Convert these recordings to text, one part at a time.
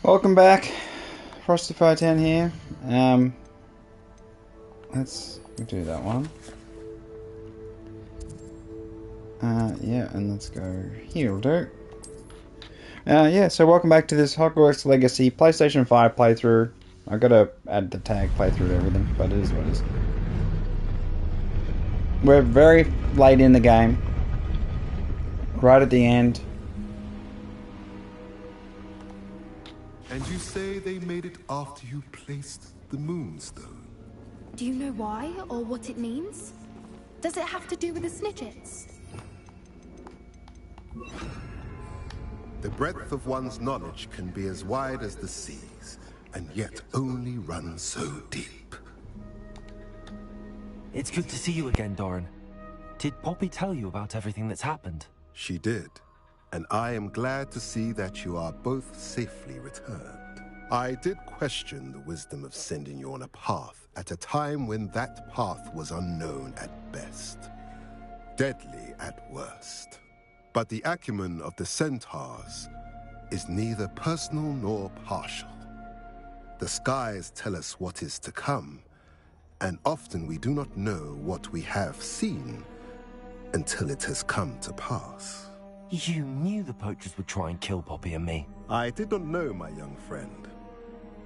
Welcome back, Frosty510 here. Let's do that one. Yeah, and let's go here, will do. Yeah, so welcome back to this Hogwarts Legacy PlayStation 5 playthrough. I gotta add the tag playthrough to everything, but it is what it is. We're very late in the game. Right at the end. And you say they made it after you placed the Moonstone? Do you know why, or what it means? Does it have to do with the Snidgets? The breadth of one's knowledge can be as wide as the seas, and yet only run so deep. It's good to see you again, Doran. Did Poppy tell you about everything that's happened? She did, and I am glad to see that you are both safely returned. I did question the wisdom of sending you on a path at a time when that path was unknown at best, deadly at worst. But the acumen of the centaurs is neither personal nor partial. The skies tell us what is to come, and often we do not know what we have seen until it has come to pass. You knew the poachers would try and kill Poppy and me. I did not know, my young friend,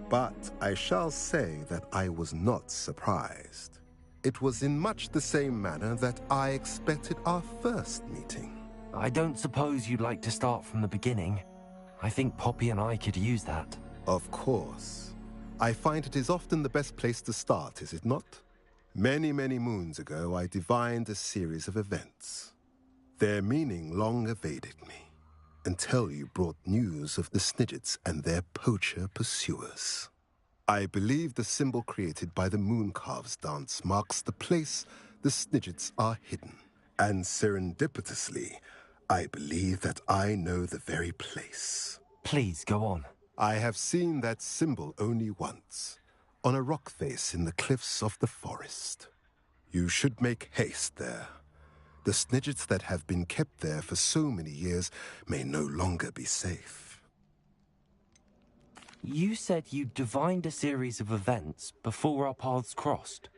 but I shall say that I was not surprised. It was in much the same manner that I expected our first meeting. I don't suppose you'd like to start from the beginning. I think Poppy and I could use that. Of course. I find it is often the best place to start, is it not? Many, many moons ago, I divined a series of events. Their meaning long evaded me, until you brought news of the Snidgets and their poacher pursuers. I believe the symbol created by the Mooncalves dance marks the place the Snidgets are hidden. And serendipitously, I believe that I know the very place. Please, go on. I have seen that symbol only once, on a rock face in the cliffs of the forest. You should make haste there. The Snidgets that have been kept there for so many years may no longer be safe. You said you divined a series of events before our paths crossed.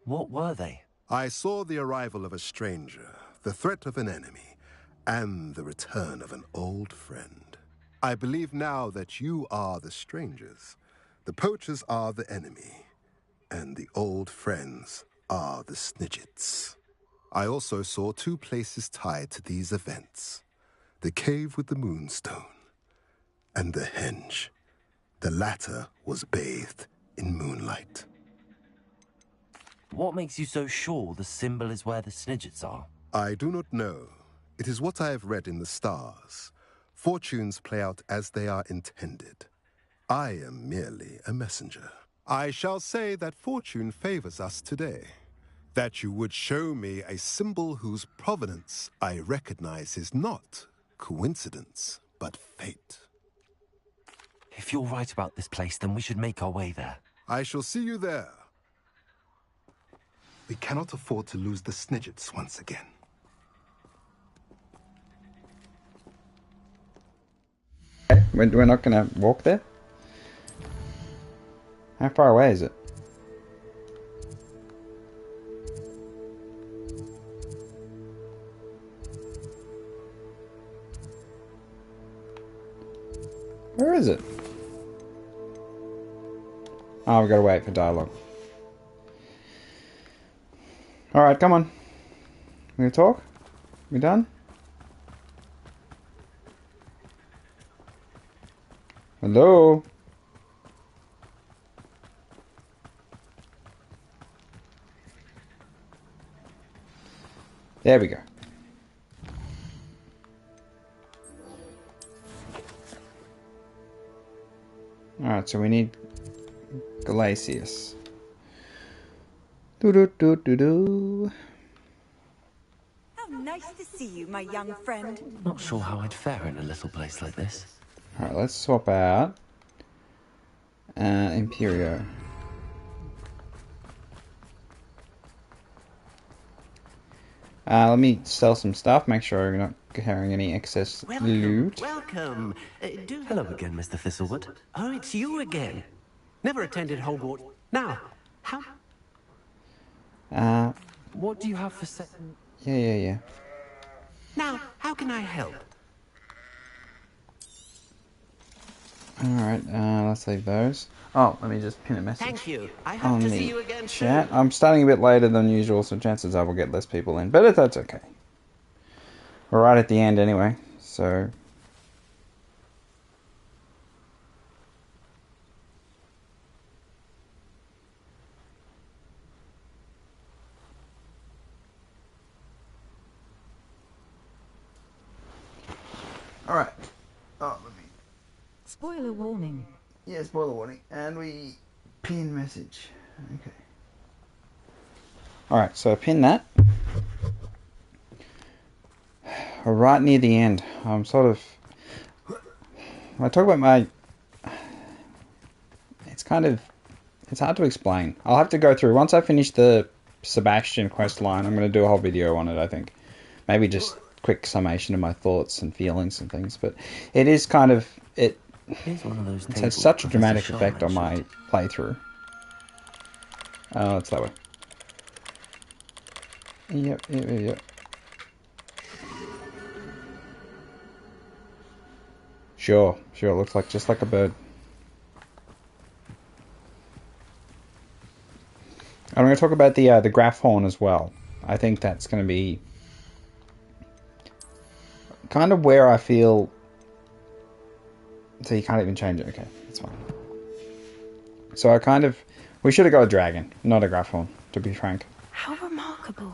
What were they? I saw the arrival of a stranger, the threat of an enemy, and the return of an old friend. I believe now that you are the strangers, the poachers are the enemy, and the old friends are the Snidgets. I also saw two places tied to these events: the cave with the Moonstone and the henge. The latter was bathed in moonlight. What makes you so sure the symbol is where the Snidgets are? I do not know. It is what I have read in the stars. Fortunes play out as they are intended. I am merely a messenger. I shall say that fortune favors us today. That you would show me a symbol whose provenance I recognize is not coincidence, but fate. If you're right about this place, then we should make our way there. I shall see you there. We cannot afford to lose the Snidgets once again. Okay, we're not gonna walk there? How far away is it? Where is it? Oh, we gotta wait for dialogue. Alright, come on. We gonna talk? We done? Hello? There we go. Alright, so we need Glacius. Do. How nice to see you, my young friend. Not sure how I'd fare in a little place like this. Alright, let's swap out Imperio. Let me sell some stuff. Make sure you're not carrying any excess loot. Welcome. Hello again, Mr. Thistlewood. Oh, it's you again. Never attended Hogwarts. Now, how... What do you have for Yeah. Now, how can I help? Alright, let's leave those. Oh, let me just pin a message. Thank you. I hope On to the see you again chat. soon. I'm starting a bit later than usual, so chances are we'll get less people in. But that's okay. We're right at the end anyway, so... Alright. Oh, let me... Spoiler warning. Yeah, spoiler warning. And we pin message. Okay. Alright, so pin that. We're right near the end. I'm sort of... When I talk about my... It's kind of... It's hard to explain. I'll have to go through. Once I finish the Sebastian quest line, I'm going to do a whole video on it, I think. Maybe just quick summation of my thoughts and feelings and things. But it is kind of... Here's one of those It's had tables such a Professor dramatic Shaw effect on my mentioned. playthrough. Oh, it's that way. Yep. Sure, looks like just like a bird. I'm going to talk about the graph horn as well. I think that's going to be kind of where I feel... So you can't even change it. Okay, that's fine. So I kind of... We should have got a dragon, not a graph horn, to be frank. How remarkable.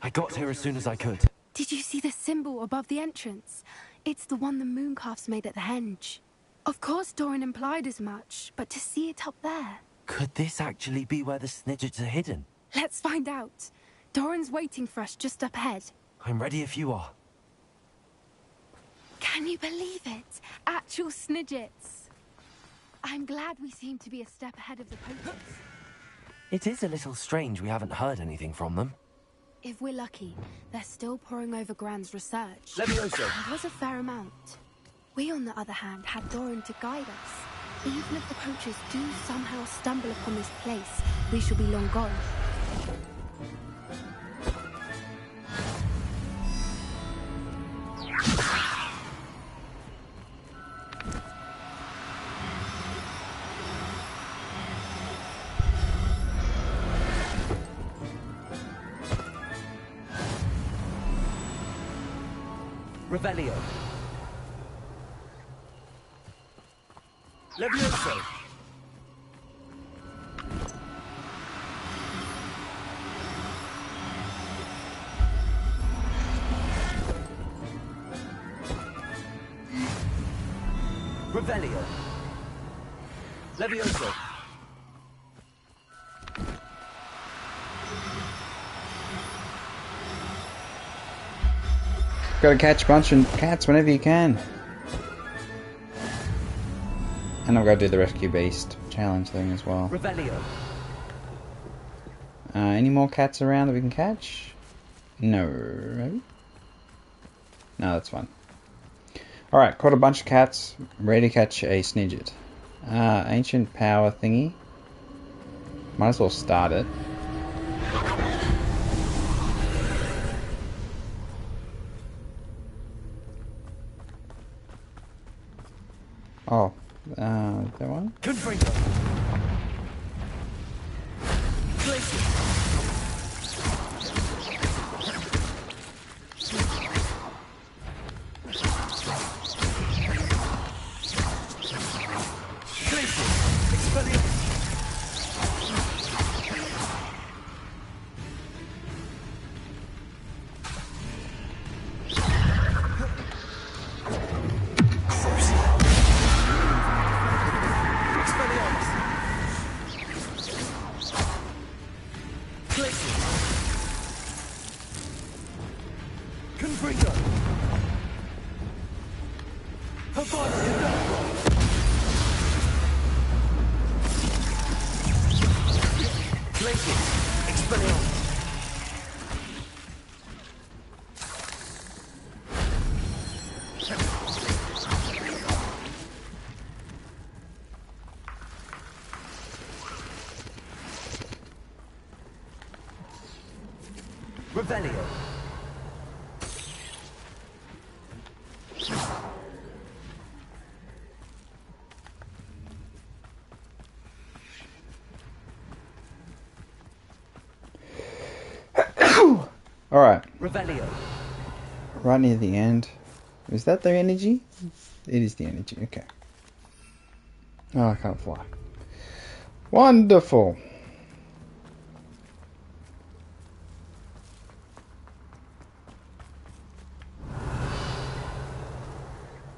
I got here as soon as I could. Did you see the symbol above the entrance? It's the one the mooncalfs made at the henge. Of course Doran implied as much, but to see it up there... Could this actually be where the Snidgets are hidden? Let's find out. Doran's waiting for us just up ahead. I'm ready if you are. Can you believe it? Actual Snidgets. I'm glad we seem to be a step ahead of the poachers. It is a little strange we haven't heard anything from them. If we're lucky, they're still poring over Gran's research. Levioso. There was a fair amount. We, on the other hand, had Doran to guide us. Even if the poachers do somehow stumble upon this place, we shall be long gone. Revelio. Levioso. Revelio. Levioso. Gotta catch a bunch of cats whenever you can. And I've got to do the Rescue Beast challenge thing as well. Revelio. Any more cats around that we can catch? No. Maybe? No, that's fine. Alright, caught a bunch of cats. Ready to catch a Snidget. Ancient power thingy. Might as well start it. Oh, that one? Confringo. Revelio. Alright. Revelio. Right near the end. Is that the energy? It is the energy, okay. Oh, I can't fly. Wonderful.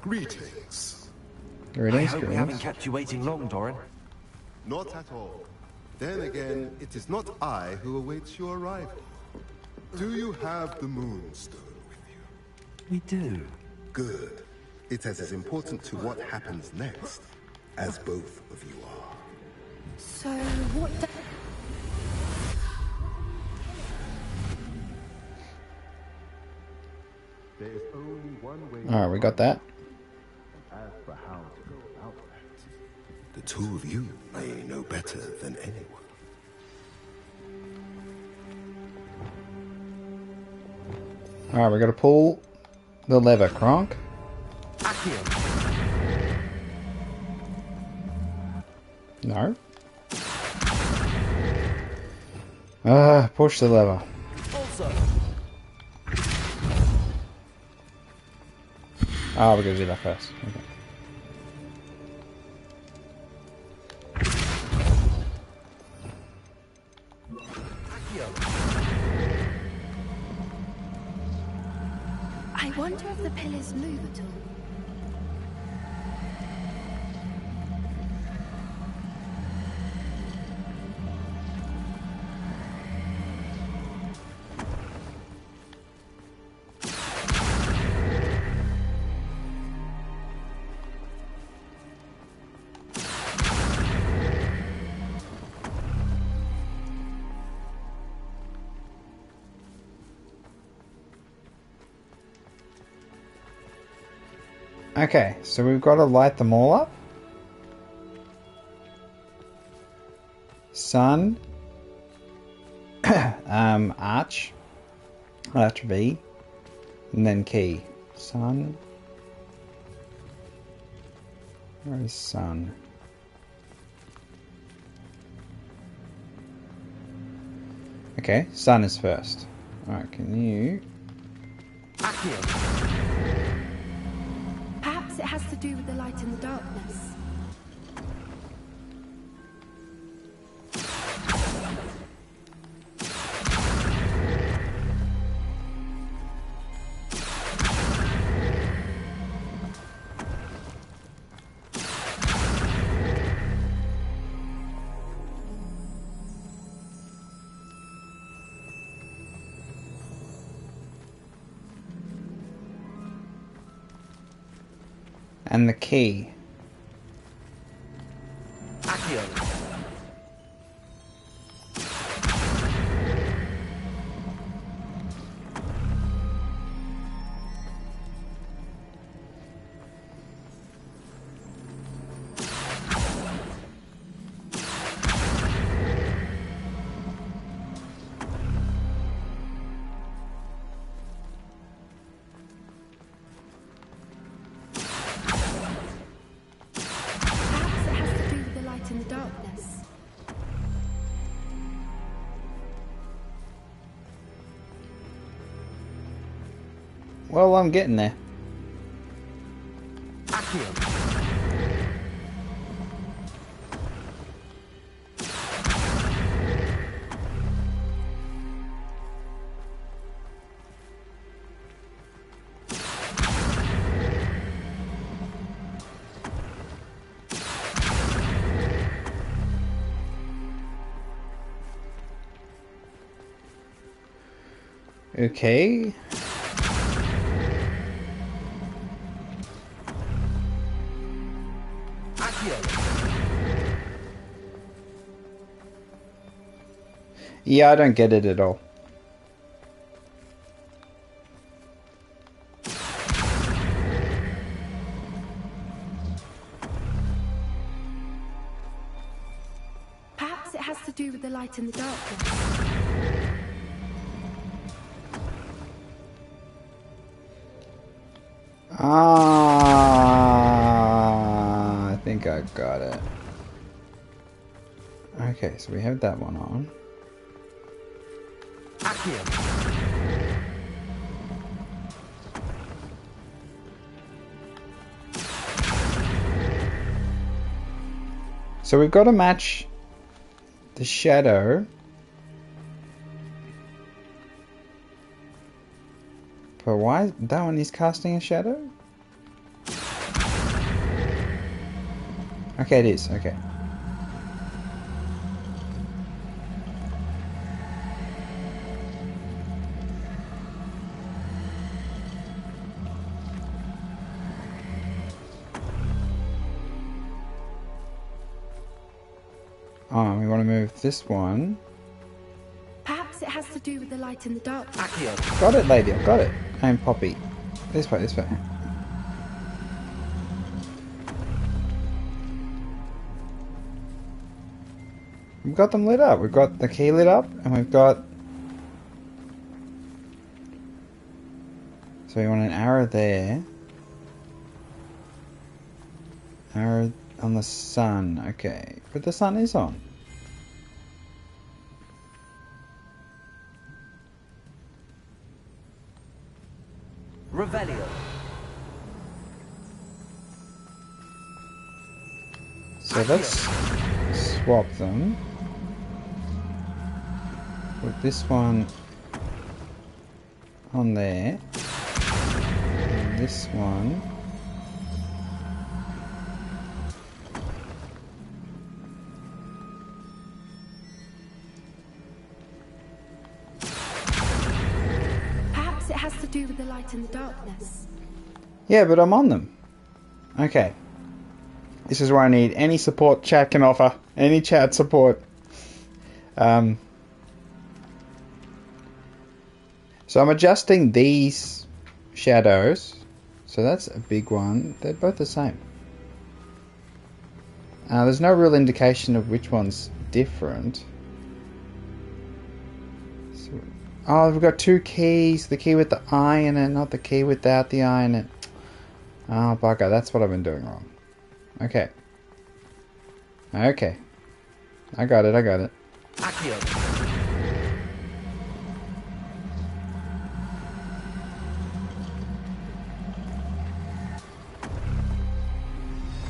Greetings. I hope we haven't kept you waiting long, Doran. Not at all. Then again, it is not I who awaits your arrival. Do you have the Moonstone with you? We do. Good. It's as important to what happens next as both of you are. So, what There is only one way. Alright, we got that. As for how to go about that, the two of you may know better than anyone. Alright, we gotta pull the lever, Kronk. No. Push the lever. Also. Ah, we're gonna do that first. Okay. I wonder if the pillars move at all. Okay, so we've got to light them all up. Sun. Arch. Arch V. And then key. Sun. Where is sun? Okay, sun is first. Alright, can you... Perhaps it has to do with the light in the darkness. And the key. In the darkness. Well, I'm getting there. Okay. Yeah, I don't get it at all. Perhaps it has to do with the light in the darkness. Ah, I think I got it. Okay, so we have that one on. So we've got to match the shadow. But why that one is casting a shadow? Okay, it is. Okay. Oh, we want to move this one. Perhaps it has to do with the light and the dark. Got it, lady. I've got it. I'm Poppy. This way, this way. We've got them lit up. We've got the key lit up, and we've got... So we want an arrow there. Arrow on the sun. Okay. But the sun is on. Revelio. So let's swap them. Put this one on there. And this one. Perhaps it has to do with the light and the darkness. Yeah, but I'm on them. Okay. This is where I need any support chat can offer. Any chat support. So I'm adjusting these shadows. So that's a big one. They're both the same. There's no real indication of which one's different. So, oh, we've got two keys. The key with the eye in it, not the key without the eye in it. Oh, bugger. That's what I've been doing wrong. Okay. Okay. I got it, I got it. Accio.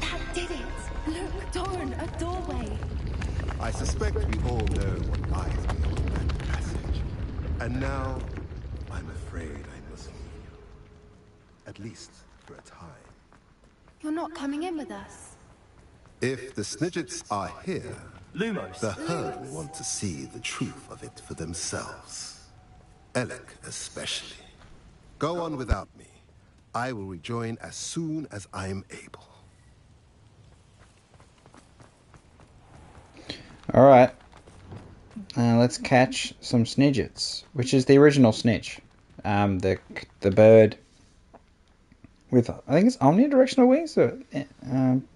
That did it! Look, Doran, a doorway! I suspect we all know what lies beyond that passage. And now, I'm afraid I must leave you. At least for a time. You're not coming in with us. If the Snidgets are here, Lumos. the herd will want to see the truth of it for themselves. Alec especially. Go on without me. I will rejoin as soon as I'm able. Alright. Let's catch some Snidgets, which is the original Snitch. The bird with, I think it's omnidirectional wings, or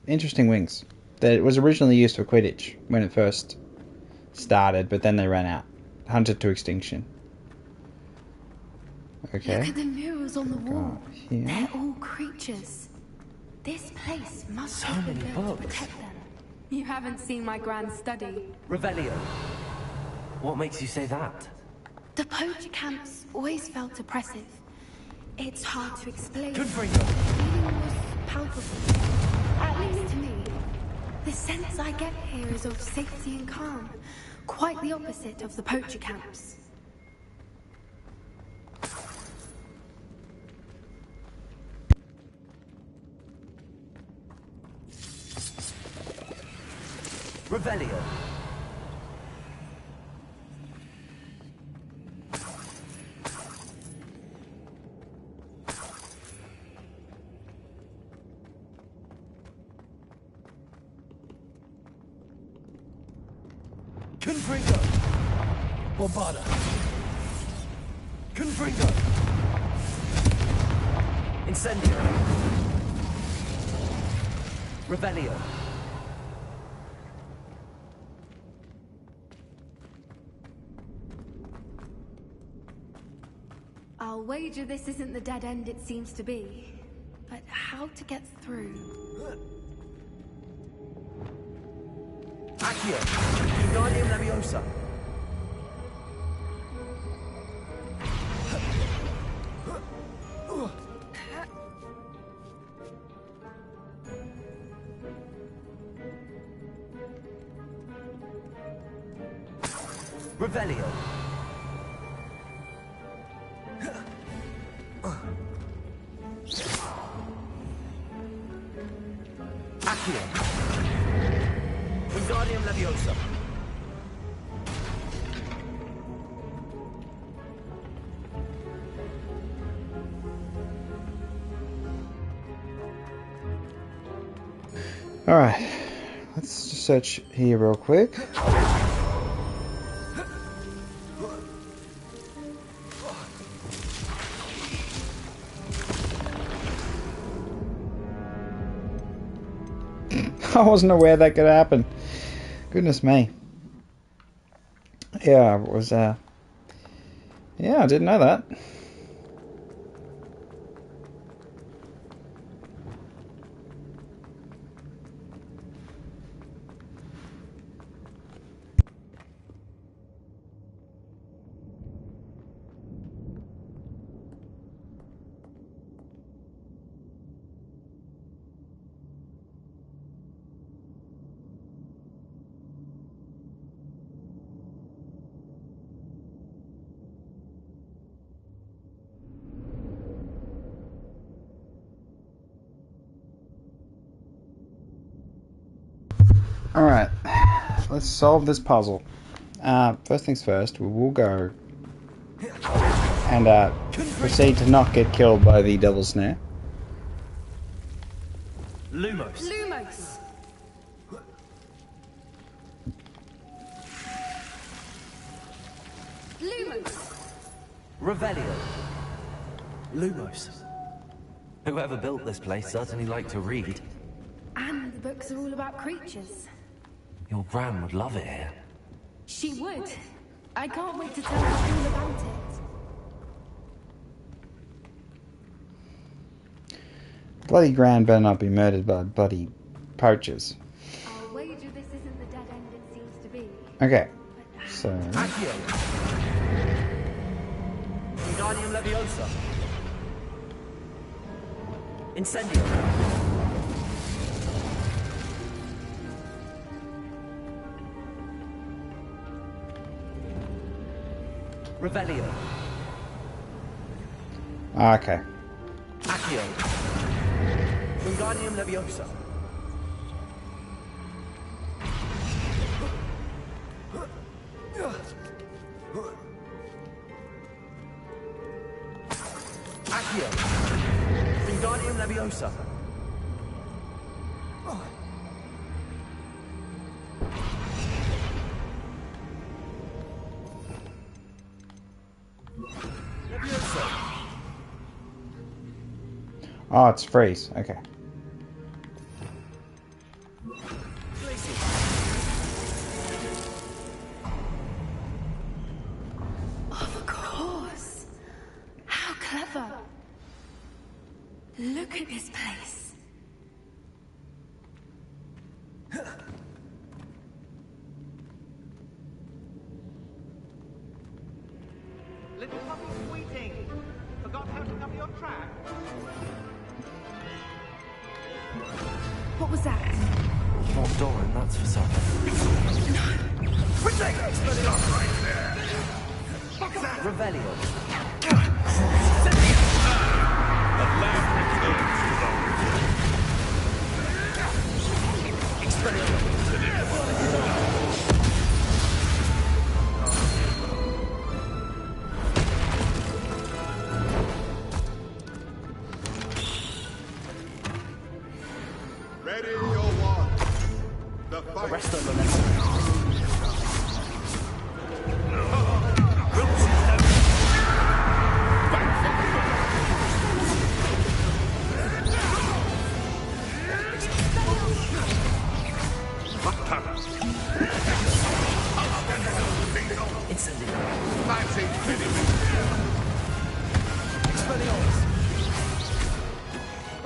interesting wings. That was originally used for Quidditch when it first started, but then they ran out. Hunted to extinction. Okay. Look at the murals on the wall. Here. They're all creatures. This place must have been built to protect them. You haven't seen my grand study. Revelio. What makes you say that? The poacher camps always felt oppressive. It's hard to explain. Good for you. The feeling was palpable. At least to me. The sense I get here is of safety and calm. Quite the opposite of the poacher camps. Revelio. Confringo. Bombada. Confringo. Incendio. Revelio. I'll wager this isn't the dead end it seems to be. But how to get through. Accio, Wingardium Leviosa. Revelio. Accio. Wingardium Leviosa. Alright, let's just search here real quick. I wasn't aware that could happen. Goodness me. Yeah, it was, yeah, I didn't know that. Alright, let's solve this puzzle. First things first, we will go and proceed to not get killed by the Devil's Snare. Lumos. Lumos! Lumos! Revelio. Lumos. Whoever built this place certainly liked to read. And the books are all about creatures. Your gran would love it here. She would. I can't wait to tell her all about it. Bloody Gran better not be murdered by bloody poachers. I'll wager this isn't the dead end it seems to be. Okay, so... Accio. Wingardium Leviosa. Incendio. Revelio. Okay. Accio. Wingardium Leviosa. Accio. Wingardium Leviosa. Leviosa. Oh, it's freeze. Okay. Of course. How clever. Look at this place. Little puppy squeaking. Forgot how to cover your track. What was that? Not Doran, that's for certain. Revelio. Ready your watch. The fight. Rest on the left.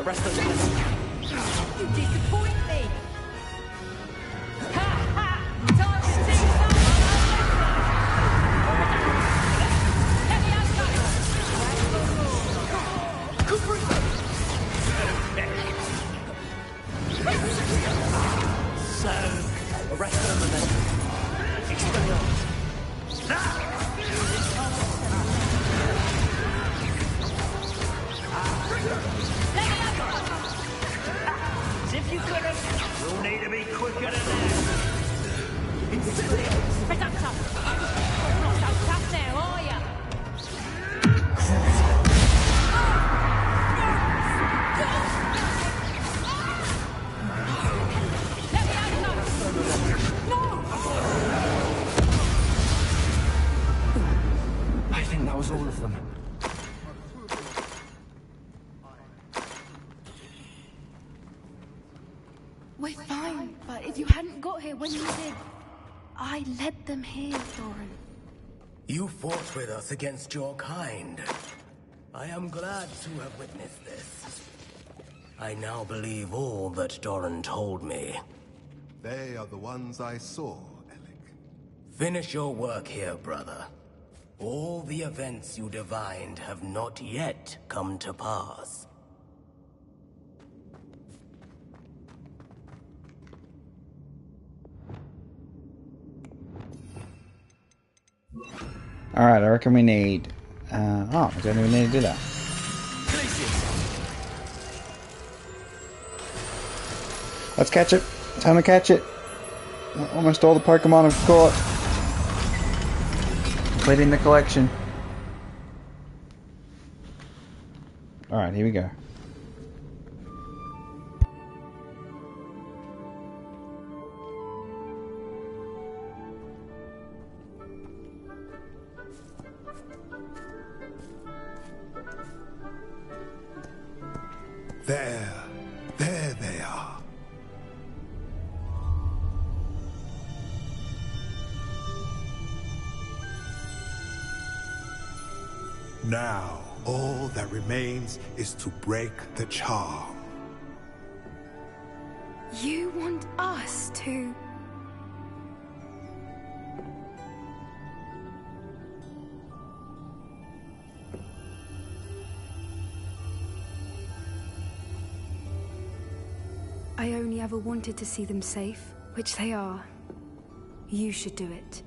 Arrest those men. You disappoint me! Ha ha! Time to see someone So, arrest them and then expel. If you couldn't, you'll need to be quicker than that. Spit up tough! You're not so tough now, are ya? Let me out! No! I think that was all of them. We're fine, but if you hadn't got here when you did, I led them here, Doran. You fought with us against your kind. I am glad to have witnessed this. I now believe all that Doran told me. They are the ones I saw, Alec. Finish your work here, brother. All the events you divined have not yet come to pass. Alright, I reckon we need... oh, we don't even need to do that. Let's catch it. Time to catch it. Almost all the Pokemon have caught. Completing the collection. Alright, here we go. There they are. Now, all that remains is to break the charm. You want us to... I only ever wanted to see them safe, which they are. You should do it.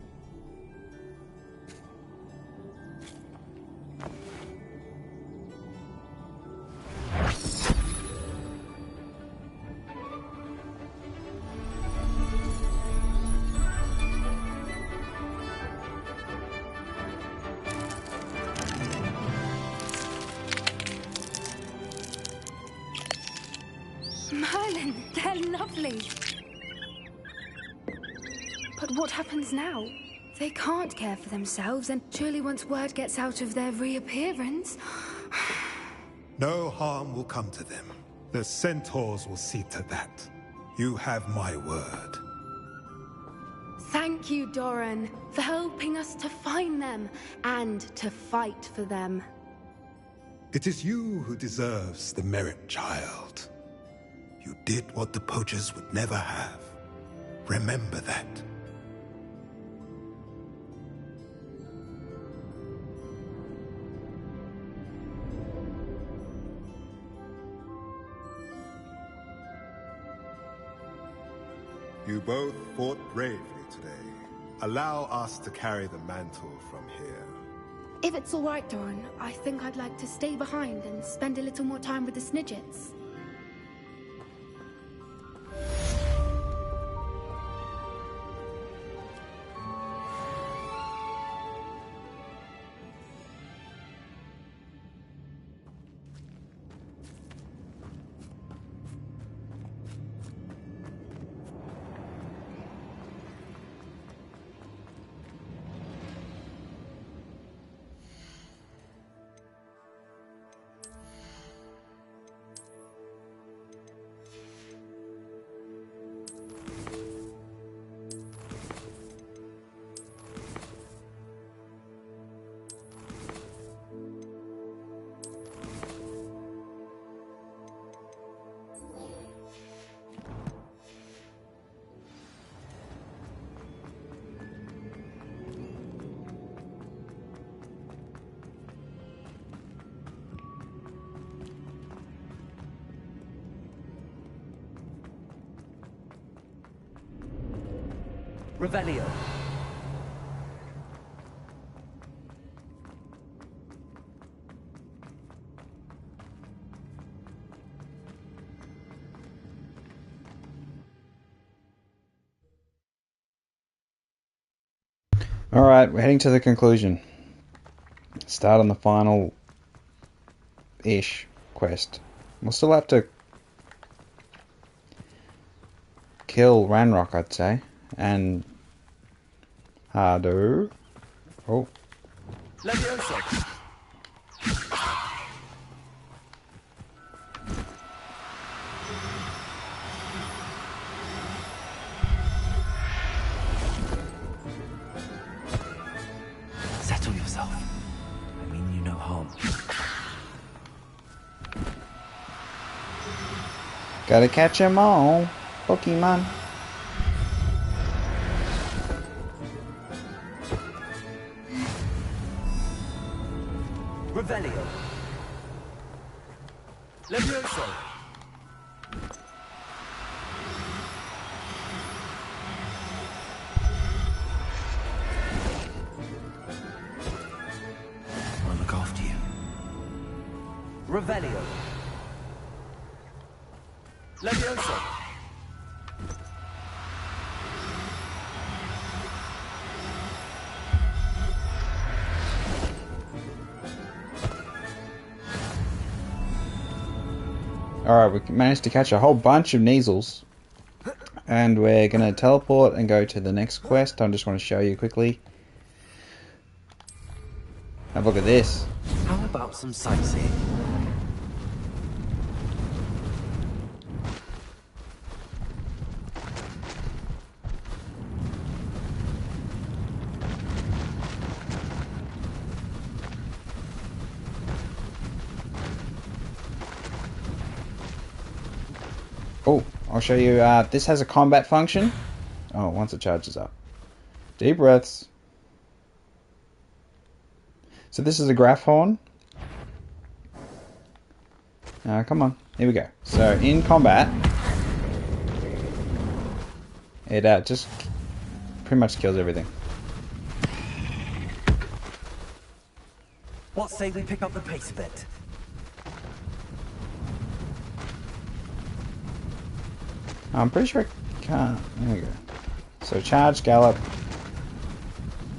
Merlin, they're lovely. But what happens now? They can't care for themselves, and surely once word gets out of their reappearance... No harm will come to them. The centaurs will see to that. You have my word. Thank you, Doran, for helping us to find them, and to fight for them. It is you who deserves the merit, child. You did what the poachers would never have. Remember that. You both fought bravely today. Allow us to carry the mantle from here. If it's all right, Doran, I think I'd like to stay behind and spend a little more time with the Snidgets. Revelio. Alright, we're heading to the conclusion. Start on the final-ish quest. We'll still have to kill Ranrock, I'd say. And Hardo. Oh. Levioso. Settle yourself. I mean you no harm. Gotta catch 'em all, Pokemon. Revelio. Levioso. I'll look after you. Revelio. Levioso. Alright, we managed to catch a whole bunch of Neasels. And we're going to teleport and go to the next quest. I just want to show you quickly. Have a look at this. How about some sightseeing? Oh, I'll show you. This has a combat function. Oh, once it charges up. Deep breaths. So this is a graph horn. Come on. Here we go. So in combat, it just pretty much kills everything. What say we pick up the pace a bit? I'm pretty sure I can't. There we go. So charge, gallop.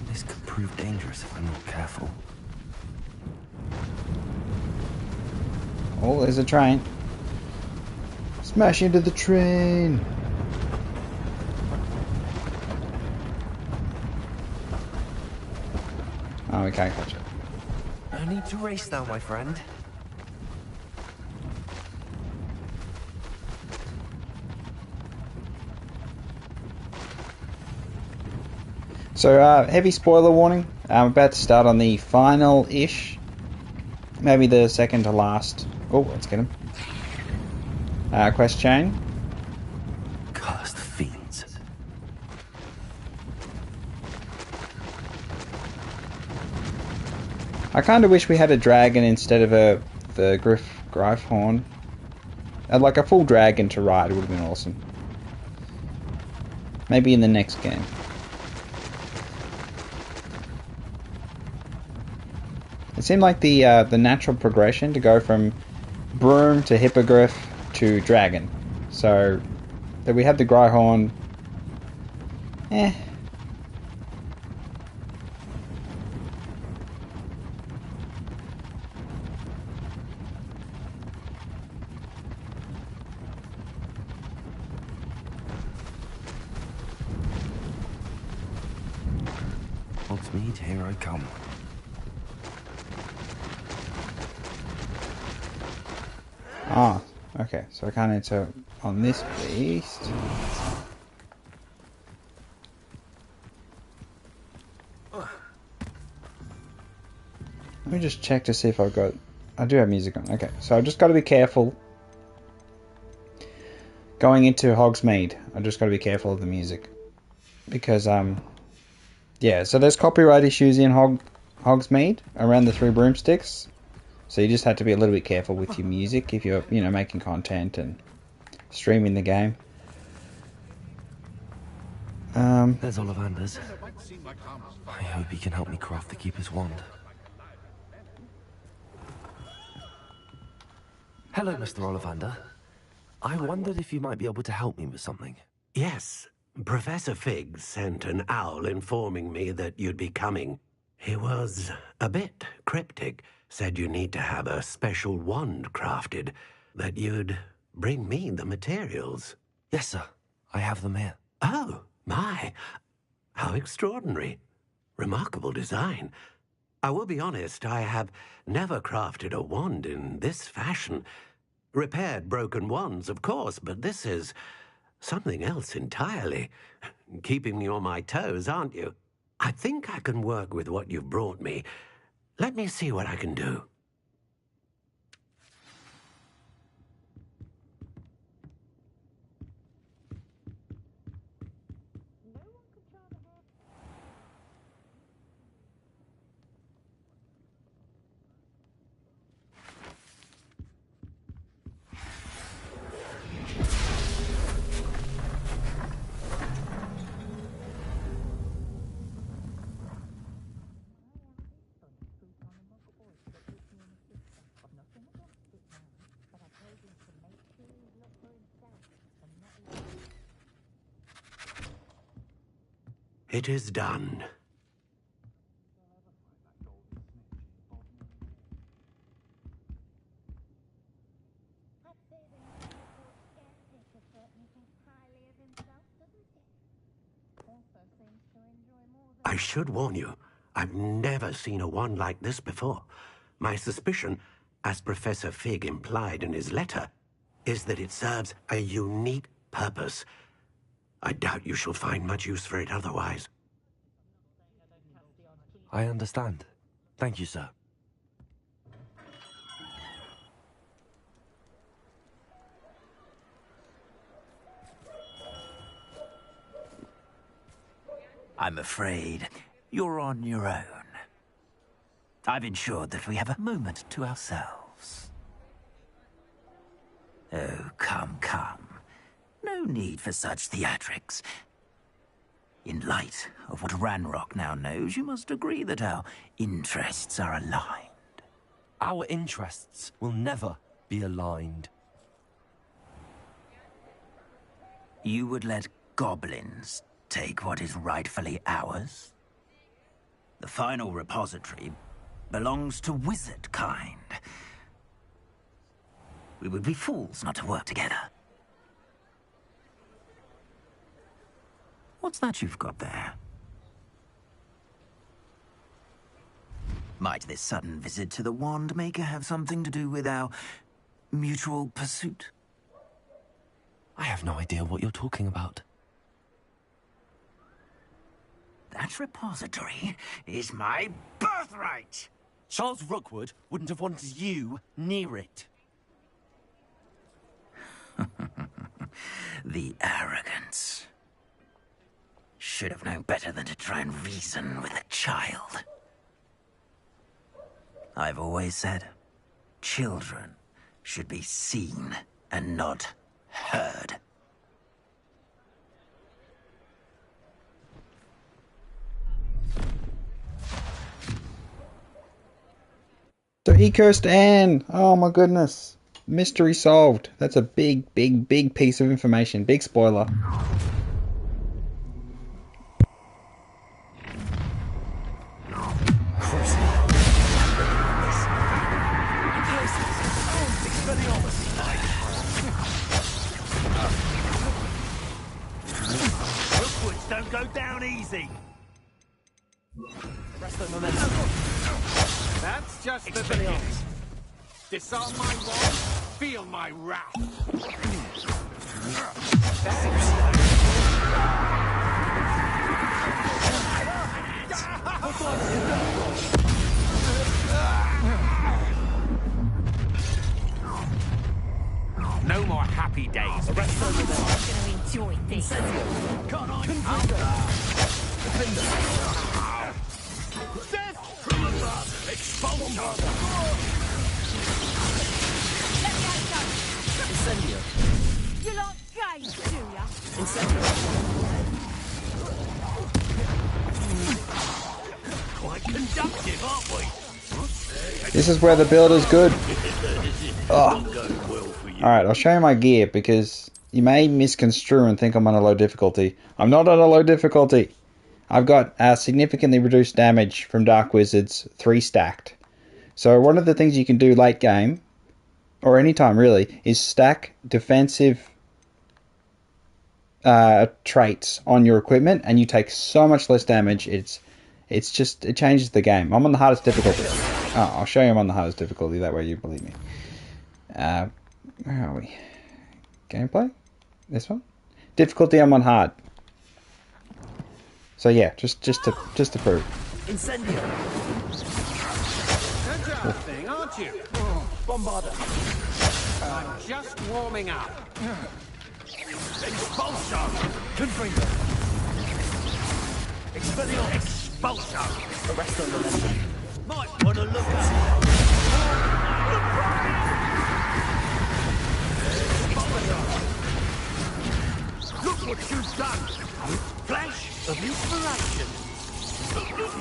This could prove dangerous if I'm not careful. Oh, there's a train. Smash into the train. Oh, we can't catch it. No need to race now, my friend. So, heavy spoiler warning. I'm about to start on the final-ish, maybe the second to last. Oh, let's get him. Quest chain. Cursed fiends. I kind of wish we had a dragon instead of the Griff horn. Like a full dragon to ride would have been awesome. Maybe in the next game. It seemed like the natural progression to go from broom to hippogriff to dragon. So that we had the Gryhorn. Hogsmeade, here I come. Ah, okay. So I can't enter on this beast. Let me just check to see if I've got... I do have music on. Okay, so I've just got to be careful. Going into Hogsmeade, I just got to be careful of the music. Because, yeah, so there's copyright issues in Hogsmeade around the 3 broomsticks. So you just have to be a little bit careful with your music if you're, making content and streaming the game. There's Ollivander's. I hope he can help me craft the Keeper's wand. Hello, Mr. Ollivander. I wondered if you might be able to help me with something. Yes, Professor Fig sent an owl informing me that you'd be coming. He was a bit cryptic, said you need to have a special wand crafted, that you'd bring me the materials. Yes, sir. I have them here. Oh, my. How extraordinary. Remarkable design. I will be honest, I have never crafted a wand in this fashion. Repaired broken wands, of course, but this is something else entirely. Keeping me on my toes, aren't you? I think I can work with what you've brought me. Let me see what I can do. It is done. I should warn you, I've never seen a wand like this before. My suspicion, as Professor Fig implied in his letter, is that it serves a unique purpose. I doubt you shall find much use for it otherwise. I understand. Thank you, sir. I'm afraid you're on your own. I've ensured that we have a moment to ourselves. Oh, come, come. No need for such theatrics. In light of what Ranrock now knows, you must agree that our interests are aligned. Our interests will never be aligned. You would let goblins take what is rightfully ours? The final repository belongs to wizard kind. We would be fools not to work together. What's that you've got there? Might this sudden visit to the Wand Maker have something to do with our mutual pursuit? I have no idea what you're talking about. That repository is my birthright! Charles Rookwood wouldn't have wanted you near it. The arrogance. Should have known better than to try and reason with a child. I've always said, children should be seen and not heard. So he cursed Anne. Oh my goodness. Mystery solved. That's a big, big, big piece of information. Big spoiler. Rookwoods don't go down easy. Rest of momentum. That's just the beginning. Disarm my wand, feel my wrath. No more happy days. I'm gonna enjoy this. Can't I? Death from above! Expulsion! You like games, do ya? This is where the build is good. Oh. Alright, I'll show you my gear because you may misconstrue and think I'm on a low difficulty. I'm not on a low difficulty. I've got significantly reduced damage from Dark Wizards, 3 stacked. So one of the things you can do late game, or anytime really, is stack defensive traits on your equipment and you take so much less damage. It changes the game. I'm on the hardest difficulty. Oh, I'll show you I'm on the hardest difficulty, that way you believe me. Where are we? Gameplay? This one? Difficulty I'm on hard. So yeah, just to prove. Incendio. Interesting, aren't you? Bombarder. I'm just warming up. Expulsion. Confringo. Expellion. Expulsion. Arrest on the left. Might want to look up. Look what you've done! Flash of inspiration!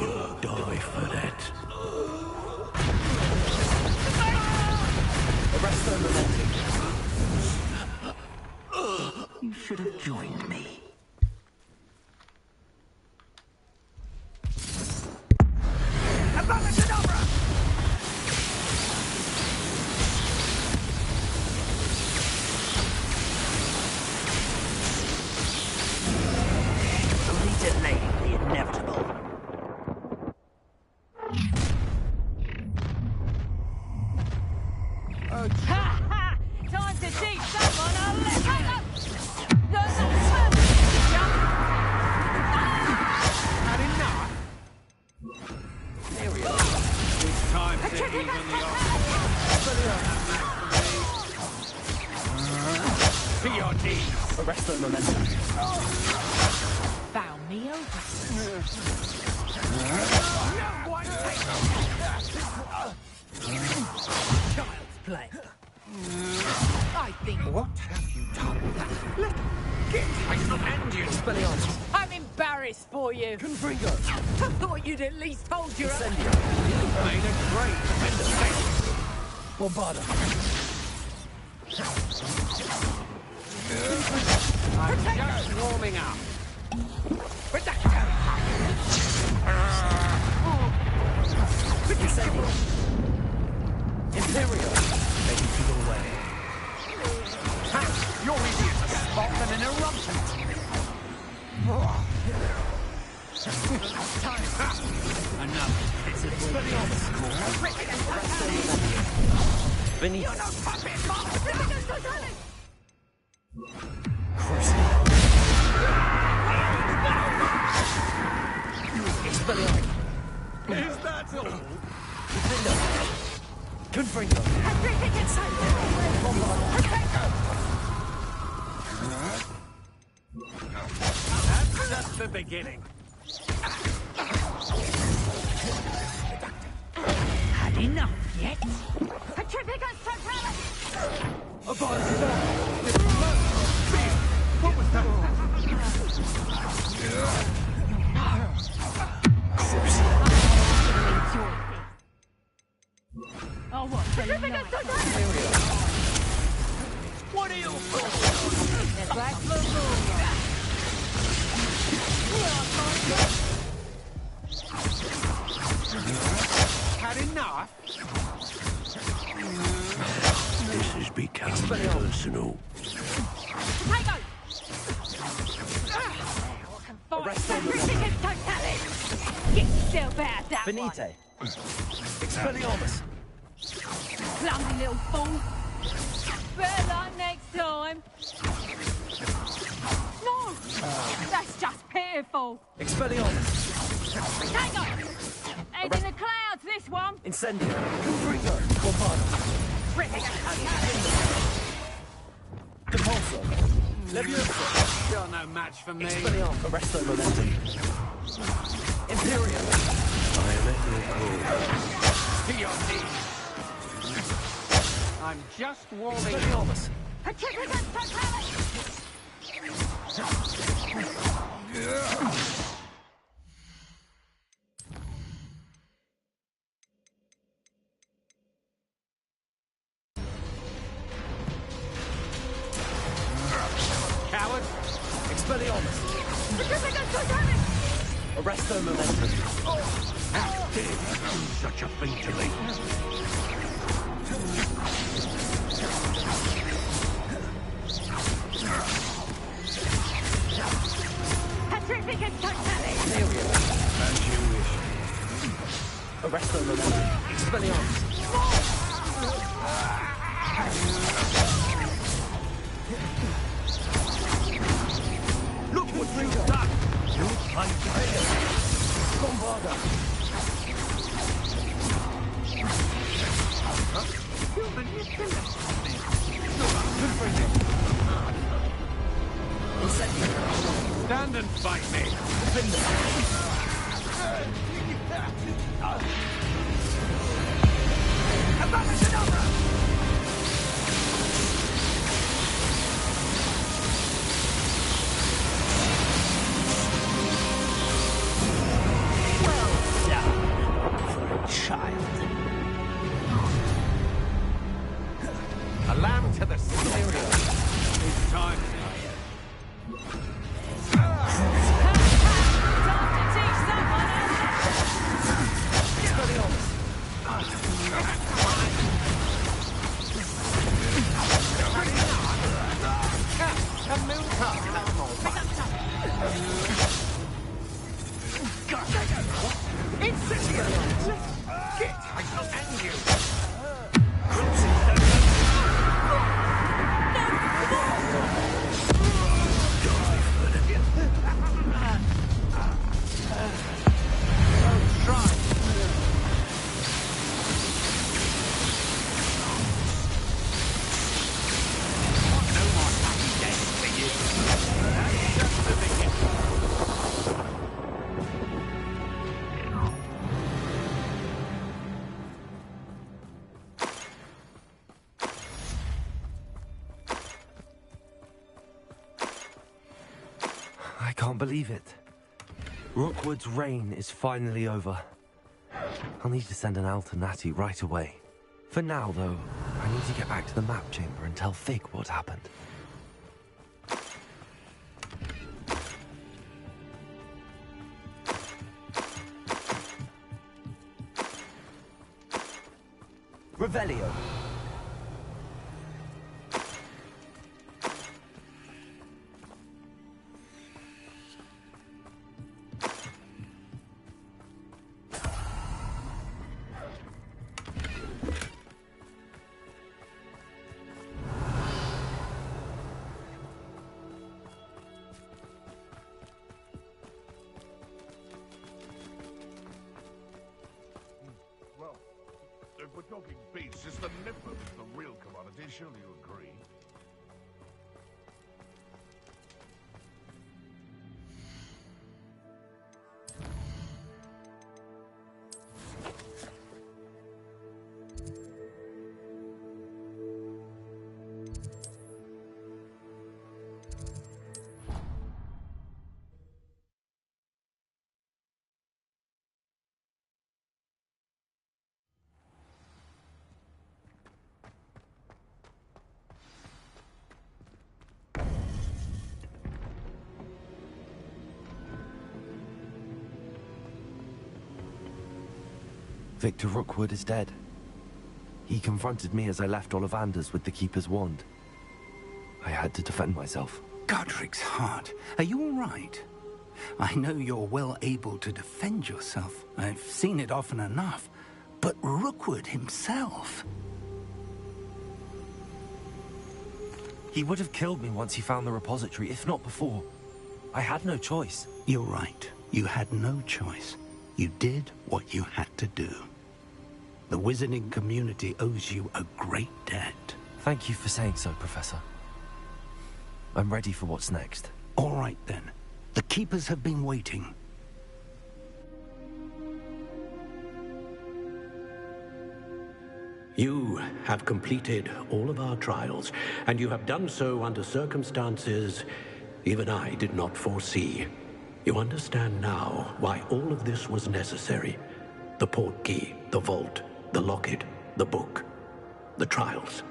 You'll die for that. Arrest the momentum. You should have joined me. Time to teach someone a lesson! Had enough? There we are. It's time to even the odds. To your knees. Arrest the momentum. Found me over. Child's play. I think. What have you done? Let get I shall end you, Spellion. I'm embarrassed for you. Confringo. I thought you'd at least hold your own. Incendio. You've made a great mistake. Bombarder. I'm just warming up. Incendio. Imperial. Ready to go away. Ha! Your idiots are spot than an eruption. Enough. It's a Expelliarmus. Beneath. You're not puppet, Expelliarmus. Is that all? Confringo. That's just the beginning. Had enough yet? What was that? Oh, what? What are you for? Black Had enough? This has become personal. Get yourself out that Benite. Expelliarmus. clumsy little fool. Better luck next time. No, that's just pitiful. Expelliarmus. Hang on. Head in the clouds, this one. Incendio. Confringo. Bombardo. Compulso. Leviosa. You're no match for me. Expelliarmus. Arresto momentum. Imperial. I am at your call. To your knees. I'm just warming Expelliarmus. Expelliarmus! Because I got so damaged! Arrest their momentum. How dare you do such a thing to me? Petrificus totalis! Here we are. As you wish. Arrest their momentum. Expelliarmus! Look what you've done! You fight fail! Bombarda! Stand and fight me! Child. A lamb to the stereo. It's time. I can't believe it. Rookwood's reign is finally over. I'll need to send an Alternati right away. For now, though, I need to get back to the map chamber and tell Fig what happened. Revelio. If we're talking beasts, it's the Niffler that's the real commodity, surely you agree? Victor Rookwood is dead. He confronted me as I left Ollivander's with the Keeper's wand. I had to defend myself. Godric's heart. Are you all right? I know you're well able to defend yourself. I've seen it often enough. But Rookwood himself... He would have killed me once he found the repository, if not before. I had no choice. You're right. You had no choice. You did what you had to do. The wizarding community owes you a great debt. Thank you for saying so, Professor. I'm ready for what's next. All right, then. The Keepers have been waiting. You have completed all of our trials, and you have done so under circumstances even I did not foresee. You understand now why all of this was necessary. The portkey, the vault, the locket, the book, the trials.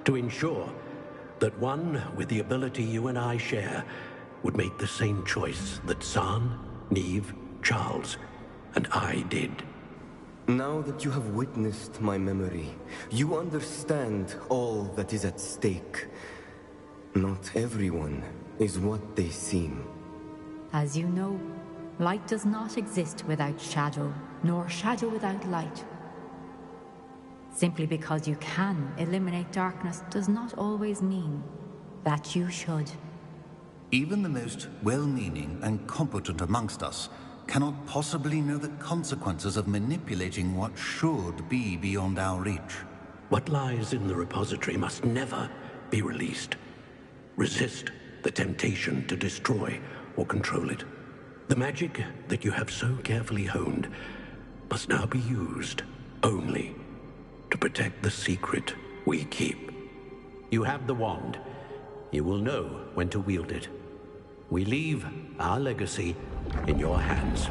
To ensure that one with the ability you and I share would make the same choice that Zahn, Neve, Charles, and I did. Now that you have witnessed my memory, you understand all that is at stake. Not everyone is what they seem. As you know, light does not exist without shadow, nor shadow without light. Simply because you can eliminate darkness does not always mean that you should. Even the most well-meaning and competent amongst us cannot possibly know the consequences of manipulating what should be beyond our reach. What lies in the repository must never be released. Resist the temptation to destroy or control it. The magic that you have so carefully honed must now be used only to protect the secret we keep. You have the wand. You will know when to wield it. We leave our legacy in your hands.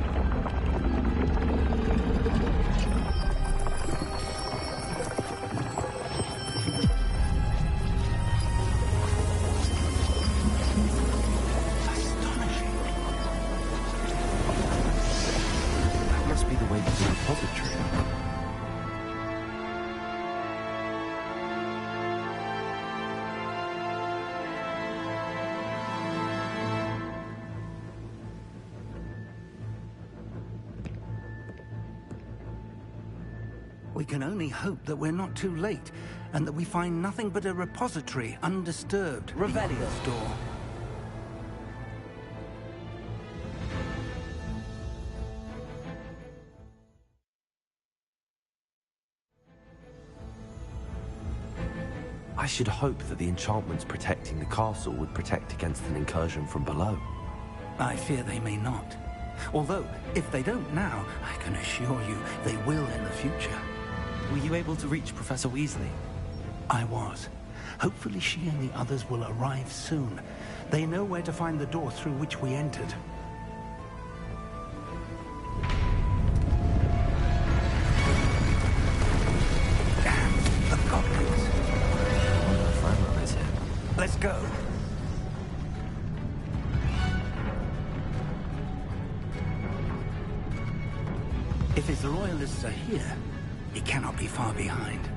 That must be the way to the repository. We can only hope that we're not too late, and that we find nothing but a repository undisturbed. Revelio's door. I should hope that the enchantments protecting the castle would protect against an incursion from below. I fear they may not. Although, if they don't now, I can assure you they will in the future. Were you able to reach Professor Weasley? I was. Hopefully she and the others will arrive soon. They know where to find the door through which we entered. Damn, the goblins. Let's go. If his loyalists are here, he cannot be far behind.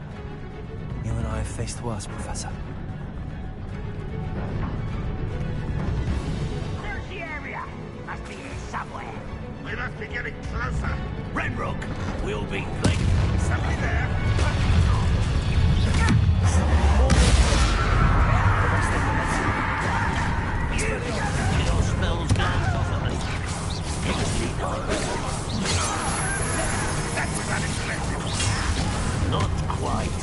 You and I have faced worse, Professor. There's the area. Must be here somewhere. We must be getting closer. Renrook, we'll be late. Somebody there. Your spells glance off of me. That was unexpected. Not quite.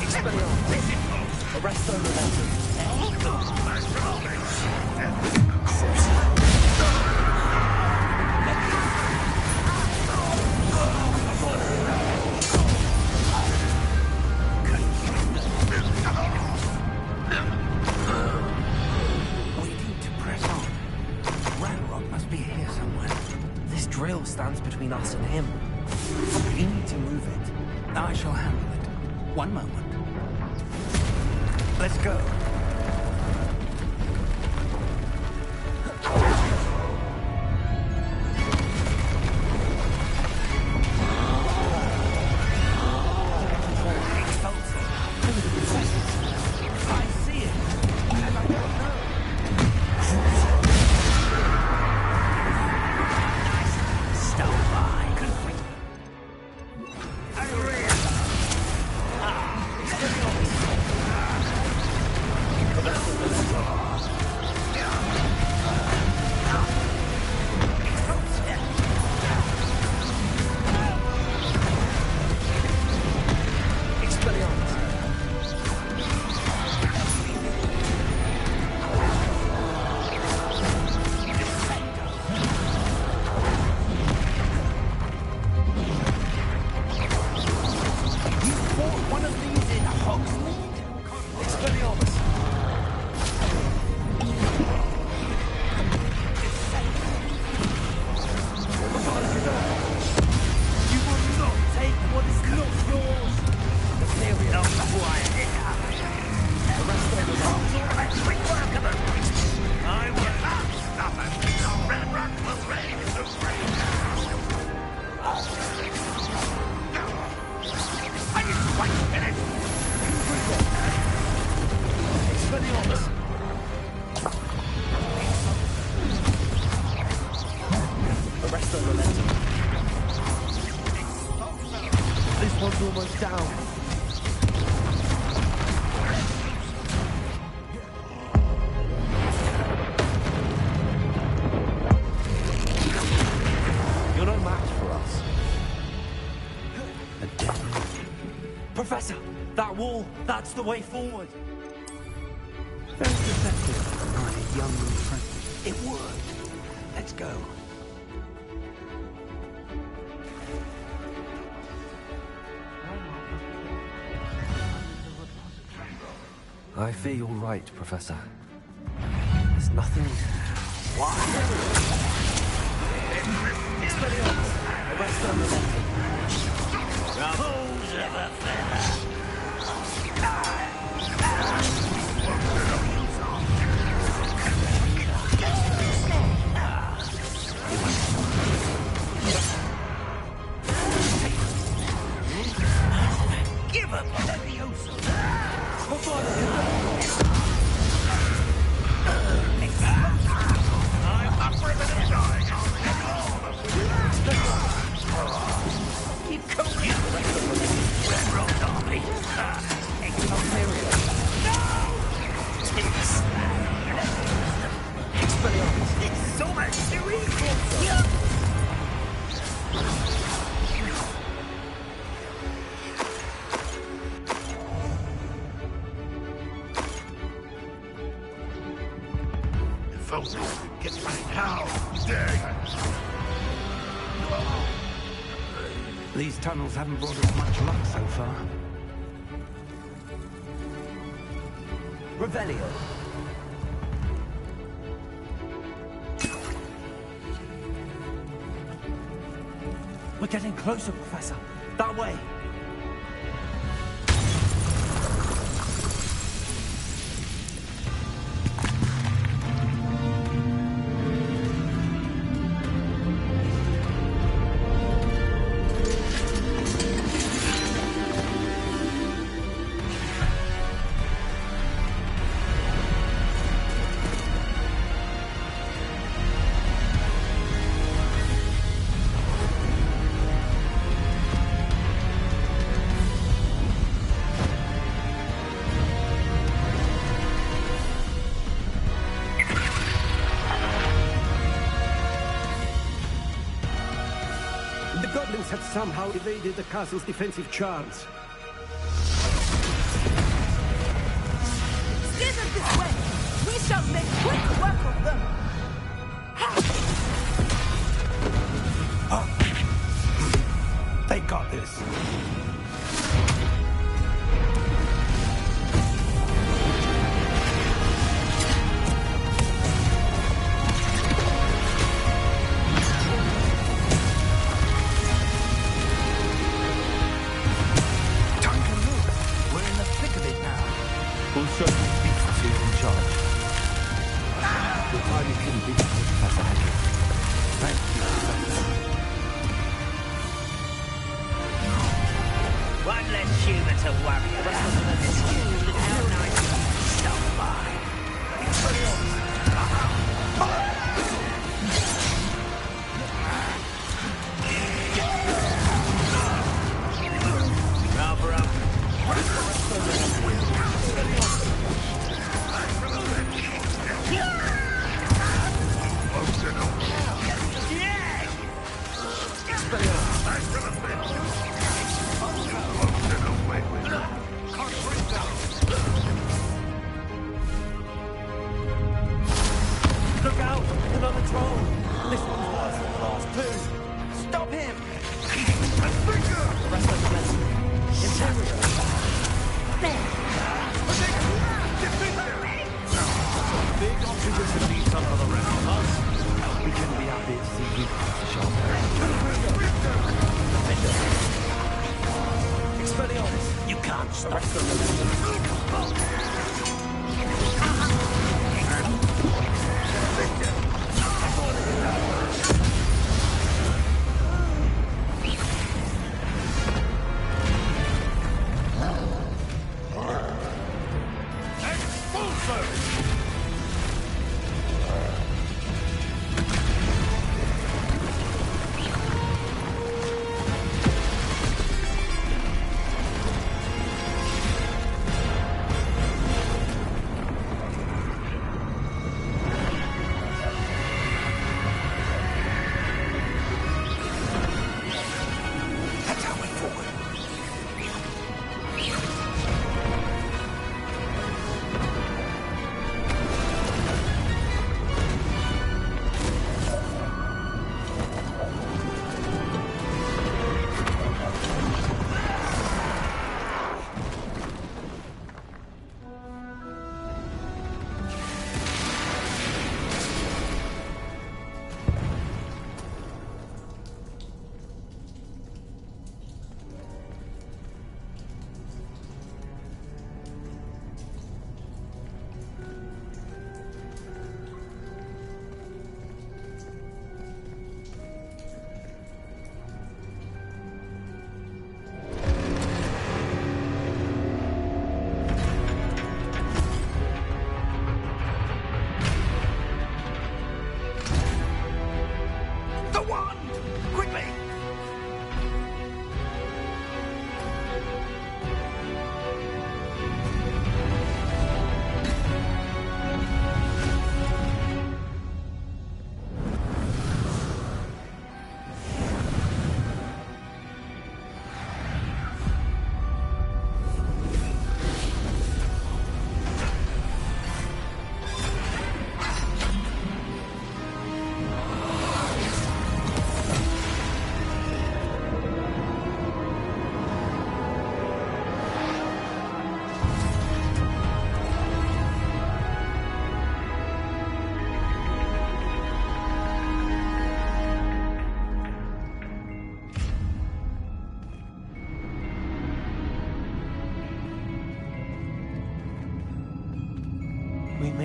Expelliarmus. Arrest the momentum. Drill stands between us and him. We need to move it. I shall handle it. One moment. Let's go. Professor, that wall, that's the way forward. Very deceptive, my young friend. It worked. Let's go. I fear you're right, Professor. There's nothing... What? Arrest on the left. Rose of a feather. Give up Levioso. I'm up for a bit of dying. Keep going. Red Road Army. This is so much too easy. If only we could get back now. Dang. These tunnels haven't brought us much luck so far. Revelio. We're getting closer, Professor. That way. Have somehow evaded the castle's defensive charms. Steer them this way! We shall make quick work of them! They got this. One less human to worry about. How nice of you to stop by. Rubber up. Look out! Another troll! This one's worse than the last two! Stop him! The rest of the lesson. Interior! Big oxygen to leave some of the rest of us. We couldn't be happy to see you pass the sharp Expelliarmus! You can't The stop. rest of the lesson.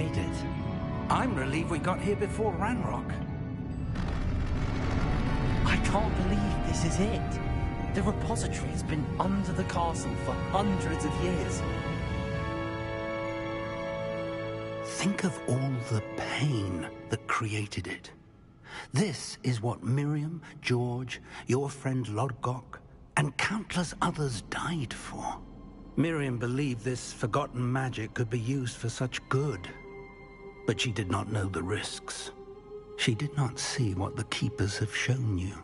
made it. I'm relieved we got here before Ranrock. I can't believe this is it. The repository has been under the castle for hundreds of years. Think of all the pain that created it. This is what Miriam, George, your friend Lodgok, and countless others died for. Miriam believed this forgotten magic could be used for such good, but she did not know the risks. She did not see what the Keepers have shown you,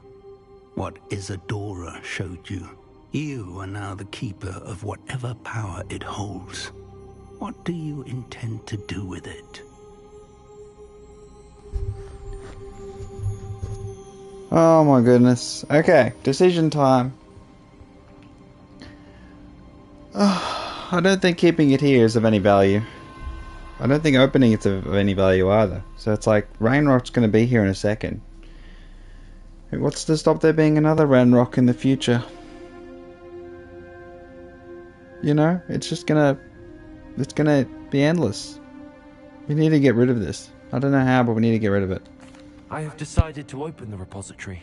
what Isadora showed you. You are now the Keeper of whatever power it holds. What do you intend to do with it? Oh my goodness. Okay, decision time. I don't think keeping it here is of any value. I don't think opening it's of any value either. So it's like, Rainrock's going to be here in a second. What's to stop there being another Ranrock in the future? You know, it's gonna be endless. We need to get rid of this. I don't know how, but we need to get rid of it. I have decided to open the repository.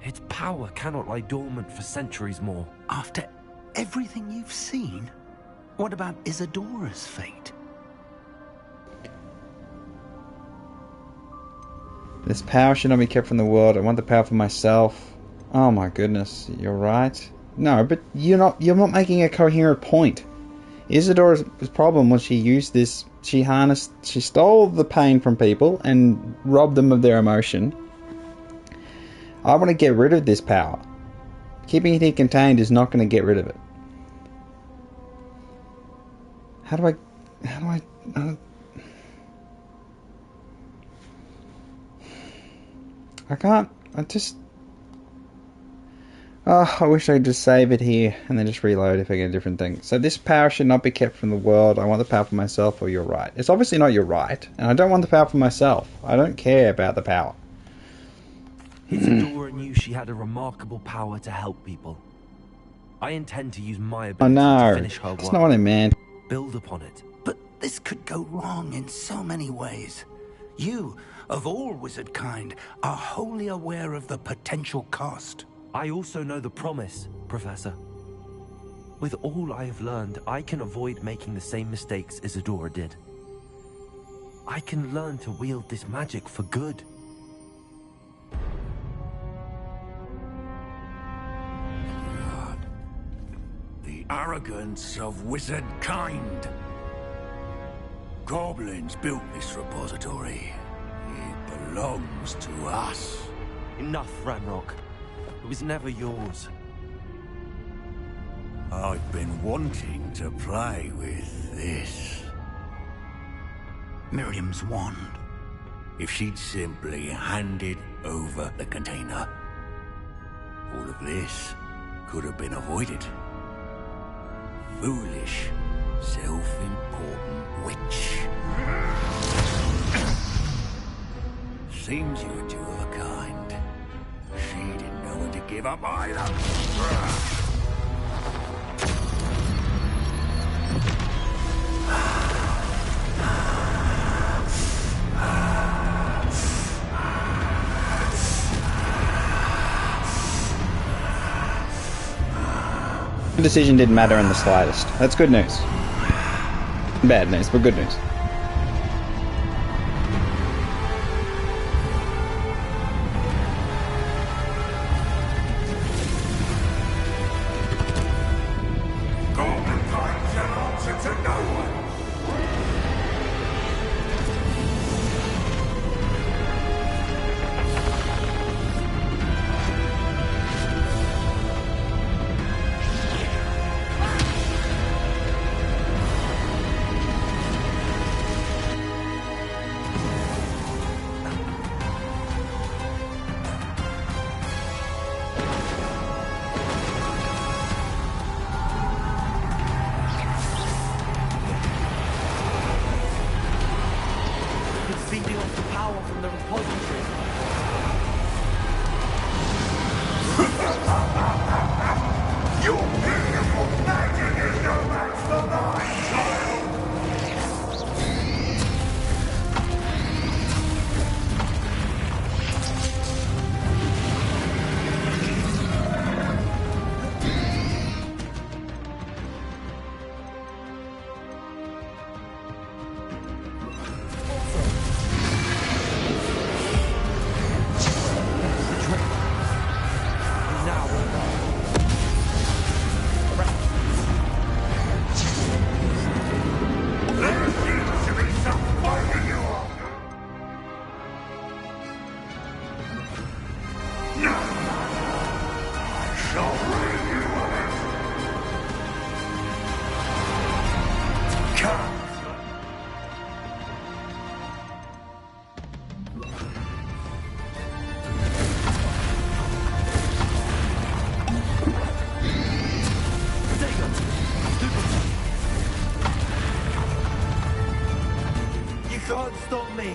Its power cannot lie dormant for centuries more. After everything you've seen, what about Isadora's fate? This power should not be kept from the world. I want the power for myself. Oh my goodness, you're right. No, but you're not making a coherent point. Isadora's problem was she used this, she stole the pain from people and robbed them of their emotion. I want to get rid of this power. Keeping it here contained is not going to get rid of it. How do I can't, I wish I could just save it here and then just reload if I get a different thing. So this power should not be kept from the world. I want the power for myself, or you're right. It's obviously not you're right, and I don't want the power for myself. I don't care about the power. Isadora knew she had a remarkable power to help people. I intend to use my ability to finish her work. That's not what I meant. Build upon it. But this could go wrong in so many ways. You, of all wizard kind, are wholly aware of the potential cost. I also know the promise, Professor. With all I have learned, I can avoid making the same mistakes Isadora did. I can learn to wield this magic for good. The arrogance of wizard kind. Goblins built this repository. It belongs to us. Enough, Ranrock. It was never yours. I've been wanting to play with this. Miriam's wand. If she'd simply handed over the container, all of this could have been avoided. Foolish, self-important witch. Seems you were two of a kind. She didn't know when to give up either. The decision didn't matter in the slightest. That's good news. Bad news, but good news. Feeding off the power from the repository. Your beautiful magic is no match for mine, child! can't stop me!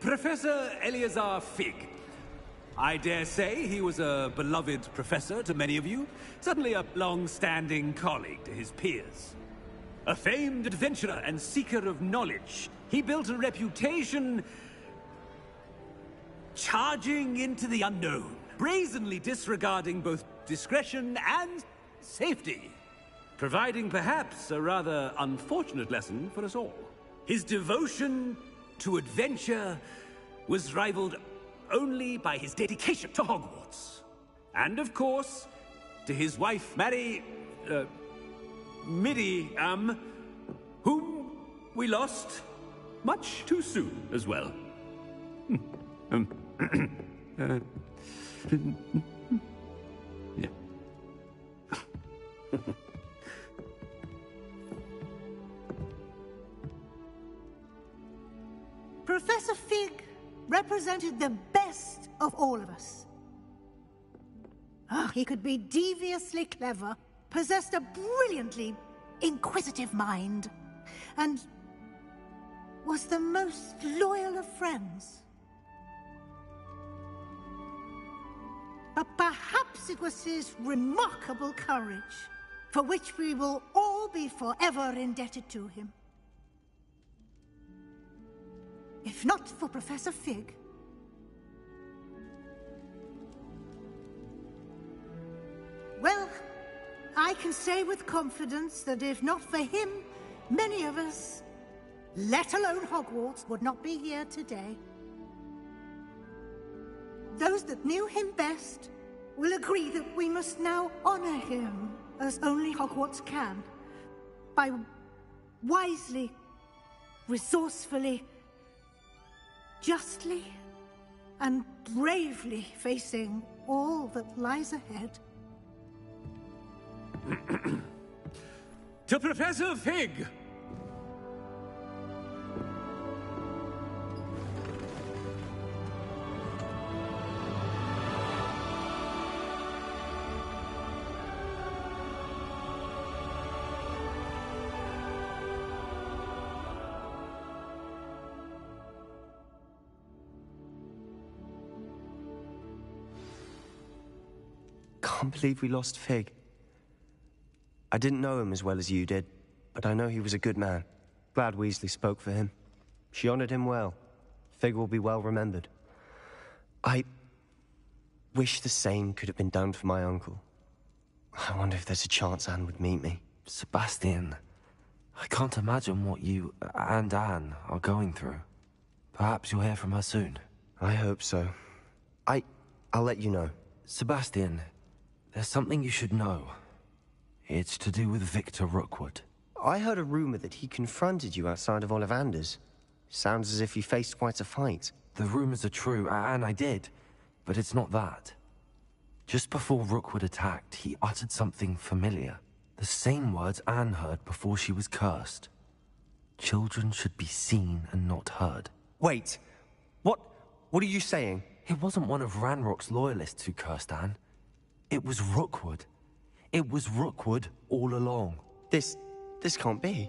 Professor Eleazar Fig. I dare say he was a beloved professor to many of you, certainly a long-standing colleague to his peers. A famed adventurer and seeker of knowledge, he built a reputation charging into the unknown, brazenly disregarding both discretion and safety, providing perhaps a rather unfortunate lesson for us all. His devotion to adventure was rivaled only by his dedication to Hogwarts. And of course, to his wife, Miriam, whom we lost much too soon as well. Yeah. Professor Fig represented the best of all of us. He could be deviously clever, possessed a brilliantly inquisitive mind, and was the most loyal of friends. But perhaps it was his remarkable courage, for which we will all be forever indebted to him. If not for Professor Fig, well, I can say with confidence that if not for him, many of us, let alone Hogwarts, would not be here today. Those that knew him best will agree that we must now honor him as only Hogwarts can, by wisely, resourcefully, justly, and bravely facing all that lies ahead. To Professor Fig! Can't believe we lost Fig. I didn't know him as well as you did, but I know he was a good man. Glad Weasley spoke for him. She honored him well. Fig will be well remembered. I wish the same could have been done for my uncle. I wonder if there's a chance Anne would meet me. Sebastian, I can't imagine what you and Anne are going through. Perhaps you'll hear from her soon. I hope so. I'll let you know. Sebastian, there's something you should know. It's to do with Victor Rookwood. I heard a rumor that he confronted you outside of Ollivander's. Sounds as if he faced quite a fight. The rumors are true, and I did. But it's not that. Just before Rookwood attacked, he uttered something familiar. The same words Anne heard before she was cursed. Children should be seen and not heard. Wait. What are you saying? It wasn't one of Ranrock's loyalists who cursed Anne. It was Rookwood. It was Rookwood all along. This can't be.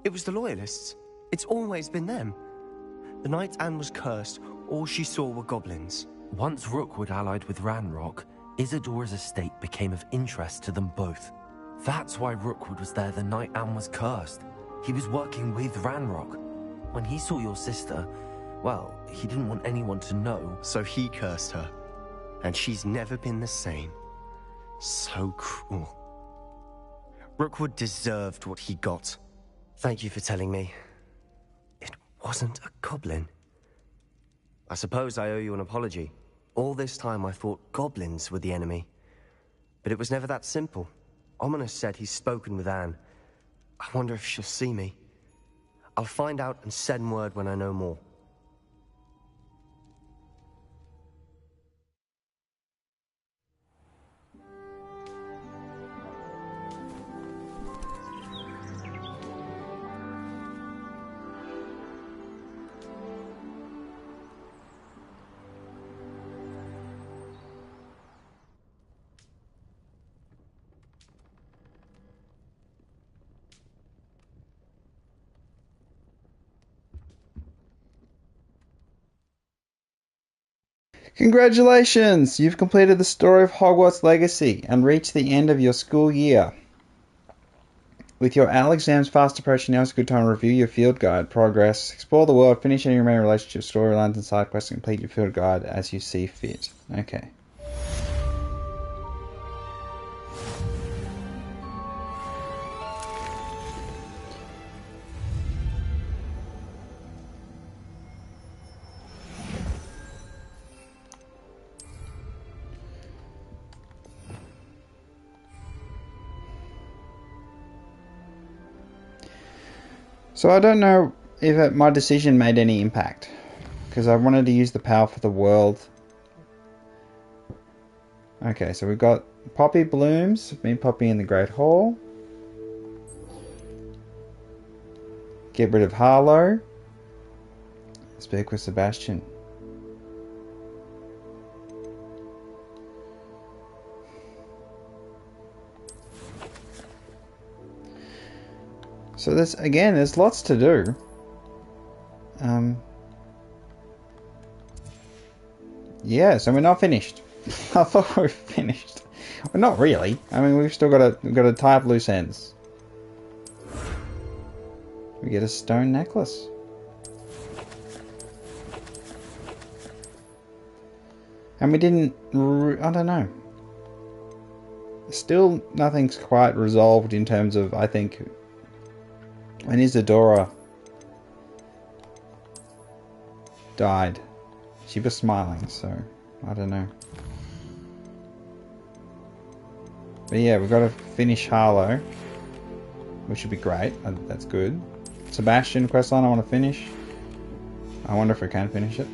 It was the Loyalists. It's always been them. The night Anne was cursed, all she saw were goblins. Once Rookwood allied with Ranrock, Isadora's estate became of interest to them both. That's why Rookwood was there the night Anne was cursed. He was working with Ranrock. When he saw your sister, well, he didn't want anyone to know. So he cursed her. And she's never been the same. So cruel. Rookwood deserved what he got. Thank you for telling me. It wasn't a goblin. I suppose I owe you an apology. All this time I thought goblins were the enemy. But it was never that simple. Ominous said he's spoken with Anne. I wonder if she'll see me. I'll find out and send word when I know more. Congratulations! You've completed the story of Hogwarts Legacy and reached the end of your school year. With your AL exams fast approaching, now is a good time to review your field guide progress, explore the world, finish any remaining relationships, storylines, and side quests, and complete your field guide as you see fit. Okay. So I don't know if my decision made any impact, because I wanted to use the power for the world. Okay, so we've got poppy blooms, me and Poppy in the Great Hall. Get rid of Harlow. Speak with Sebastian. So there's lots to do. Yeah, so we're not finished. I thought we were finished. Well, not really. I mean, we've still got to tie up loose ends. We get a stone necklace. And we didn't... I don't know. Still, nothing's quite resolved in terms of, I think... When Isadora died, she was smiling, so I don't know. But yeah, we've got to finish Harlow, which would be great. That's good. Sebastian questline I want to finish. I wonder if I can finish it.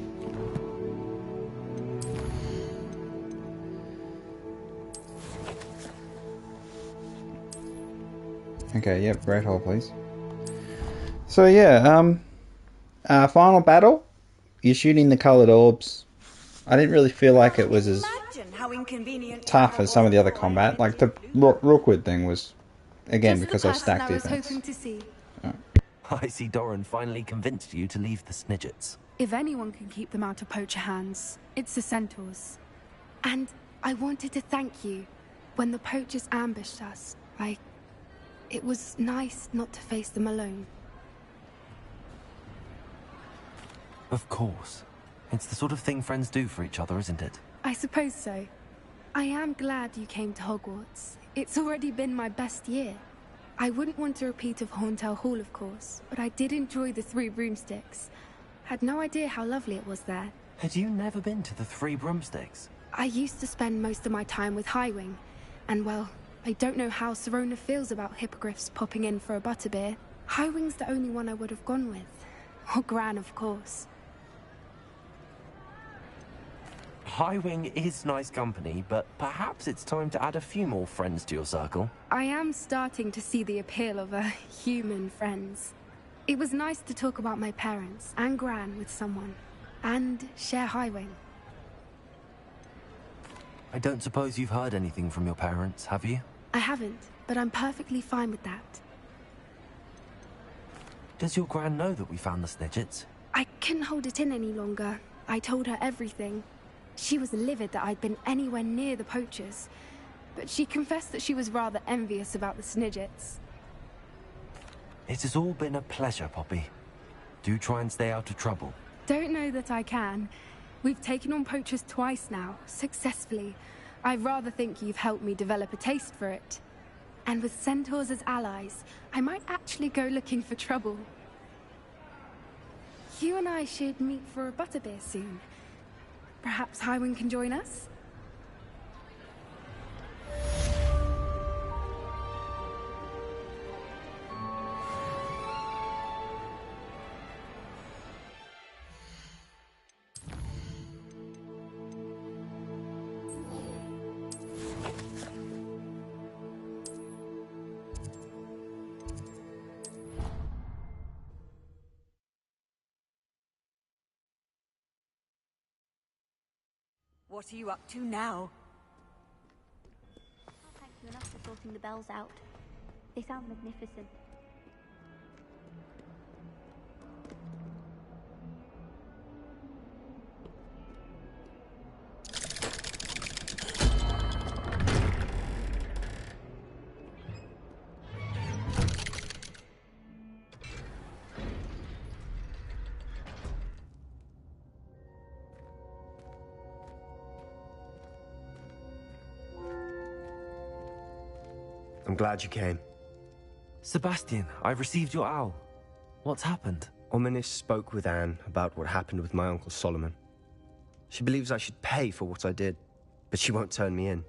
Okay, yep, Great Hall, please. So yeah, final battle. You're shooting the coloured orbs. I didn't really feel like it was as tough as some of the other combat. Like the Rookwood thing was, again, because I stacked defense. Oh. I see Doran finally convinced you to leave the Snidgets. If anyone can keep them out of poacher hands, it's the centaurs. And I wanted to thank you. When the poachers ambushed us, it was nice not to face them alone. Of course. It's the sort of thing friends do for each other, isn't it? I suppose so. I am glad you came to Hogwarts. It's already been my best year. I wouldn't want a repeat of Horntail Hall, of course, but I did enjoy the Three Broomsticks. Had no idea how lovely it was there. Had you never been to the Three Broomsticks? I used to spend most of my time with Highwing, and well, I don't know how Serona feels about hippogriffs popping in for a butterbeer. Highwing's the only one I would have gone with. Or Gran, of course. Highwing is nice company, but perhaps it's time to add a few more friends to your circle. I am starting to see the appeal of human friends. It was nice to talk about my parents and Gran with someone, and share Highwing. I don't suppose you've heard anything from your parents, have you? I haven't, but I'm perfectly fine with that. Does your Gran know that we found the Snidgets? I couldn't hold it in any longer. I told her everything. She was livid that I'd been anywhere near the poachers, but she confessed that she was rather envious about the Snidgets. It has all been a pleasure, Poppy. Do try and stay out of trouble. Don't know that I can. We've taken on poachers twice now, successfully. I rather think you've helped me develop a taste for it. And with centaurs as allies, I might actually go looking for trouble. You and I should meet for a butterbeer soon. Perhaps Highwing can join us? What are you up to now? Thank you enough for sorting the bells out. They sound magnificent. I'm glad you came. Sebastian, I've received your owl. What's happened? Ominis spoke with Anne about what happened with my Uncle Solomon. She believes I should pay for what I did, but she won't turn me in.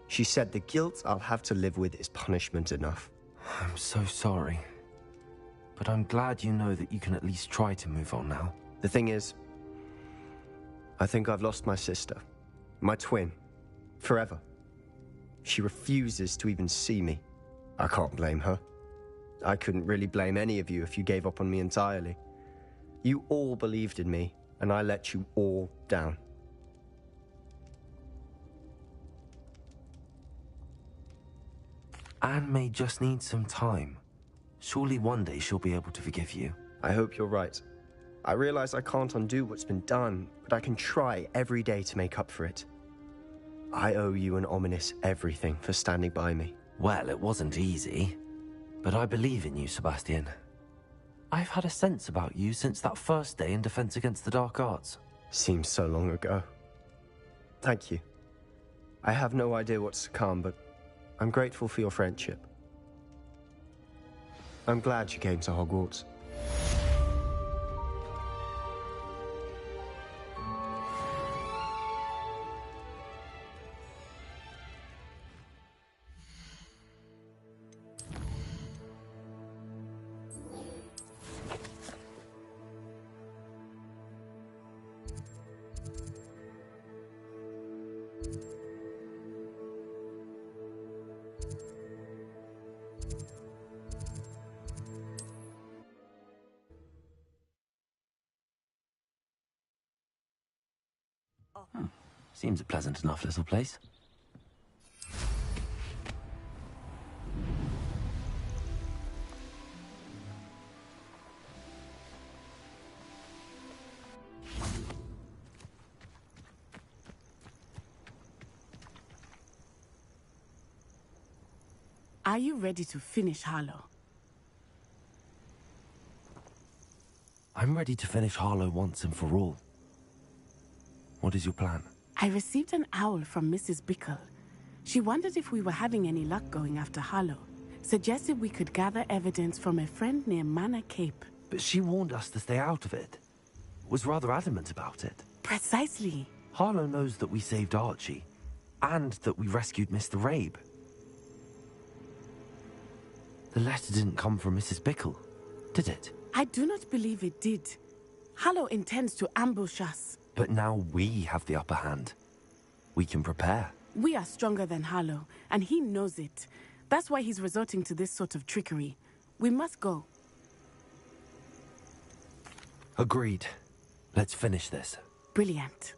She said the guilt I'll have to live with is punishment enough. I'm so sorry. But I'm glad you know that you can at least try to move on now. The thing is, I think I've lost my sister, my twin, forever. She refuses to even see me. I can't blame her. I couldn't really blame any of you if you gave up on me entirely. You all believed in me, and I let you all down. Anne may just need some time. Surely one day she'll be able to forgive you. I hope you're right. I realize I can't undo what's been done, but I can try every day to make up for it. I owe you and Ominis everything for standing by me. Well, it wasn't easy. But I believe in you, Sebastian. I've had a sense about you since that first day in Defense Against the Dark Arts. Seems so long ago. Thank you. I have no idea what's to come, but I'm grateful for your friendship. I'm glad you came to Hogwarts. Seems a pleasant enough little place. Are you ready to finish Harlow? I'm ready to finish Harlow once and for all. What is your plan? I received an owl from Mrs. Bickle. She wondered if we were having any luck going after Harlow. Suggested we could gather evidence from a friend near Manor Cape. But she warned us to stay out of it. Was rather adamant about it. Precisely. Harlow knows that we saved Archie, and that we rescued Mr. Rabe. The letter didn't come from Mrs. Bickle, did it? I do not believe it did. Harlow intends to ambush us. But now we have the upper hand. We can prepare. We are stronger than Harlow, and he knows it. That's why he's resorting to this sort of trickery. We must go. Agreed. Let's finish this. Brilliant.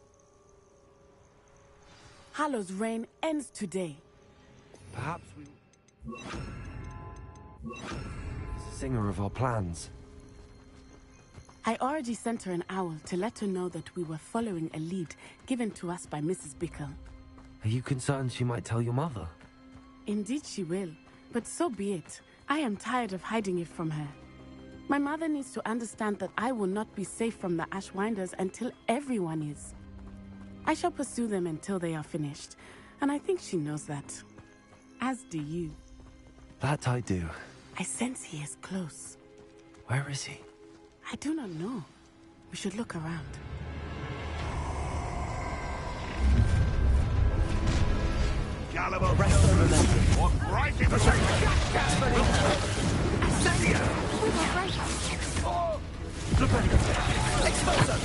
Harlow's reign ends today. Perhaps we... Singer of our plans. I already sent her an owl to let her know that we were following a lead given to us by Mrs. Bickle. Are you concerned she might tell your mother? Indeed she will, but so be it. I am tired of hiding it from her. My mother needs to understand that I will not be safe from the Ashwinders until everyone is. I shall pursue them until they are finished, and I think she knows that. As do you. That I do. I sense he is close. Where is he? I do not know. We should look around. Caliber rest of the walk right into the Expulso!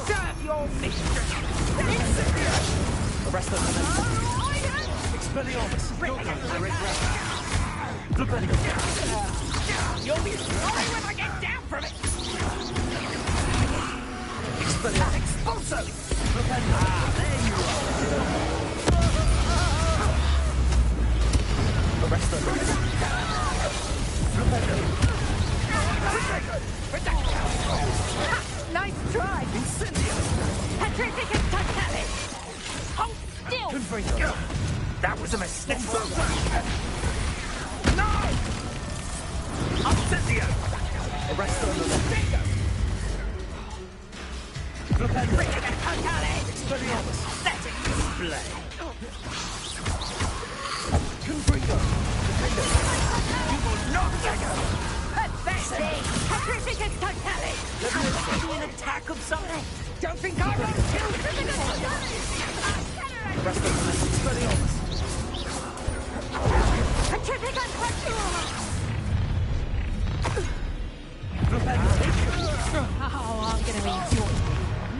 Serve your mistress! Arrest the Expelliarmus! You'll be sorry when I get down from it! Expelliarmus! Expulso! There you are! Arrest the Nice try! Incendio! Petrificus Totalis! Hold still! Confringo! That was a mistake! No! Incendio! Arrest the Bingo! Petrificus Totalis! Expelliarmus! Let it display! Petrificus totalis! Let me an attack of something! Don't think I won't kill Petrificus totalis! Rest of the Expelliarmus! Petrificus totalis! Oh, I'm gonna enjoy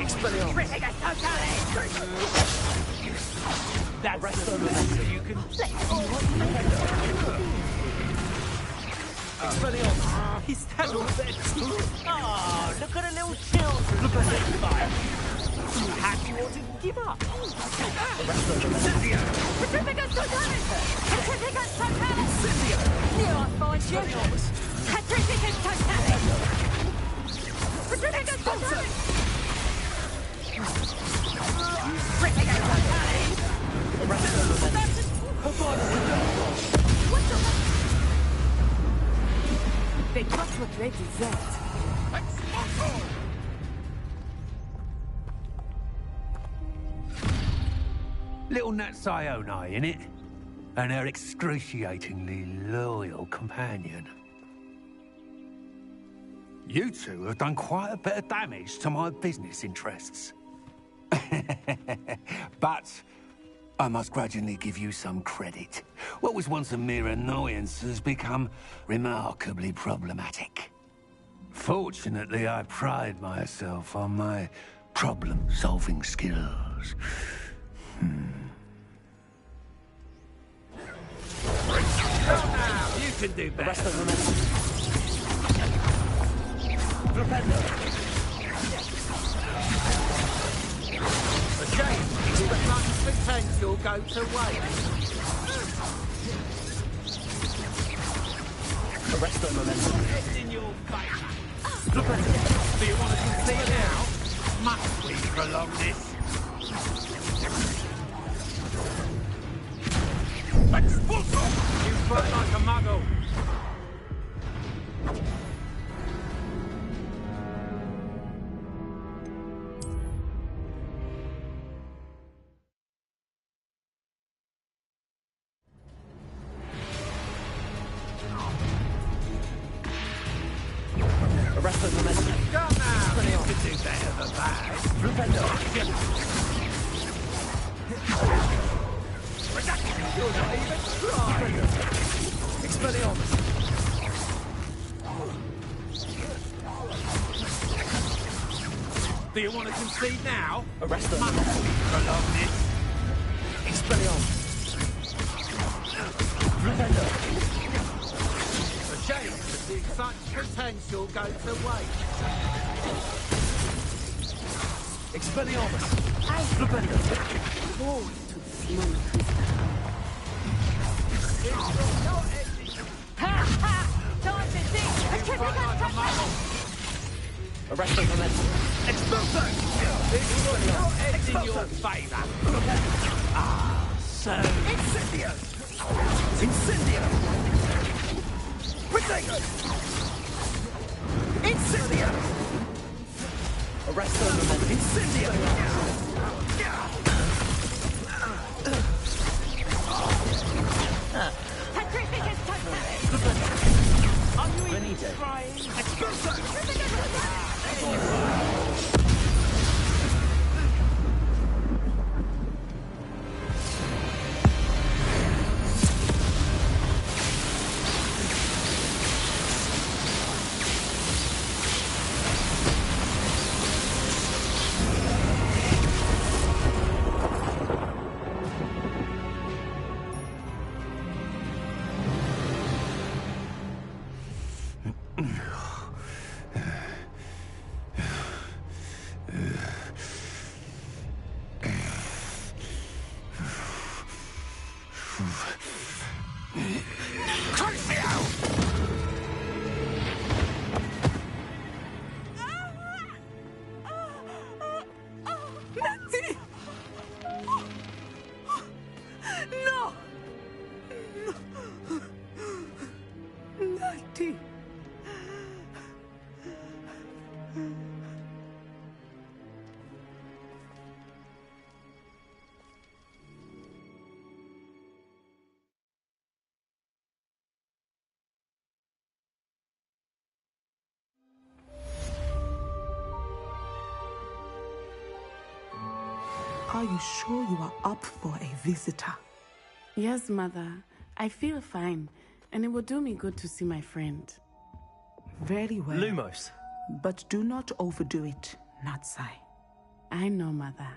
Expelliarmus! Petrificus totalis! That's rest of the you can... Expelliarmus! He's had all their teeth! Oh, look at the little children! Look at that fire! How do you want to give up? Incendio! Petrificus totalis! Petrificus totalis! Incendio! Here I find you! Petrificus totalis! Petrificus totalis! Petrificus totalis! What the... They got what they deserved. Little Nat Sioni, innit? And her excruciatingly loyal companion. You two have done quite a bit of damage to my business interests. But I must grudgingly give you some credit. What was once a mere annoyance has become remarkably problematic. Fortunately, I pride myself on my problem-solving skills. Now, you can do better. Rest of a shame. But much potential go to waste. Arrest the momentum. It's in your face. Do you want to concede now? Must we prolong this? You fight like a muggle. Arrest the momentum. Come now! You can do better than that. You're not even trying. Expelliarmus. Do you want to concede now? Arrest them. Prolong this. Expelliarmus. A shame to see such potential go to waste. Expelliarmus. Oh, to fuel. Time to think! Petrificus totalis! Arrest the momentum. Expulso! It's in your favour. Ah, so... Incendio! Incendio! Protego! Incendio! Arrest the momentum. Incendio! Petrificus totalis! Are you even trying? Expulso! Are you sure you are up for a visitor? Yes, Mother. I feel fine, and it will do me good to see my friend. Very well. Lumos. But do not overdo it, Natsai. I know, Mother.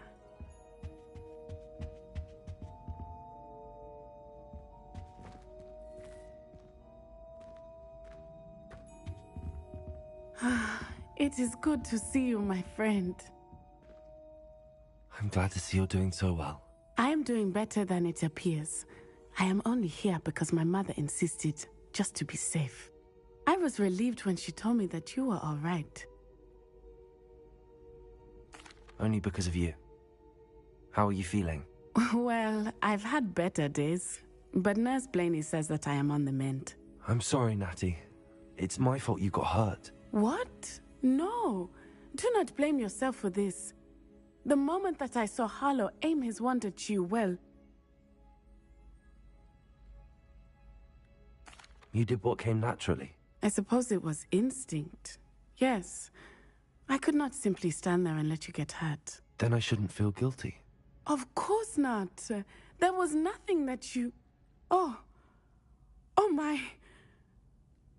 It is good to see you, my friend. I'm glad to see you're doing so well. I am doing better than it appears. I am only here because my mother insisted, just to be safe. I was relieved when she told me that you were all right. Only because of you. How are you feeling? Well, I've had better days, but Nurse Blaney says that I am on the mend. I'm sorry, Natty. It's my fault you got hurt. What? No. Do not blame yourself for this. The moment that I saw Harlow aim his wand at you, well... You did what came naturally. I suppose it was instinct. Yes. I could not simply stand there and let you get hurt. Then I shouldn't feel guilty. Of course not. There was nothing that you... Oh my...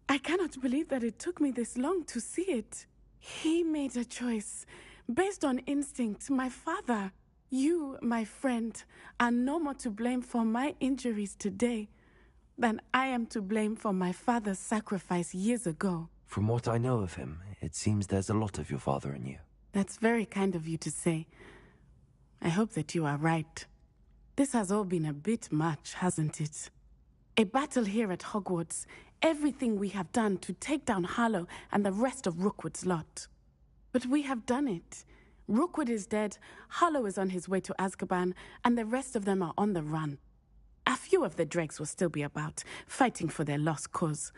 I cannot believe that it took me this long to see it. He made a choice. Based on instinct, my father. You, my friend, are no more to blame for my injuries today than I am to blame for my father's sacrifice years ago. From what I know of him, it seems there's a lot of your father in you. That's very kind of you to say. I hope that you are right. This has all been a bit much, hasn't it? A battle here at Hogwarts. Everything we have done to take down Harlow and the rest of Rookwood's lot. But we have done it. Rookwood is dead, Harlow is on his way to Azkaban, and the rest of them are on the run. A few of the dregs will still be about, fighting for their lost cause.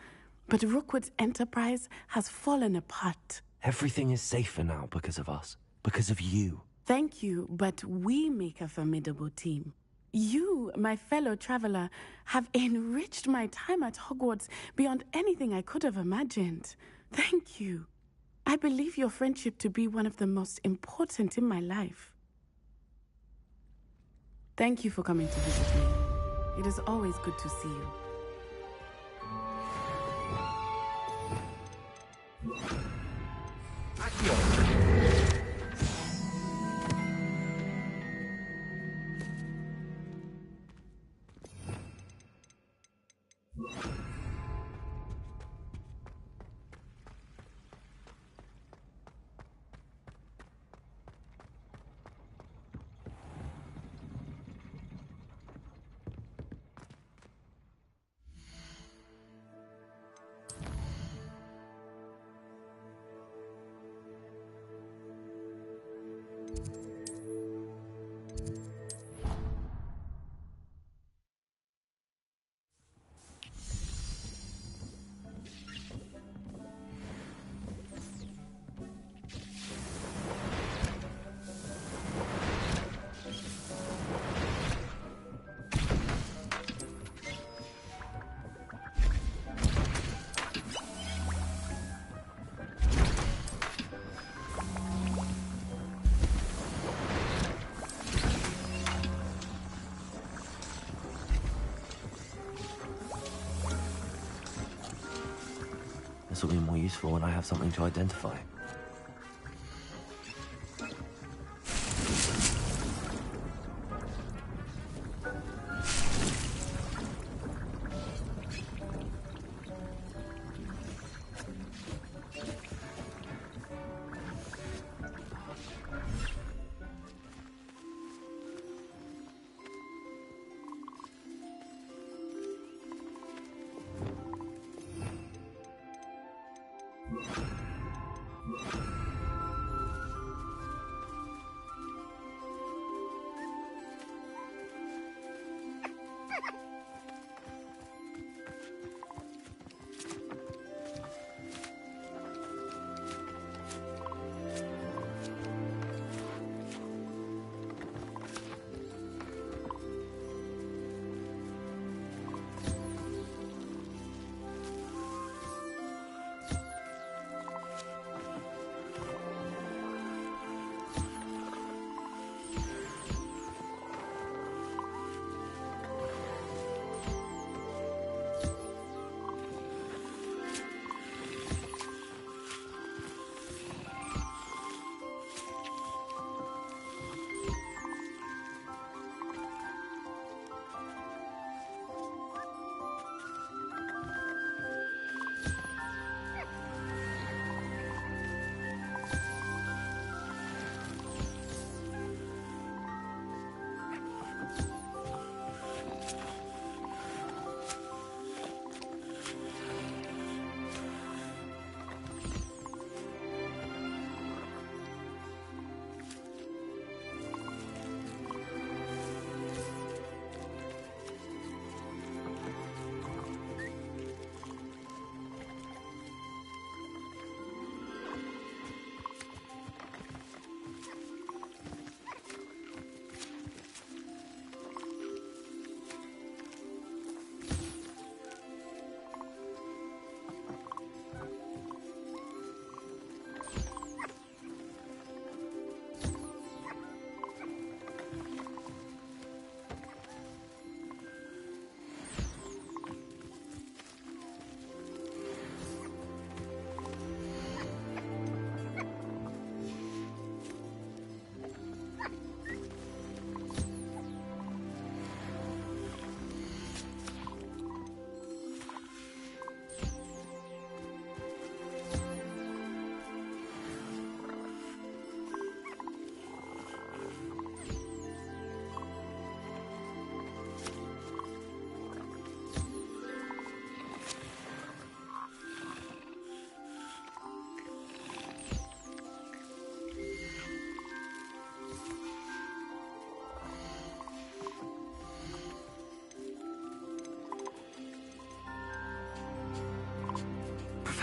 But Rookwood's enterprise has fallen apart. Everything is safer now because of us. Because of you. Thank you, but we make a formidable team. You, my fellow traveler, have enriched my time at Hogwarts beyond anything I could have imagined. Thank you. I believe your friendship to be one of the most important in my life. Thank you for coming to visit me. It is always good to see you. This will be more useful when I have something to identify.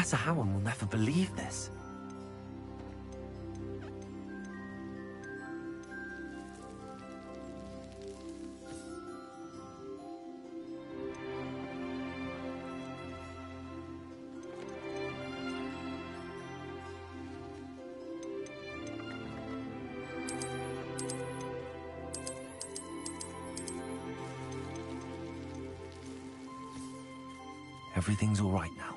Professor Howard will never believe this. Everything's all right now.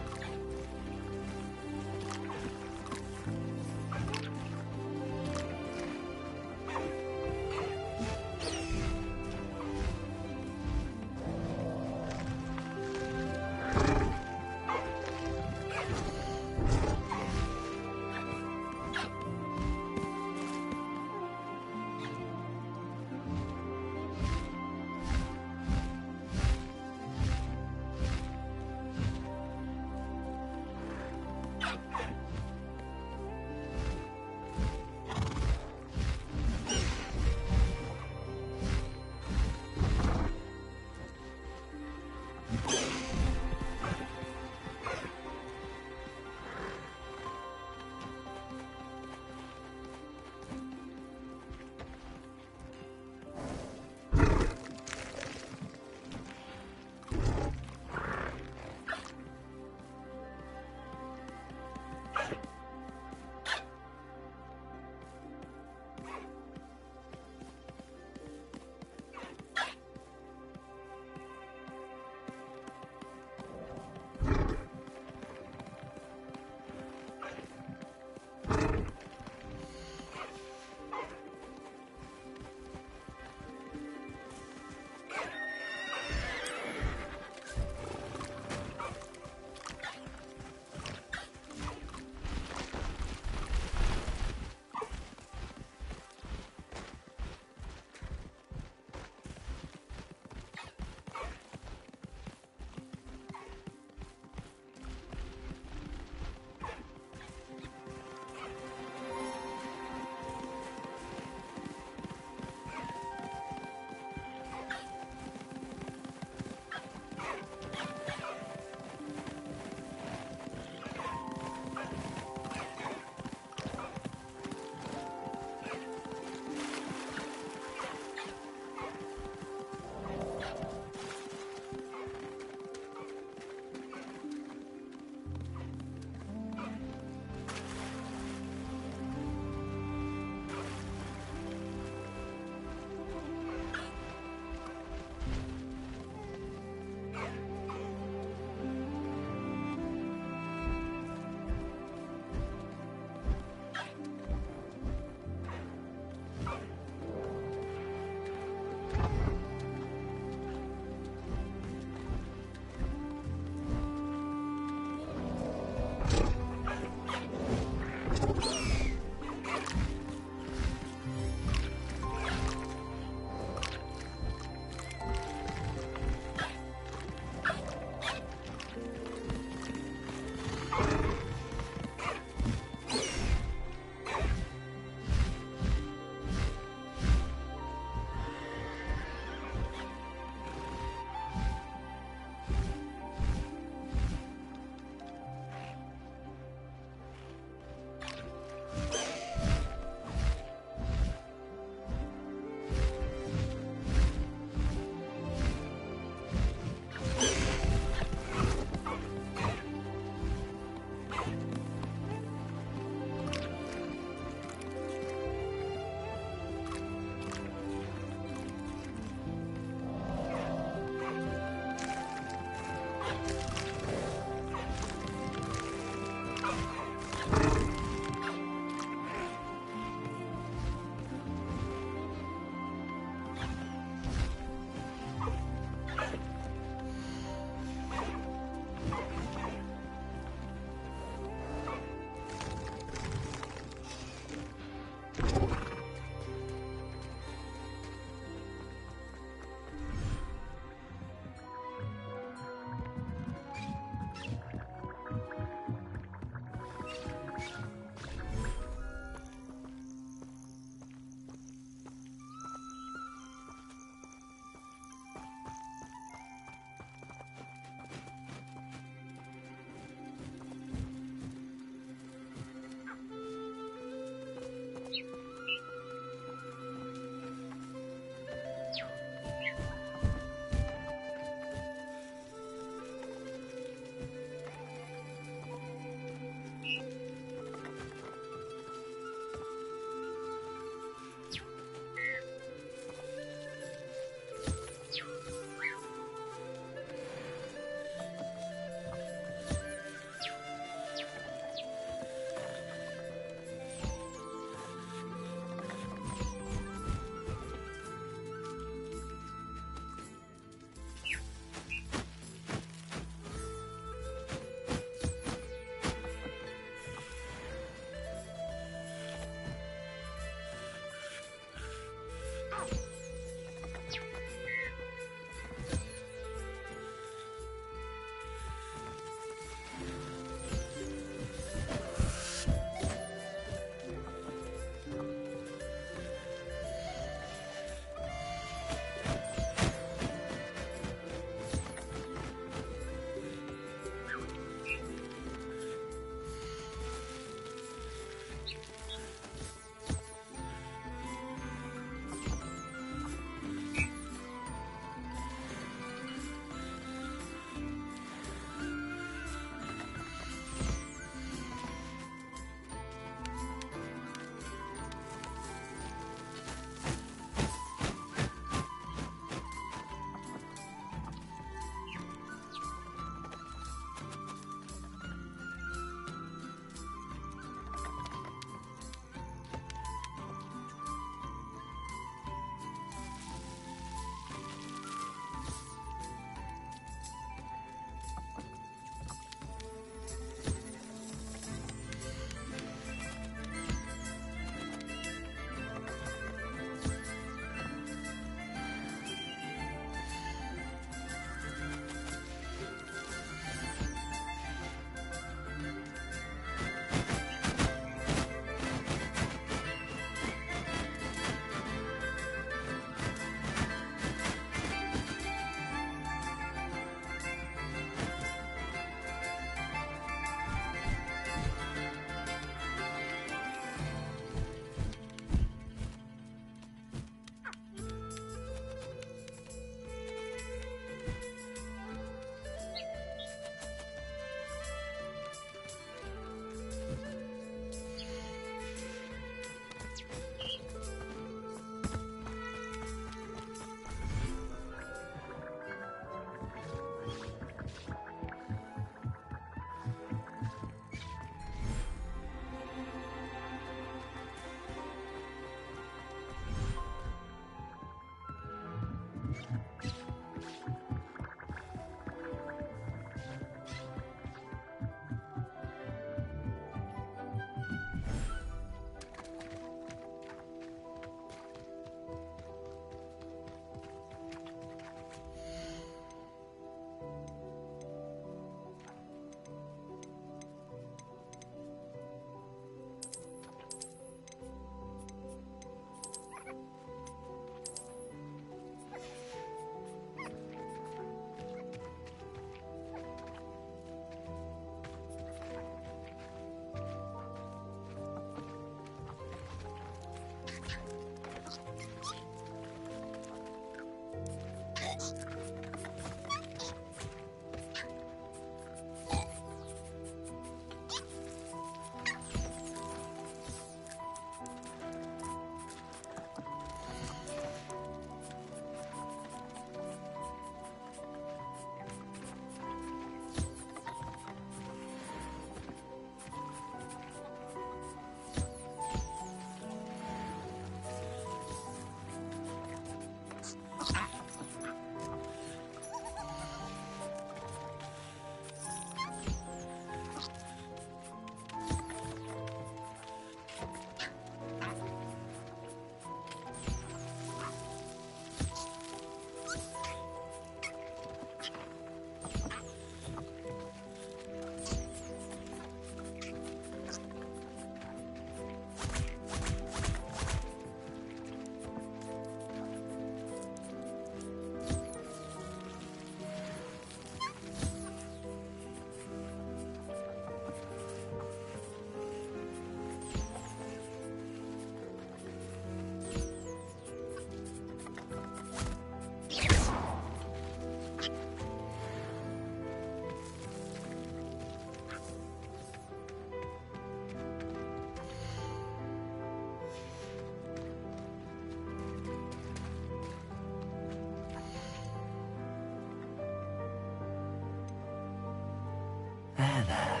There.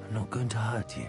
I'm not going to hurt you.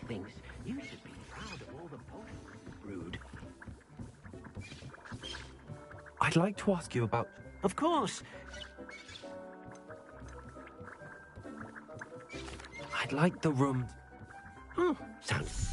Thinks you should be proud of all the potions brewed. I'd like to ask you about... Of course. I'd like the room... Sounds...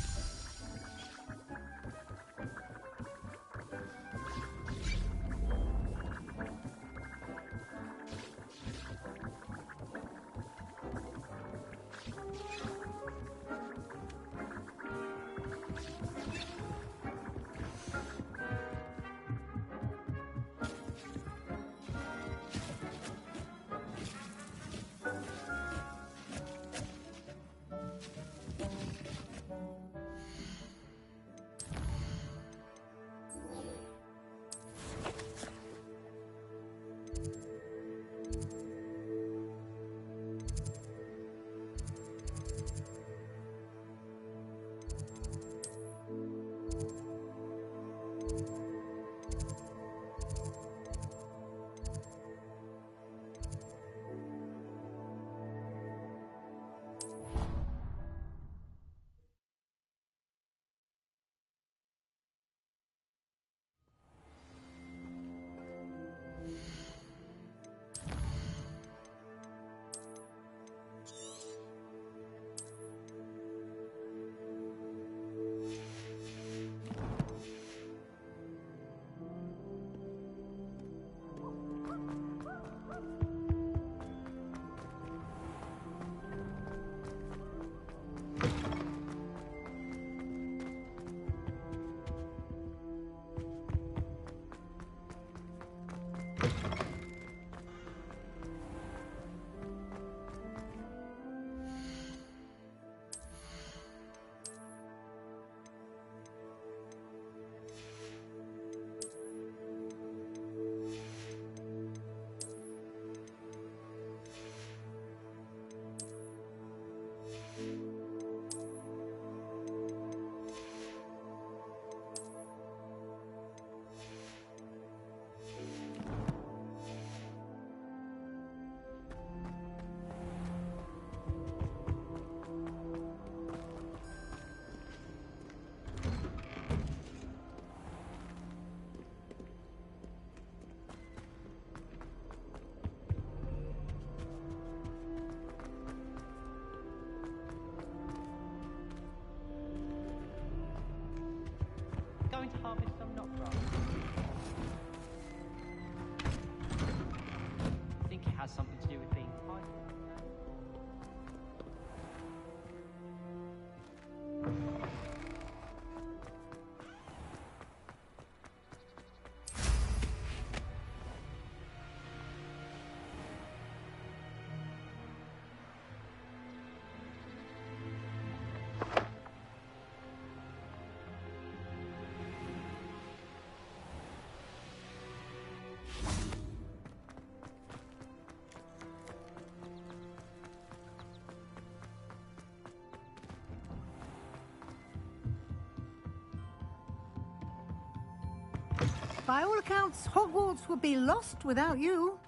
By all accounts, Hogwarts would be lost without you.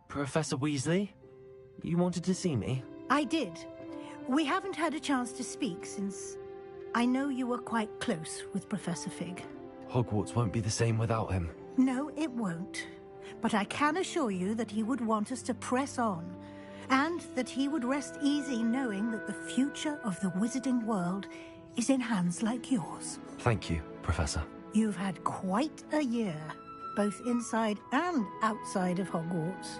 Professor Weasley? You wanted to see me? I did. We haven't had a chance to speak since I know you were quite close with Professor Fig. Hogwarts won't be the same without him. No, it won't. But I can assure you that he would want us to press on, and that he would rest easy knowing that the future of the wizarding world is in hands like yours. Thank you, Professor. You've had quite a year, both inside and outside of Hogwarts.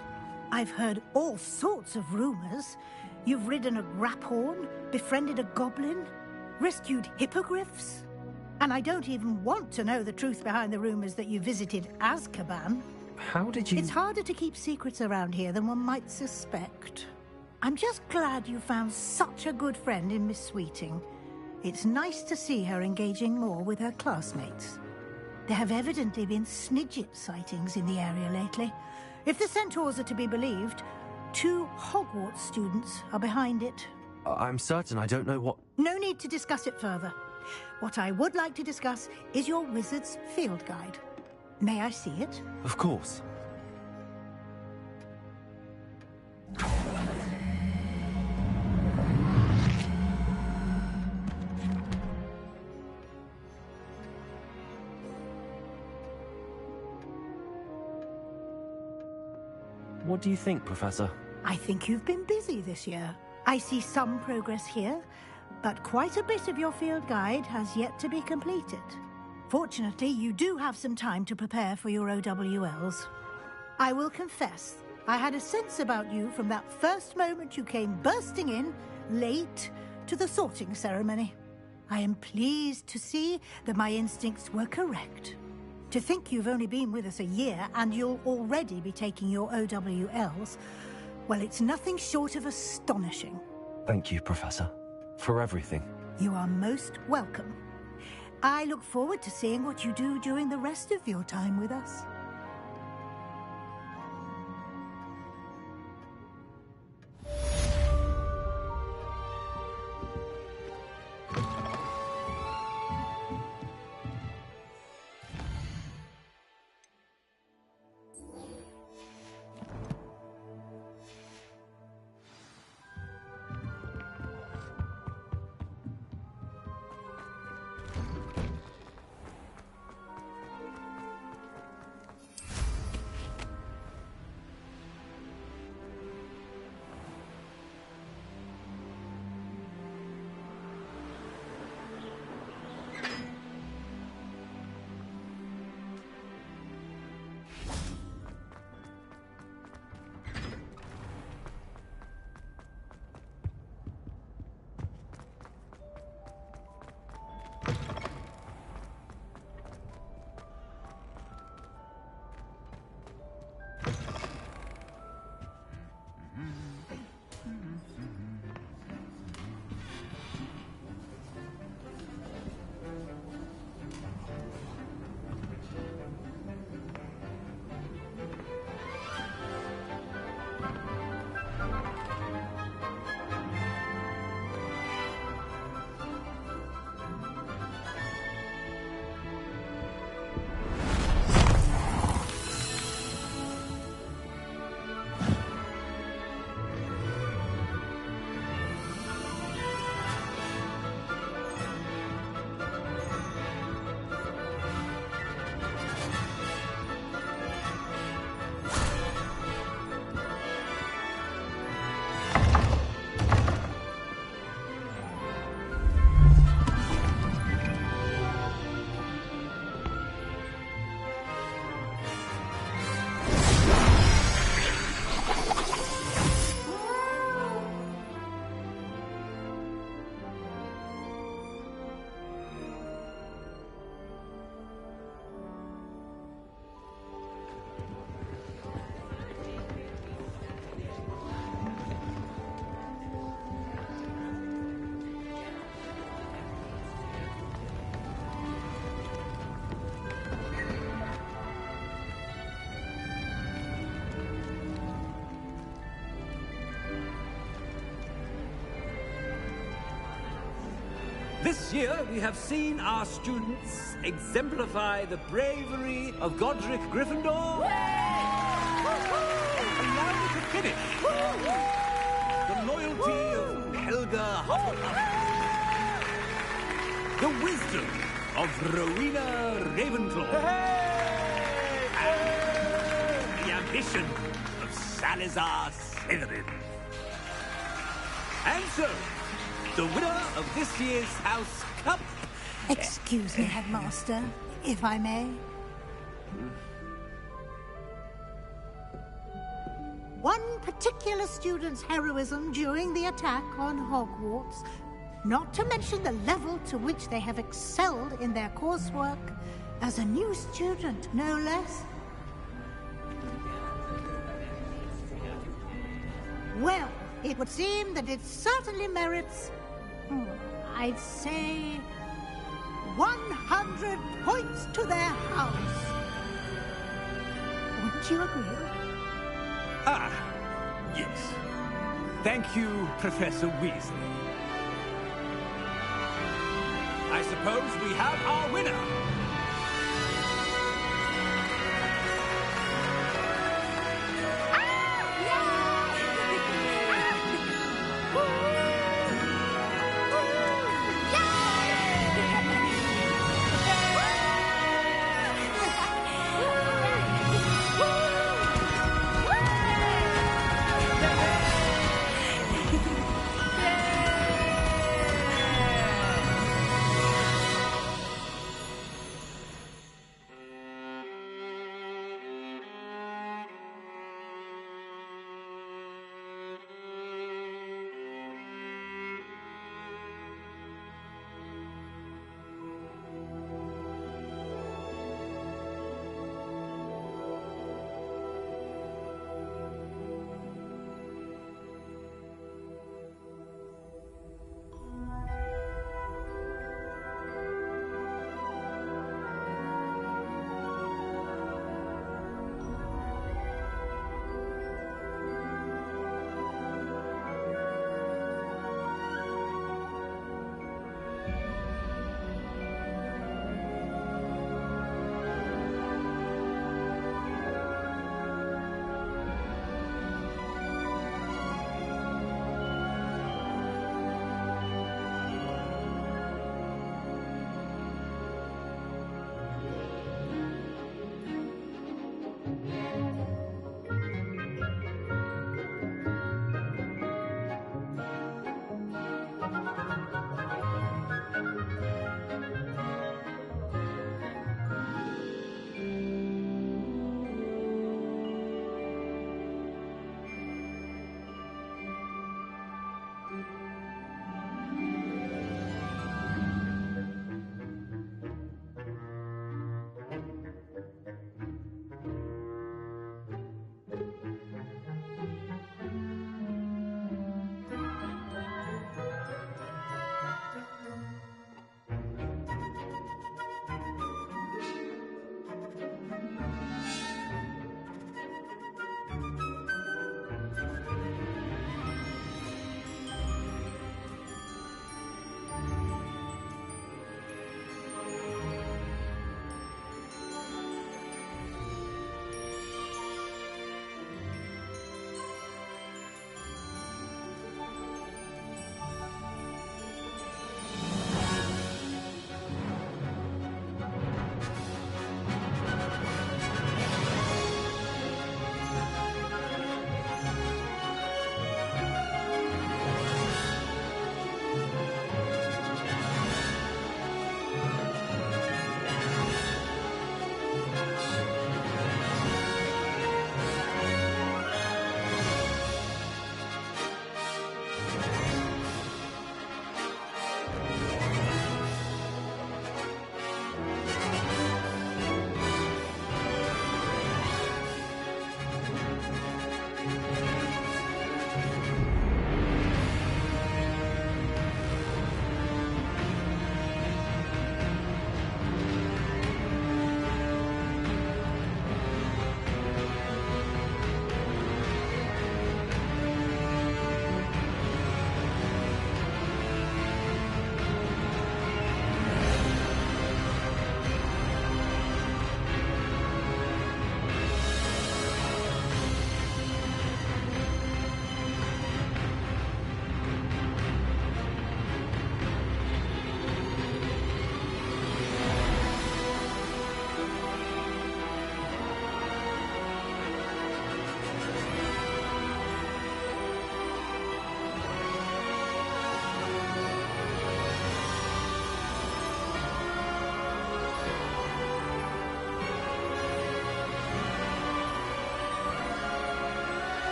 I've heard all sorts of rumors. You've ridden a graphorn, befriended a goblin, rescued hippogriffs. And I don't even want to know the truth behind the rumors that you visited Azkaban. How did you... It's harder to keep secrets around here than one might suspect. I'm just glad you found such a good friend in Miss Sweeting. It's nice to see her engaging more with her classmates. There have evidently been Snidget sightings in the area lately. If the centaurs are to be believed, 2 Hogwarts students are behind it. I'm certain I don't know what... No need to discuss it further. What I would like to discuss is your wizard's field guide. May I see it? Of course. What do you think, Professor? I think you've been busy this year. I see some progress here, but quite a bit of your field guide has yet to be completed. Fortunately, you do have some time to prepare for your OWLs. I will confess, I had a sense about you from that first moment you came bursting in, late, to the sorting ceremony. I am pleased to see that my instincts were correct. To think you've only been with us a year and you'll already be taking your OWLs, well, it's nothing short of astonishing. Thank you, Professor, for everything. You are most welcome. I look forward to seeing what you do during the rest of your time with us. This year, we have seen our students exemplify the bravery of Godric Gryffindor. Allow me to finish. The loyalty of Helga Hufflepuff. The wisdom of Rowena Ravenclaw. And the ambition of Salazar Slytherin. And so, the winner of this year's House Cup... Excuse me, Headmaster, if I may. One particular student's heroism during the attack on Hogwarts, not to mention the level to which they have excelled in their coursework, as a new student, no less. Well, it would seem that it certainly merits, I'd say, 100 points to their house. Wouldn't you agree? Ah, yes. Thank you, Professor Weasley. I suppose we have our winner.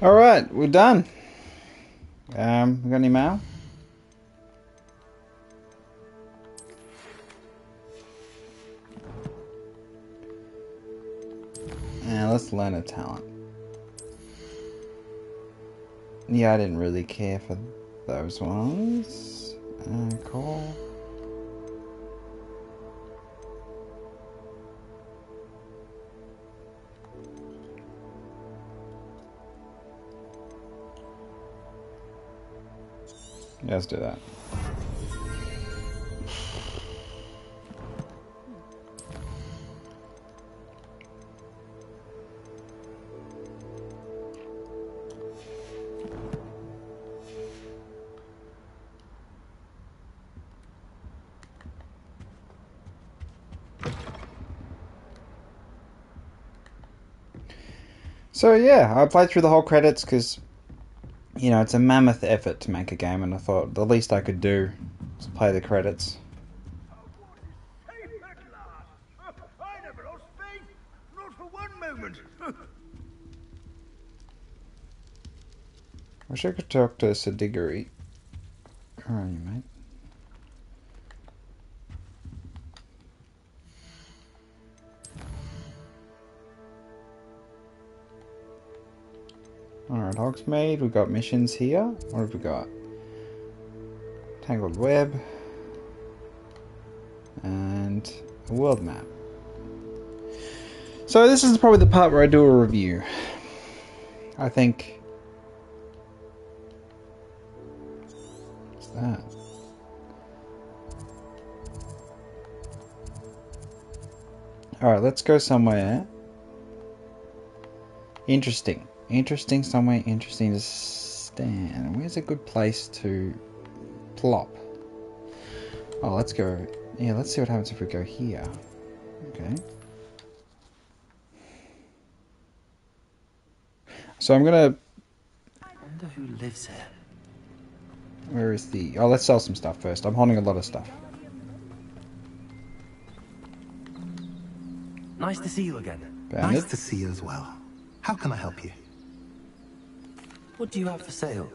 Alright, we're done. We got any mail? Yeah, let's learn a talent. Yeah, I didn't really care for those ones. Call. Yeah, let's do that. So yeah, I played through the whole credits because, you know, it's a mammoth effort to make a game, and I thought the least I could do was play the credits. I never lost faith, not for one moment. Wish I could talk to Sadigari. Where are you, mate? Alright, Hogsmeade, we've got missions here. What have we got? Tangled Web. And a world map. So this is probably the part where I do a review. I think... What's that? Alright, let's go somewhere interesting. Somewhere interesting to stand. Where's a good place to plop? Oh, let's go. Yeah, let's see what happens if we go here. Okay. So I'm gonna... I wonder who lives here. Where is the... Oh, let's sell some stuff first. I'm holding a lot of stuff. Nice to see you again. Bandit. Nice to see you as well. How can I help you? What do you have for sale?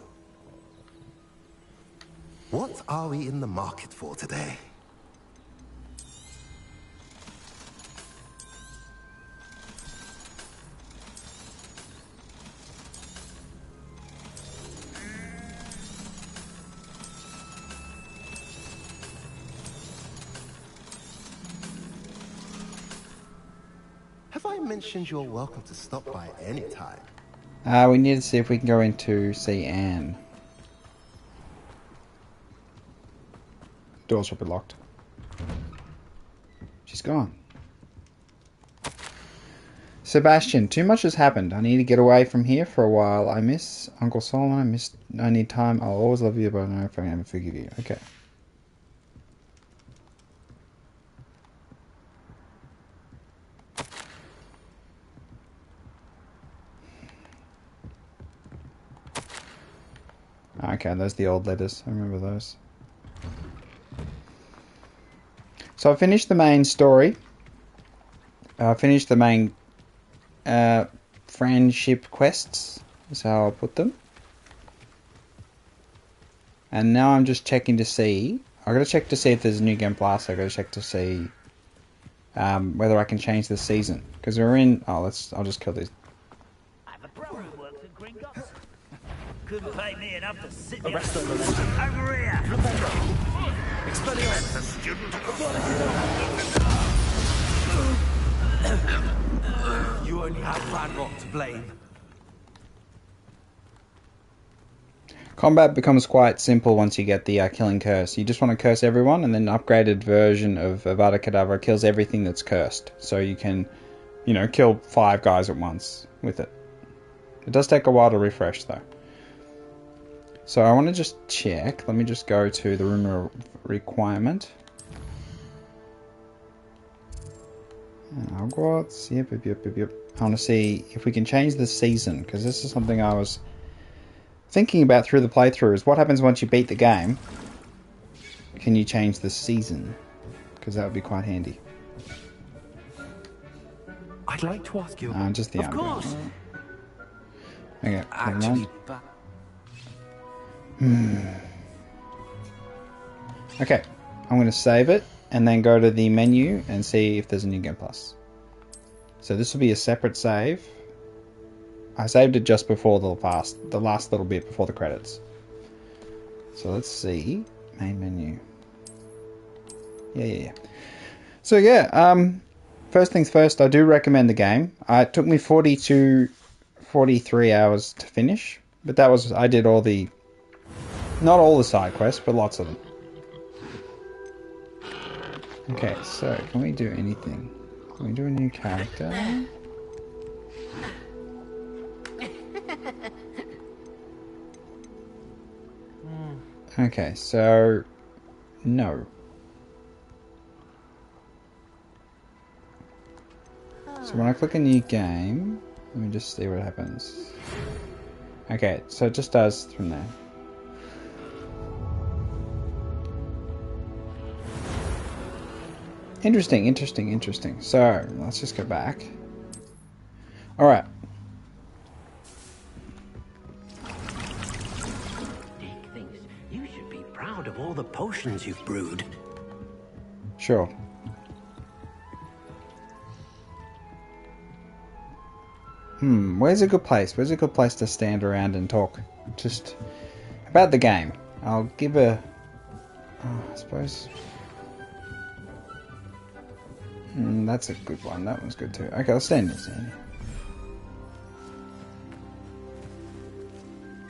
What are we in the market for today? Have I mentioned you're welcome to stop by any time? We need to see if we can go in to see Anne. Doors will be locked. She's gone. Sebastian, too much has happened. I need to get away from here for a while. I miss Uncle Solomon. I need time. I'll always love you, but I don't know if I can ever forgive you. Okay. Okay, those are the old letters. I remember those. So I finished the main story. I finished the main friendship quests, is how I'll put them. And now I'm just checking to see... I gotta check to see if there's a new game plus. I gotta check to see whether I can change the season. Because we're in... Oh, I'll just kill these. Couldn't pay me enough to sit there. Arrest them. Over here. That's a student. You only have Ranrock to blame. Combat becomes quite simple once you get the killing curse. You just want to curse everyone, and then an upgraded version of Avada Kedavra kills everything that's cursed. So you can, you know, kill 5 guys at once with it. It does take a while to refresh, though. So I want to just check. Let me just go to the room requirement. Hogwarts. Yep. I want to see if we can change the season, because this is something I was thinking about through the playthrough. Is what happens once you beat the game? Can you change the season? Because that would be quite handy. I'd like to ask you. Just the Of course. Okay, actually Okay, I'm going to save it and then go to the menu and see if there's a New Game Plus. So this will be a separate save. I saved it just before the last little bit before the credits. So let's see. Main menu. Yeah. So yeah, first things first, I do recommend the game. It took me 40 to 43 hours to finish, but that was, I did all the, not all the side quests, but lots of them. Okay, so can we do anything? Can we do a new character? Okay, so no. So when I click a new game, let me just see what happens. Okay, so it just does from there. Interesting. So let's just go back. All right. Dick thinks you should be proud of all the potions you've brewed. Sure. Where's a good place? Where's a good place to stand around and talk just about the game? I'll give a... I suppose... that's a good one. That one's good too. Okay, I'll stand here.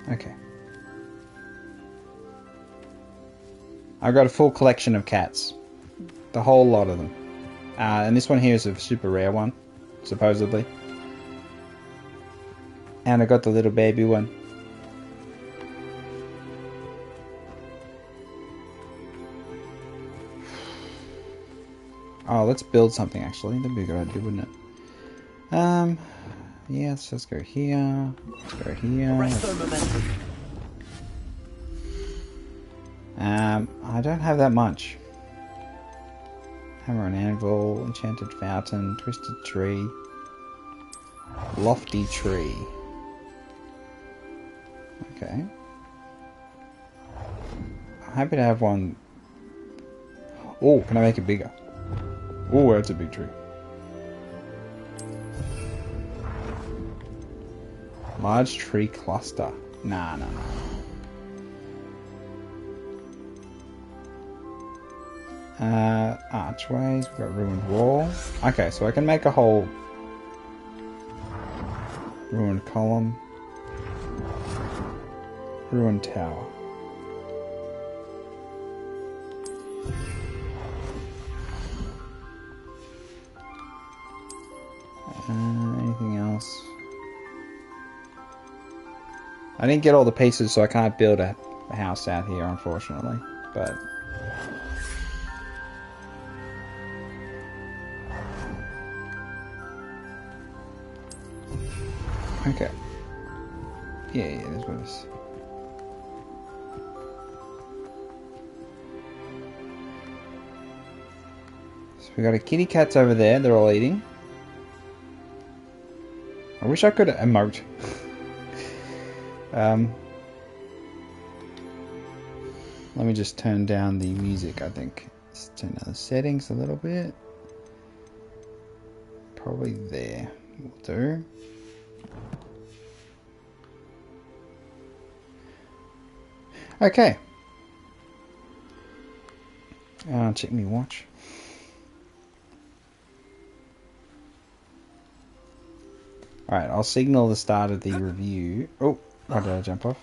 Okay. I've got a full collection of cats. The whole lot of them. And this one here is a super rare one, supposedly. And I got the little baby one. Oh, let's build something actually. That'd be a good idea, wouldn't it? Yeah, so let's go here. Let's go here. I don't have that much. Hammer and anvil, enchanted fountain, twisted tree, lofty tree. Okay. I'm happy to have one. Oh, can I make it bigger? Oh, that's a big tree. Large tree cluster. Nah. Archways, we've got ruined wall. Okay, so I can make a whole ruined column. Ruined tower. Anything else? I didn't get all the pieces, so I can't build a house out here, unfortunately. But okay. Yeah, that's what it is. So we got a kitty cats over there, they're all eating. I wish I could emote. Let me just turn down the music, I think. Let's turn down the settings a little bit. Probably there will do. Okay. Check me watch. Alright, I'll signal the start of the review. Oh, why did I jump off?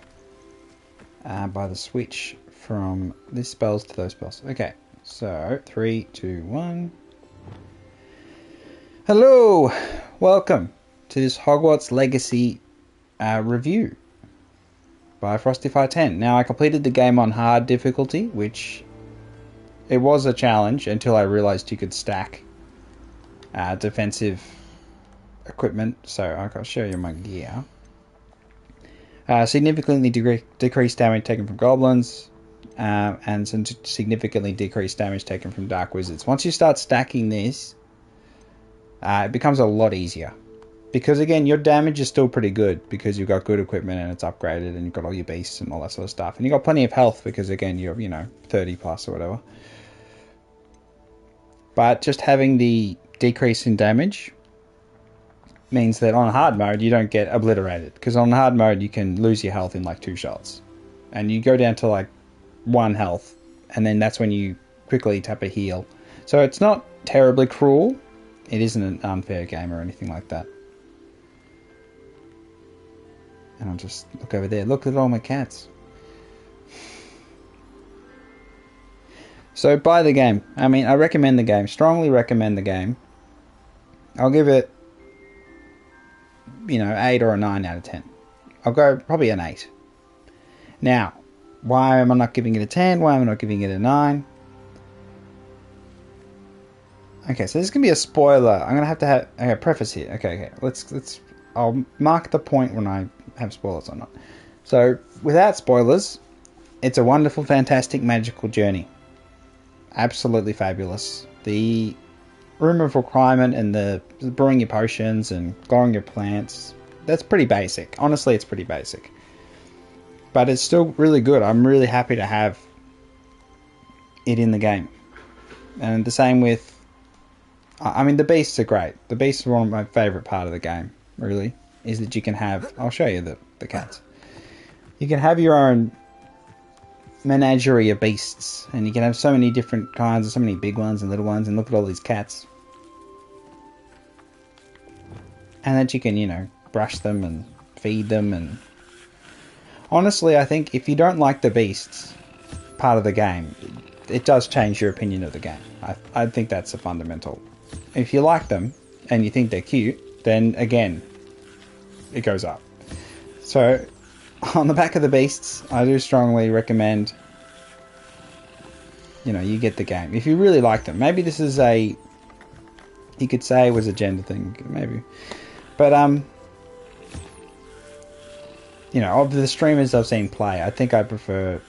By the switch from this spells to those spells. Okay, so 3, 2, 1. Hello! Welcome to this Hogwarts Legacy review by Frosty510. Now, I completed the game on hard difficulty, which it was a challenge until I realized you could stack defensive equipment. So I'll show you my gear. Significantly decreased damage taken from goblins, and some significantly decreased damage taken from dark wizards. Once you start stacking this, it becomes a lot easier. Because again, your damage is still pretty good because you've got good equipment and it's upgraded and you've got all your beasts and all that sort of stuff. And you've got plenty of health because again, you're, 30 plus or whatever. But just having the decrease in damage means that on hard mode, you don't get obliterated. Because on hard mode, you can lose your health in like 2 shots. And you go down to like 1 health. And then that's when you quickly tap a heal. So it's not terribly cruel. It isn't an unfair game or anything like that. And I'll just look over there. Look at all my cats. So buy the game. I mean, I recommend the game. Strongly recommend the game. I'll give it, 8 or a 9 out of 10. I'll go probably an 8. Now, why am I not giving it a 10? Why am I not giving it a 9? Okay, so this is going to be a spoiler. I'm going to have a preface here. Okay. I'll mark the point when I have spoilers or not. So, without spoilers, it's a wonderful, fantastic, magical journey. Absolutely fabulous. The room of requirement and the brewing your potions and growing your plants, that's pretty basic. Honestly, it's pretty basic. But it's still really good. I'm really happy to have it in the game. And the same with... I mean, the beasts are great. The beasts are one of my favourite part of the game, really. Is that you can have... I'll show you the cats. You can have your own menagerie of beasts. And you can have so many different kinds, so many big ones and little ones. And look at all these cats. And that you can, brush them and feed them. And honestly, I think if you don't like the beasts part of the game, it does change your opinion of the game. I think that's a fundamental. If you like them and you think they're cute, then again, it goes up. So, on the back of the beasts, I do strongly recommend, you get the game. If you really like them. Maybe this is you could say it was a gender thing, maybe. But, of the streamers I've seen play, I think I prefer,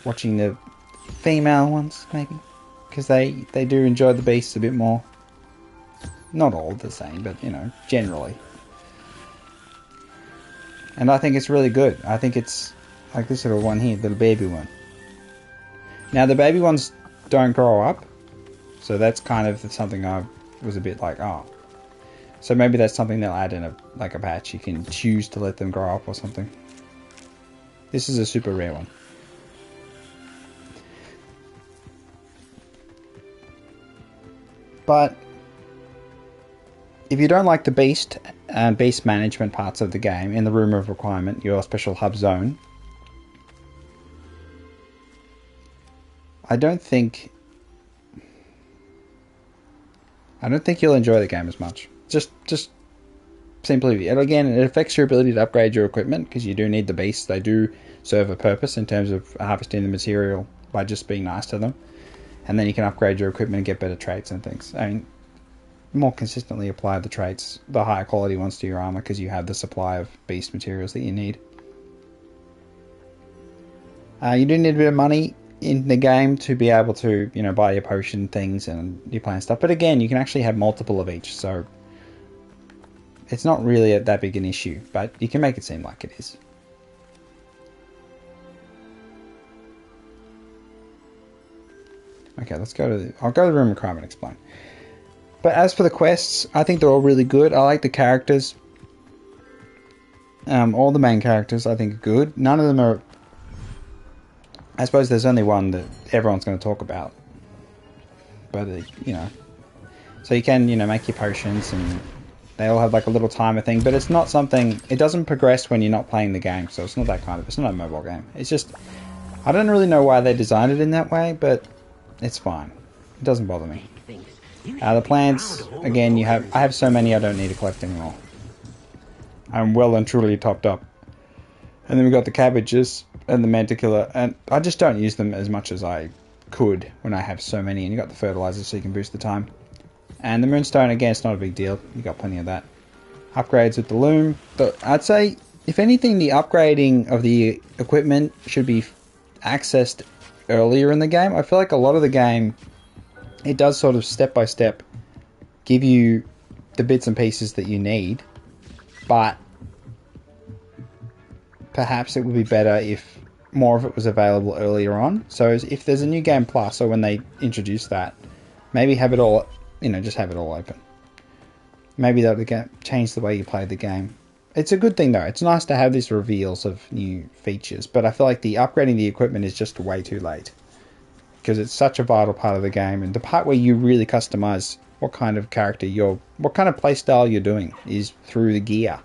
watching the female ones, maybe. Because they do enjoy the beasts a bit more. Not all the same, but, generally. And I think it's really good. I think it's like this little one here, little baby one. Now, the baby ones don't grow up. So that's kind of something I was a bit like, oh. So maybe that's something they'll add in a patch. You can choose to let them grow up or something. This is a super rare one. But if you don't like the beast and beast management parts of the game in the room of requirement, your special hub zone, I don't think you'll enjoy the game as much. Just simply, and again, it affects your ability to upgrade your equipment because you do need the beasts. They do serve a purpose in terms of harvesting the material by just being nice to them. And then you can upgrade your equipment and get better traits and things. I mean, more consistently apply the traits, the higher quality ones to your armor because you have the supply of beast materials that you need. You do need a bit of money in the game to be able to, buy your potion things and your plant stuff. But again, you can actually have multiple of each, so it's not really that big an issue, but you can make it seem like it is. Okay, I'll go to the room requirement and explain. But as for the quests, I think they're all really good. I like the characters. All the main characters I think are good. None of them are... I suppose there's only one that everyone's going to talk about. But, So you can, make your potions and they all have like a little timer thing. But it's not something... It doesn't progress when you're not playing the game. So it's not that kind of... It's not a mobile game. It's just... I don't really know why they designed it in that way, but... It's fine. It doesn't bother me. The plants, again, I have so many I don't need to collect anymore. I'm well and truly topped up. And then we've got the cabbages and the manticore, and I just don't use them as much as I could when I have so many. And you got the fertilizer so you can boost the time. And the moonstone, again, it's not a big deal. You got plenty of that. Upgrades with the loom. I'd say, if anything, the upgrading of the equipment should be accessed earlier in the game. I feel like a lot of the game, it does sort of step by step give you the bits and pieces that you need, but perhaps it would be better if more of it was available earlier on. So if there's a new game plus, or when they introduce that, maybe have it all, just have it all open. Maybe that would change the way you play the game. It's a good thing though. It's nice to have these reveals of new features, but I feel like the upgrading the equipment is just way too late. Because it's such a vital part of the game, and the part where you really customize what kind of character what kind of playstyle you're doing is through the gear.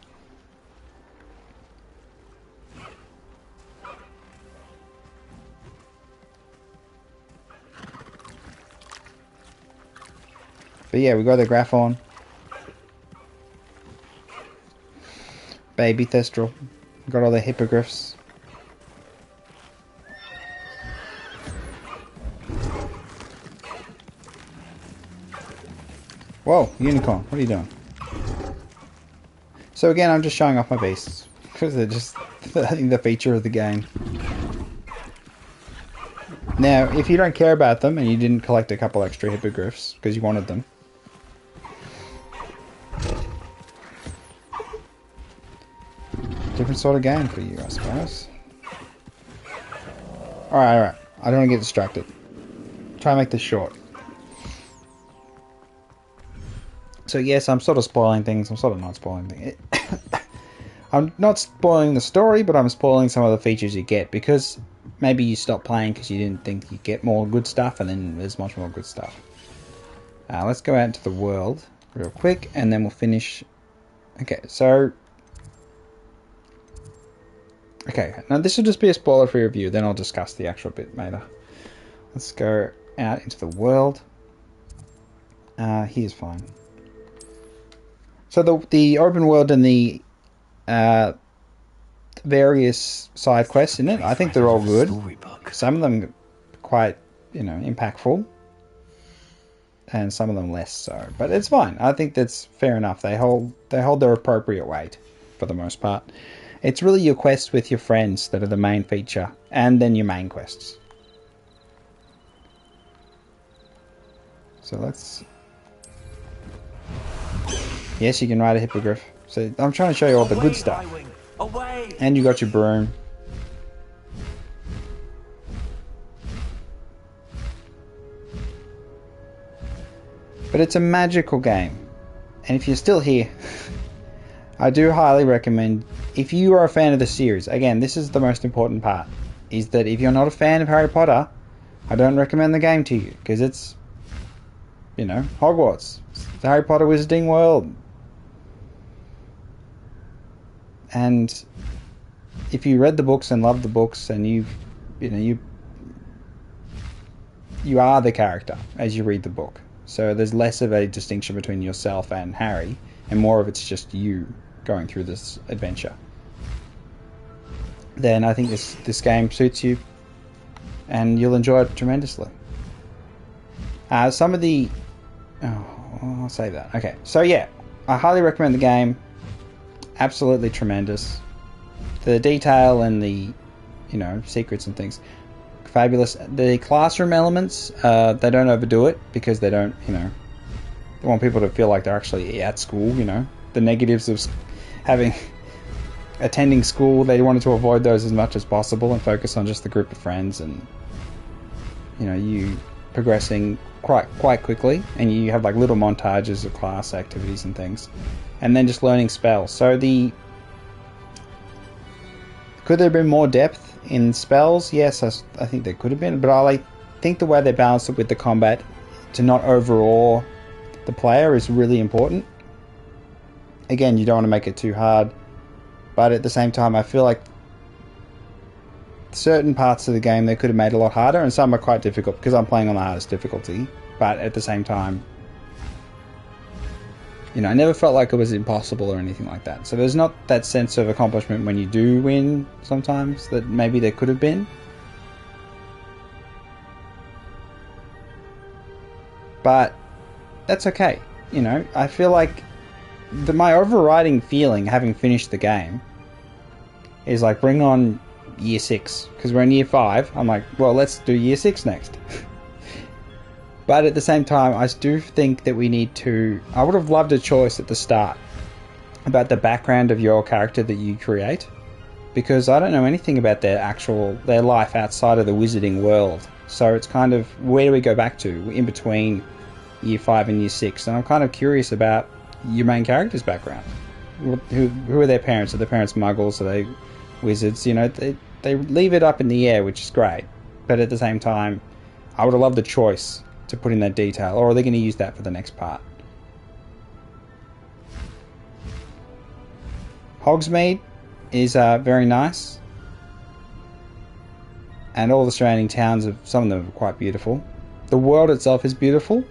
But yeah, we got the Graphon. Baby Thestral. Got all the hippogriffs. Whoa, unicorn, what are you doing? So again, I'm just showing off my beasts. Because they're just, I think, the feature of the game. Now, if you don't care about them, and you didn't collect a couple extra hippogriffs, because you wanted them, different sort of game for you, I suppose. Alright. I don't want to get distracted. Try and make this short. So yes, I'm sort of spoiling things. I'm sort of not spoiling things. I'm not spoiling the story, but I'm spoiling some of the features you get, because maybe you stopped playing because you didn't think you'd get more good stuff, and then there's much more good stuff. Let's go out into the world real quick, and then we'll finish. Okay, so... Okay, now this will just be a spoiler-free review, then I'll discuss the actual bit later. Let's go out into the world. Here's fine. So the open world and the various side quests in it, I think they're all good. Some of them quite, impactful, and some of them less so. But it's fine. I think that's fair enough. They hold their appropriate weight for the most part. It's really your quests with your friends that are the main feature, and then your main quests. So let's... Yes, you can ride a hippogriff. So I'm trying to show you all the good stuff. And you got your broom. But it's a magical game. And if you're still here, I do highly recommend, if you are a fan of the series, again, this is the most important part, is that if you're not a fan of Harry Potter, I don't recommend the game to you, because it's, Hogwarts. It's the Harry Potter Wizarding World. And if you read the books and love the books, and you are the character as you read the book. So there's less of a distinction between yourself and Harry, and more of it's just you going through this adventure. Then I think this game suits you, and you'll enjoy it tremendously. Some of the... I'll say that. Okay, so yeah, I highly recommend the game. Absolutely tremendous. The detail and the, secrets and things, fabulous. The classroom elements, they don't overdo it, because they don't, they want people to feel like they're actually at school, The negatives of attending school, they wanted to avoid those as much as possible and focus on just the group of friends, and, you progressing quite quickly, and you have like little montages of class activities and things, and then just learning spells. So could there have been more depth in spells? Yes, I think there could have been, but I think the way they balanced it with the combat to not overawe the player is really important. Again, you don't want to make it too hard, but at the same time, I feel like certain parts of the game they could have made a lot harder, and some are quite difficult because I'm playing on the hardest difficulty, but at the same time, I never felt like it was impossible or anything like that. So there's not that sense of accomplishment when you do win sometimes that maybe there could have been. But that's okay. I feel like my overriding feeling having finished the game is like, bring on year 6, because we're in year 5. I'm like, well, let's do year 6 next. But at the same time, I do think that we need to... I would have loved a choice at the start about the background of your character that you create, because I don't know anything about their life outside of the wizarding world. So it's kind of, where do we go back to in between year 5 and year 6? And I'm kind of curious about your main character's background. Who are their parents? Are their parents muggles? Are they wizards? You know, they leave it up in the air, which is great. But at the same time, I would have loved the choice to put in that detail. Or are they going to use that for the next part? Hogsmeade is very nice. And all the surrounding towns, some of them are quite beautiful. The world itself is beautiful,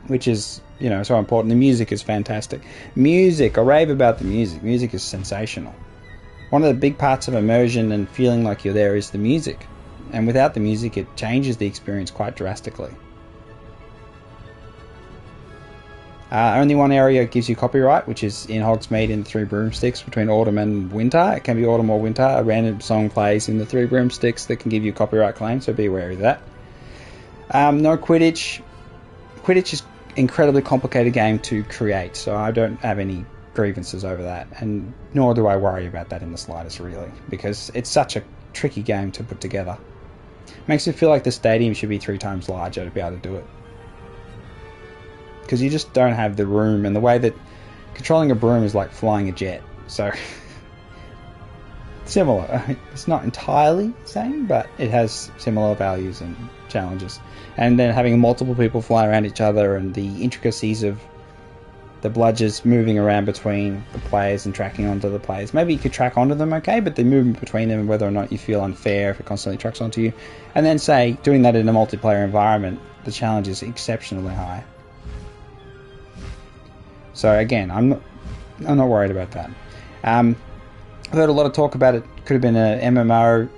which is, you know, so important. The music is fantastic. Music, I rave about the music. Music is sensational. One of the big parts of immersion and feeling like you're there is the music. And without the music, it changes the experience quite drastically. Only one area gives you copyright, which is in Hogsmeade in the Three Broomsticks between autumn and winter. It can be autumn or winter. A random song plays in the Three Broomsticks that can give you copyright claim, so be wary of that. No Quidditch. Quidditch is an incredibly complicated game to create, so I don't have any grievances over that, and nor do I worry about that in the slightest, really, because it's such a tricky game to put together. Makes me feel like the stadium should be 3 times larger to be able to do it. Because you just don't have the room, and the way that controlling a broom is like flying a jet. So, similar. It's not entirely the same, but it has similar values and challenges. And then having multiple people fly around each other, and the intricacies of the bludgers moving around between the players and tracking onto the players. Maybe you could track onto them okay, but the movement between them, whether or not you feel unfair if it constantly tracks onto you. And then, say, doing that in a multiplayer environment, the challenge is exceptionally high. So again, I'm not worried about that. I've heard a lot of talk about it could have been a MMO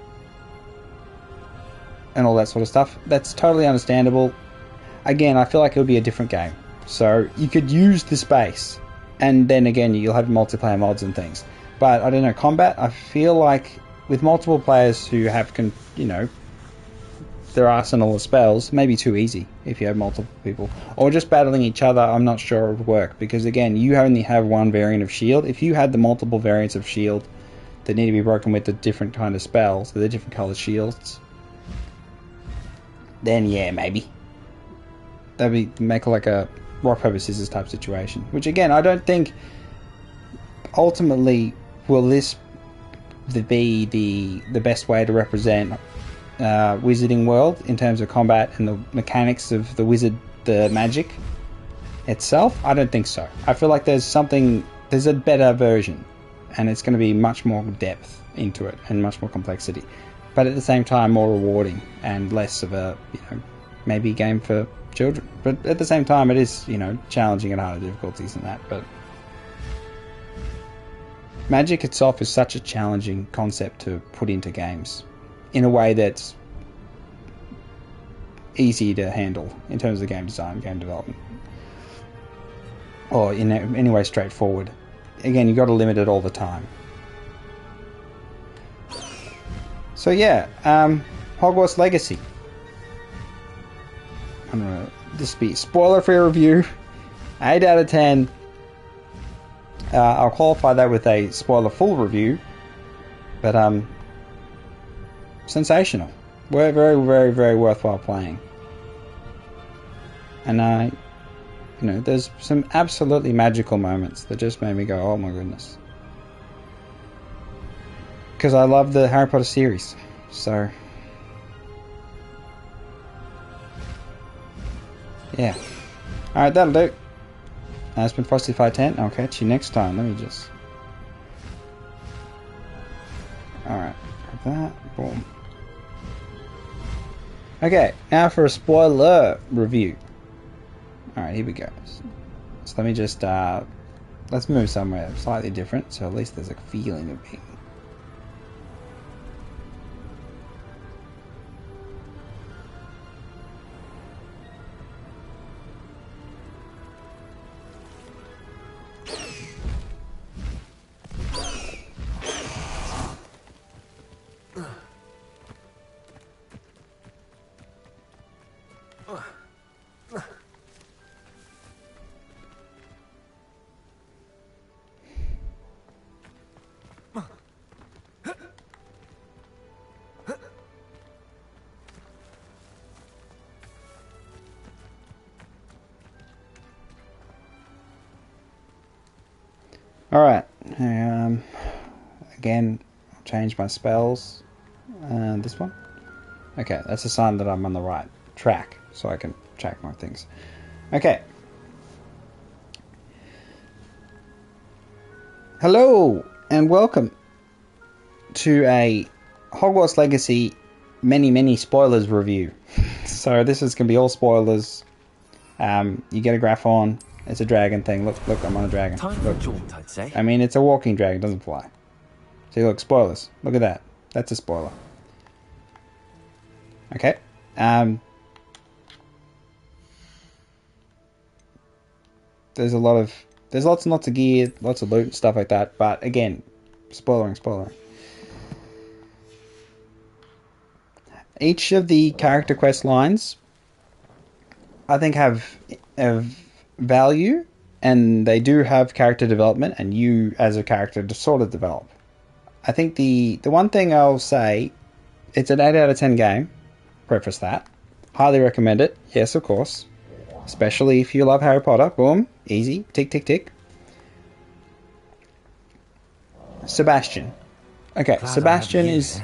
and all that sort of stuff. That's totally understandable. Again, I feel like it would be a different game. So you could use the space, and then again you'll have multiplayer mods and things. But I don't know, combat, I feel like with multiple players who have, you know, their arsenal of spells, may be too easy if you have multiple people. Or just battling each other, I'm not sure it would work, because again, you only have one variant of shield. If you had the multiple variants of shield that need to be broken with the different kind of spells, the different colored shields, then yeah, maybe. That'd be, make like a rock, paper, scissors type situation. Which again, I don't think ultimately will this be the best way to represent wizarding world in terms of combat and the mechanics of the magic itself. I don't think so. I feel like there's a better version, and it's going to be much more depth into it and much more complexity, but at the same time more rewarding and less of a, you know, maybe game for children. But at the same time, it is, you know, challenging and harder difficulties than that. But magic itself is such a challenging concept to put into games in a way that's easy to handle in terms of game design, game development, or in any way straightforward. Again, you've got to limit it all the time. So yeah, Hogwarts Legacy. I'm gonna this be spoiler-free review, 8 out of 10. I'll qualify that with a spoiler-full review, but sensational. Very, very, very worthwhile playing. And you know, there's some absolutely magical moments that just made me go, oh my goodness. Because I love the Harry Potter series, so yeah. Alright, that'll do. It's been Frosty510. I'll catch you next time. Let me just... Alright, grab that. Boom. Okay, now for a spoiler review. Alright, here we go. So let me just... let's move somewhere slightly different, so at least there's a feeling of being... Alright. Again, I'll change my spells. This one. Okay, that's a sign that I'm on the right track, so I can track more things. Okay. Hello, and welcome to a Hogwarts Legacy many spoilers review. So this is going to be all spoilers. You get a graph on. It's a dragon thing. Look, I'm on a dragon. Look. Jaunt, I'd say. I mean, it's a walking dragon, doesn't fly. See, look, spoilers. Look at that. That's a spoiler. Okay. There's lots and lots of gear, lots of loot and stuff like that. But again, spoiling. Each of the character quest lines, I think, have value, and they do have character development, and you as a character to sort of develop. I think the one thing I'll say, it's an 8 out of 10 game. Preface that. Highly recommend it. Yes, of course. Especially if you love Harry Potter. Boom. Easy. Tick, tick, tick. Sebastian. Okay, Sebastian is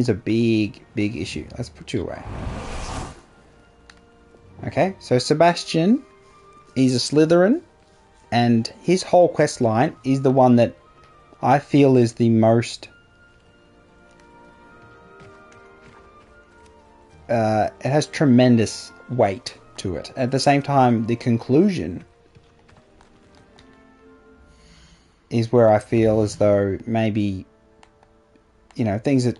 a big issue. Let's put you away. Okay, so Sebastian is a Slytherin, and his whole quest line is the one that I feel is the most it has tremendous weight to it. At the same time, the conclusion is where I feel as though maybe, you know, things that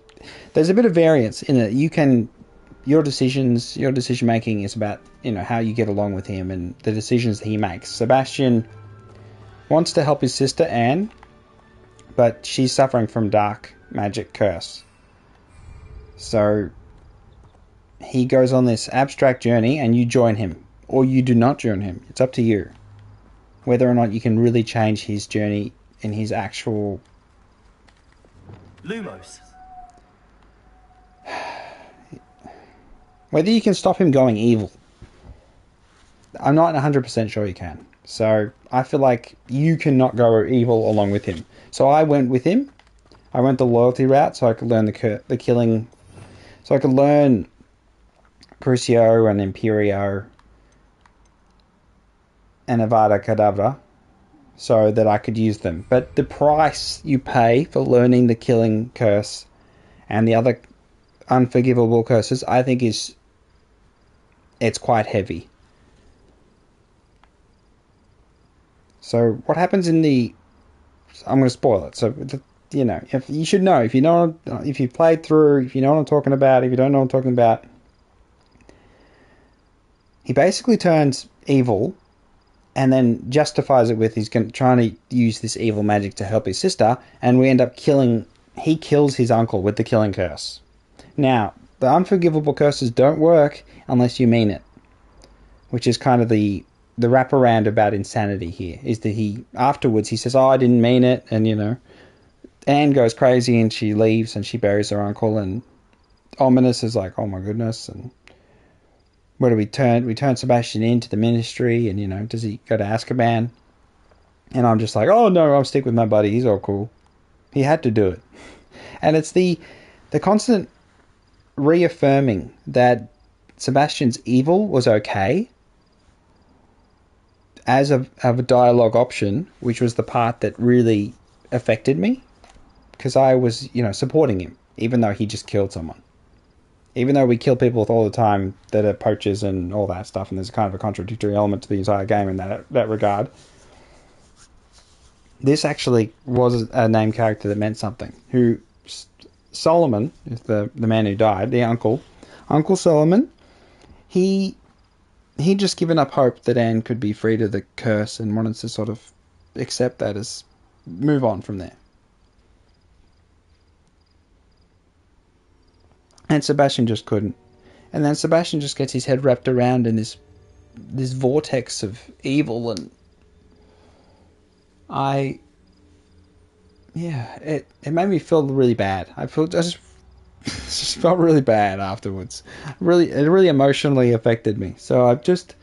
there's a bit of variance in it. Your decision making is about, you know, how you get along with him and the decisions that he makes. Sebastian wants to help his sister Anne, but she's suffering from dark magic curse. So he goes on this abstract journey, and you join him, or you do not join him. It's up to you whether or not you can really change his journey in his actual Lumos. Whether you can stop him going evil. I'm not 100% sure you can. So I feel like you cannot go evil along with him. So I went with him. I went the loyalty route so I could learn the killing. So I could learn Crucio and Imperio and Avada Kedavra so that I could use them. But the price you pay for learning the killing curse and the other unforgivable curses, I think it's quite heavy. So what happens in the... I'm going to spoil it. So, you know, you should know. If you've played through, if you know what I'm talking about, if you don't know what I'm talking about, he basically turns evil and then justifies it with he's trying to use this evil magic to help his sister, and we end up he kills his uncle with the killing curse. Now, the unforgivable curses don't work unless you mean it, which is kind of the wraparound about insanity here, is that he says, oh, I didn't mean it, and, you know, Anne goes crazy and she leaves and she buries her uncle, and Ominous is like, oh my goodness, and where do we turn? We turn Sebastian into the Ministry, and, you know, does he go to Azkaban? And I'm just like, oh no, I'll stick with my buddy, he's all cool. He had to do it. And it's the constant reaffirming that Sebastian's evil was okay as a dialogue option, which was the part that really affected me, because I was, you know, supporting him, even though he just killed someone. Even though we kill people all the time that are poachers and all that stuff, and there's kind of a contradictory element to the entire game in that regard, this actually was a named character that meant something. Solomon is the man who died, the uncle. Uncle Solomon, he'd just given up hope that Anne could be freed of the curse and wanted to sort of accept that as move on from there. And Sebastian just couldn't. And then Sebastian just gets his head wrapped around in this vortex of evil, and it made me feel really bad. I just felt really bad afterwards. It really emotionally affected me. So I just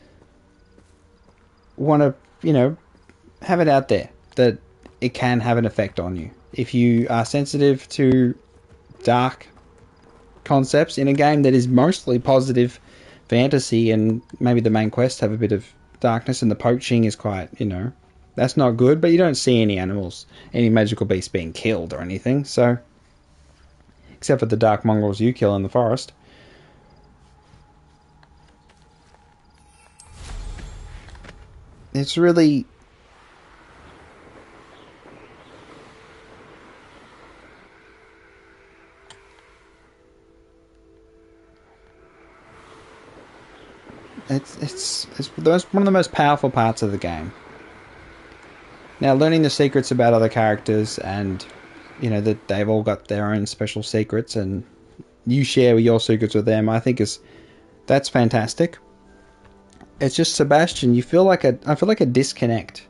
want to, you know, have it out there that it can have an effect on you. If you are sensitive to dark concepts in a game that is mostly positive fantasy, and maybe the main quests have a bit of darkness, and the poaching is quite, that's not good, but you don't see any animals, any magical beasts being killed or anything, so, except for the dark mongrels you kill in the forest. It's really... It's one of the most powerful parts of the game. Now, learning the secrets about other characters, and that they've all got their own special secrets, and you share your secrets with them, I think that's fantastic. It's just Sebastian. I feel like a disconnect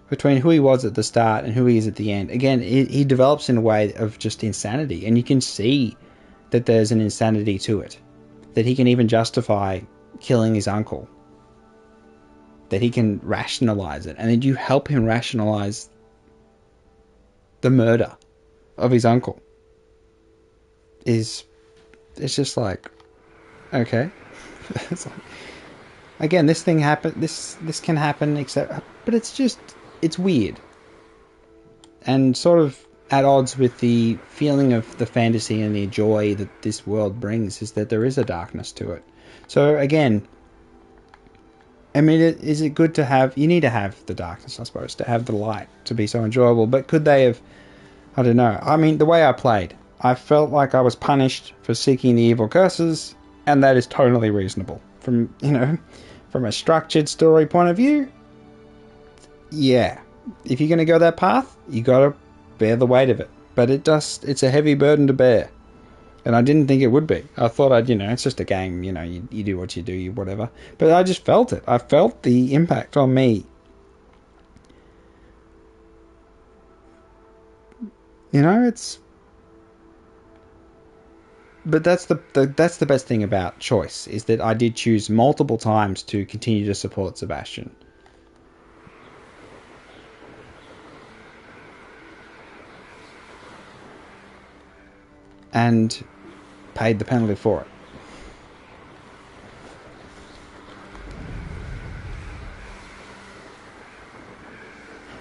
between who he was at the start and who he is at the end. Again, he develops in a way of just insanity, and you can see that there's an insanity to it, that he can even justify killing his uncle, that he can rationalize it, and then you help him rationalize the murder of his uncle. It's just like, okay. It's like, again, this thing happened, this can happen, but it's weird, and sort of at odds with the feeling of the fantasy and the joy that this world brings, is that there is a darkness to it. So again, I mean, is it good to have... You need to have the darkness, I suppose, to have the light, to be so enjoyable. But could they have... I don't know. I mean, the way I played, I felt like I was punished for seeking the evil curses, and that is totally reasonable. From a structured story point of view, yeah. If you're going to go that path, you got to bear the weight of it. But it's a heavy burden to bear. And I didn't think it would be. I thought it's just a game, you do what you do, whatever. But I just felt it. I felt the impact on me. It's... But that's the best thing about choice, is that I did choose multiple times to continue to support Sebastian. And paid the penalty for it.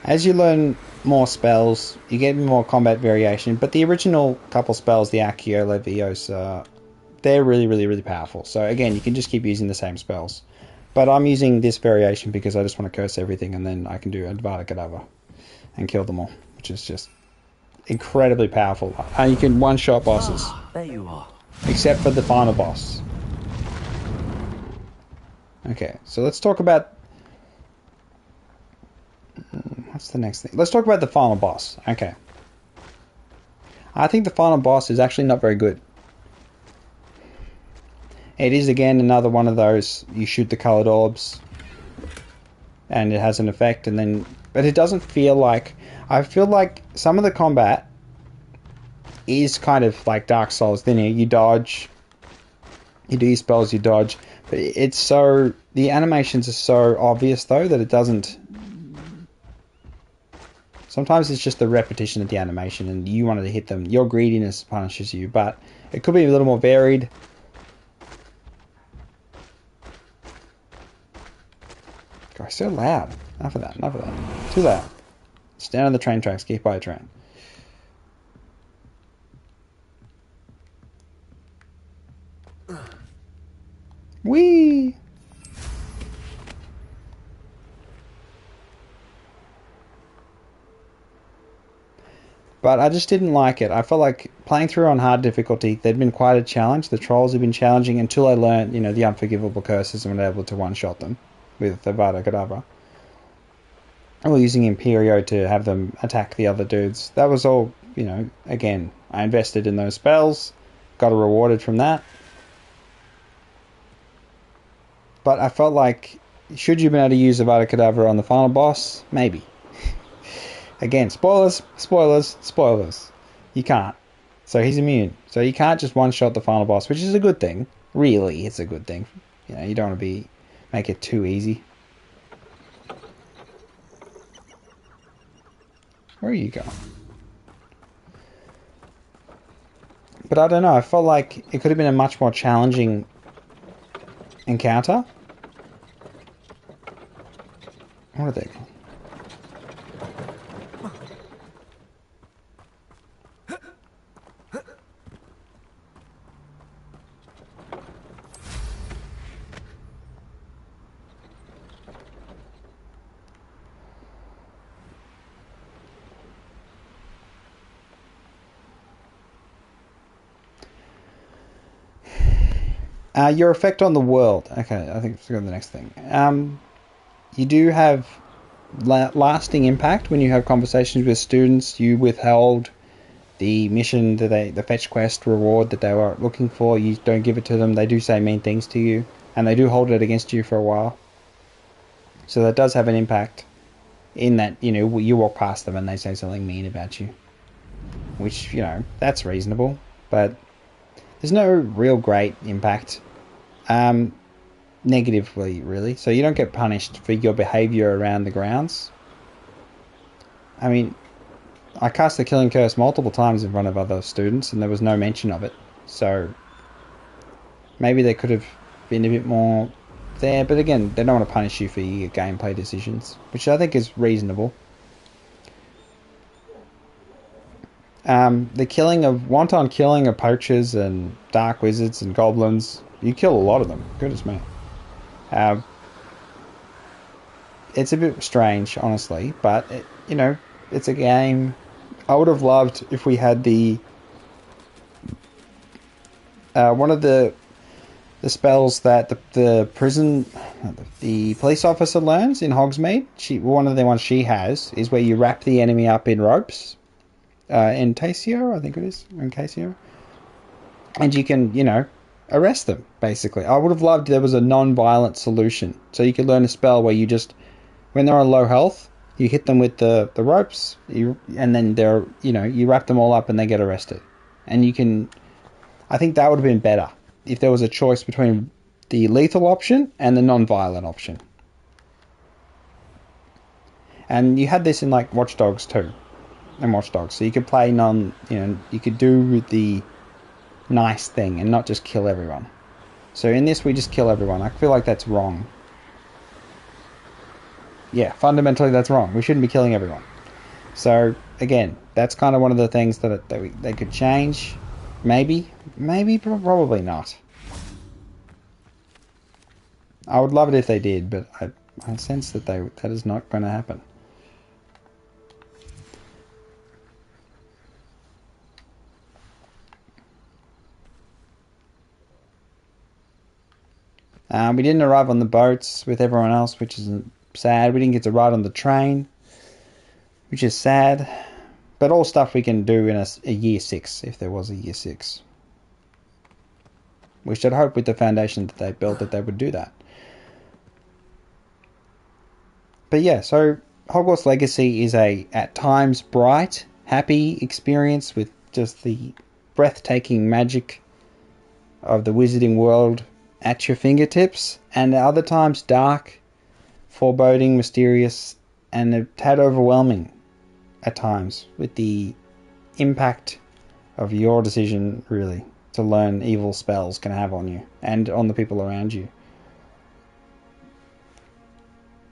As you learn more spells, you get more combat variation, but the original couple spells, the Accio, Levios, they're really, really, really powerful. So again, you can just keep using the same spells. But I'm using this variation because I just want to curse everything, and then I can do Advada Kedavra and kill them all, which is just incredibly powerful. And you can one-shot bosses. There you are. Except for the final boss. Okay, so let's talk about... What's the next thing? Let's talk about the final boss. Okay. I think the final boss is actually not very good. It is, again, another one of those, you shoot the coloured orbs, and it has an effect, and then... But it doesn't feel like... I feel like some of the combat is kind of like Dark Souls linear. You dodge, you do your spells, you dodge, but it's so... The animations are so obvious, though, that it doesn't... Sometimes it's just the repetition of the animation, and you wanted to hit them. Your greediness punishes you, but it could be a little more varied. God, so loud. Enough of that, enough of that. Too loud. Stand on the train tracks, keep by a train. Whee! But I just didn't like it. I felt like playing through on hard difficulty, they'd been quite a challenge. The trolls had been challenging until I learned, the unforgivable curses and was able to one-shot them with Avada Kedavra. And we're using Imperio to have them attack the other dudes. That was all, again, I invested in those spells, got rewarded from that. But I felt like, should you have been able to use Avada Kedavra on the final boss? Maybe. Again, spoilers, spoilers, spoilers. You can't. So he's immune. So you can't just one-shot the final boss, which is a good thing. Really, it's a good thing. You don't want to make it too easy. Where are you going? But I don't know, I felt like it could have been a much more challenging encounter. What are they? Your effect on the world. Okay, I think let's go to the next thing. You do have lasting impact when you have conversations with students. You withheld the mission that the fetch quest reward that they were looking for. You don't give it to them. They do say mean things to you, and they do hold it against you for a while. So that does have an impact in that, you know, you walk past them and they say something mean about you, which, you know, that's reasonable, but there's no real great impact negatively, really. So you don't get punished for your behavior around the grounds. I mean, I cast the Killing Curse multiple times in front of other students and there was no mention of it. So maybe they could have been a bit more there. But again, they don't want to punish you for your gameplay decisions, which I think is reasonable. The wanton killing of poachers and dark wizards and goblins, you kill a lot of them. Goodness me. It's a bit strange, honestly, but you know, it's a game. I would have loved if we had the one of the spells that the police officer learns in Hogsmeade. One of the ones she has is where you wrap the enemy up in ropes. Entasio, I think it is, Encasio. And you can, you know, arrest them, basically. I would have loved there was a non-violent solution. So you could learn a spell where you just, when they're on low health, you hit them with the ropes, and then they're, you know, you wrap them all up and they get arrested. And you can, I think that would have been better if there was a choice between the lethal option and the non-violent option. And you had this in, like, Watch Dogs too. And Watch Dogs. So you could play you could do the nice thing and not just kill everyone. So in this, we just kill everyone. I feel like that's wrong. Yeah, fundamentally that's wrong. We shouldn't be killing everyone. So again, that's kind of one of the things that they could change. Maybe, probably not. I would love it if they did, but I sense that that is not going to happen. We didn't arrive on the boats with everyone else, which is sad. We didn't get to ride on the train, which is sad. But all stuff we can do in a year 6, if there was a year 6. We should hope with the foundation that they built that they would do that. But yeah, so Hogwarts Legacy is a, at times, bright, happy experience with just the breathtaking magic of the wizarding world at your fingertips, and at other times dark, foreboding, mysterious, and a tad overwhelming at times with the impact of your decision, really, to learn evil spells can have on you and on the people around you.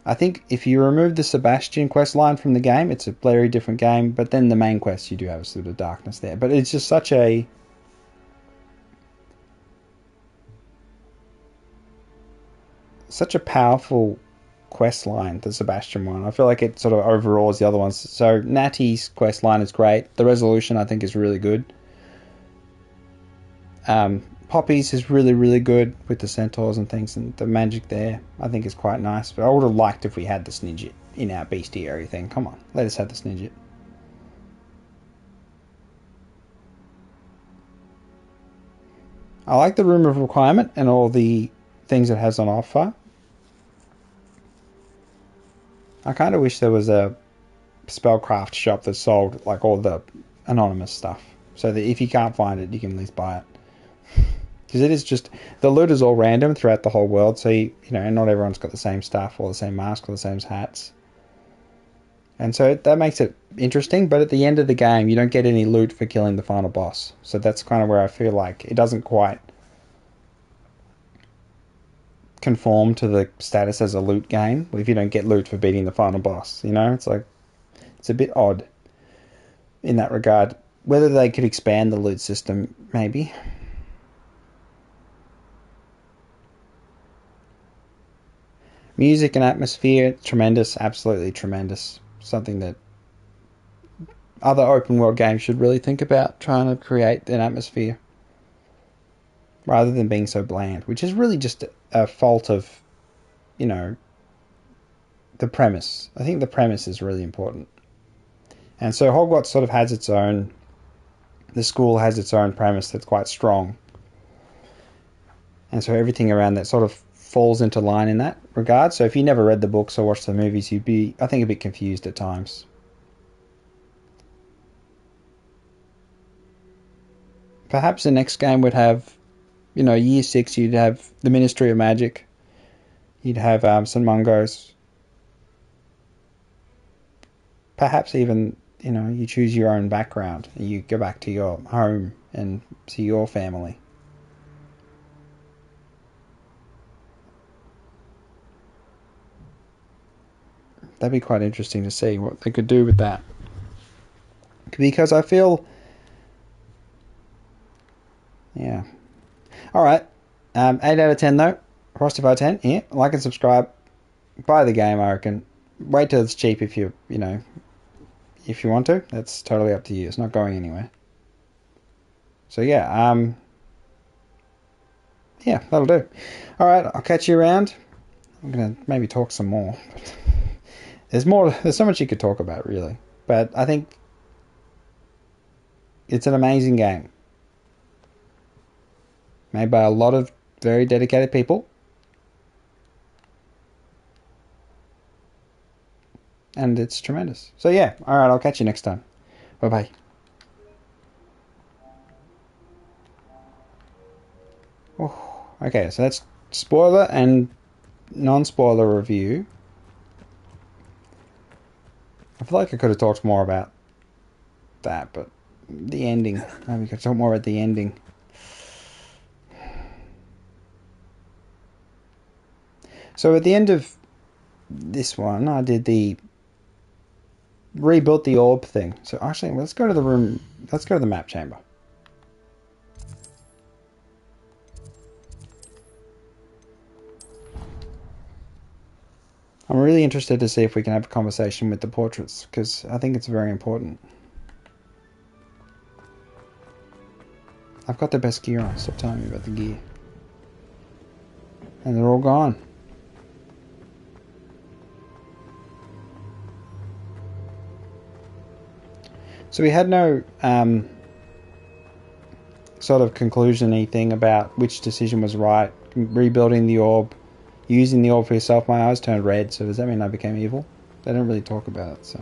I think if you remove the Sebastian quest line from the game, it's a very different game, but then the main quest, you do have a sort of darkness there. But it's just such a powerful quest line, the Sebastian one. I feel like it sort of overawes the other ones. So Natty's quest line is great. The resolution, I think, is really good. Poppy's is really, really good with the centaurs and things, and the magic there, I think, is quite nice. But I would have liked if we had the Snidget in our bestiary thing. Come on, let us have the Snidget. I like the Room of Requirement and all the things it has on offer. I kind of wish there was a spellcraft shop that sold like all the anonymous stuff, so that if you can't find it, you can at least buy it. Because it is just, the loot is all random throughout the whole world, so you know, not everyone's got the same stuff or the same mask or the same hats. And so that makes it interesting, but at the end of the game, you don't get any loot for killing the final boss. So that's kind of where I feel like it doesn't quite conform to the status as a loot game if you don't get loot for beating the final boss. You know, it's like, it's a bit odd in that regard. Whether they could expand the loot system, maybe. Music and atmosphere, tremendous, absolutely tremendous. Something that other open world games should really think about, trying to create an atmosphere rather than being so bland, which is really just a fault of, you know, the premise. I think the premise is really important. And so Hogwarts sort of has its own, the school has its own premise that's quite strong. And so everything around that sort of falls into line in that regard. So if you never read the books or watched the movies, you'd be, I think, a bit confused at times. Perhaps the next game would have, you know, year 6, you'd have the Ministry of Magic. You'd have St. Mungo's. Perhaps even, you know, you choose your own background. You go back to your home and see your family. That'd be quite interesting to see what they could do with that. Because I feel... Yeah. Alright. 8 out of 10 though. Frostify 10. Yeah. Like and subscribe. Buy the game, I reckon. Wait till it's cheap if you know, if you want to. That's totally up to you. It's not going anywhere. So yeah, yeah, that'll do. Alright, I'll catch you around. I'm gonna maybe talk some more. There's so much you could talk about, really. But I think it's an amazing game. Made by a lot of very dedicated people. And it's tremendous. So yeah, alright, I'll catch you next time. Bye-bye. Oh, okay, so that's spoiler and non-spoiler review. I feel like I could have talked more about that, but the ending. Maybe we could talk more about the ending. So at the end of this one, I did rebuilt the orb thing. So actually, let's go to the room. Let's go to the map chamber. I'm really interested to see if we can have a conversation with the portraits, because I think it's very important. I've got the best gear on. Stop telling me about the gear. And they're all gone. So we had no sort of conclusion-y thing about which decision was right. Rebuilding the orb, using the orb for yourself. My eyes turned red, so does that mean I became evil? They don't really talk about it, so...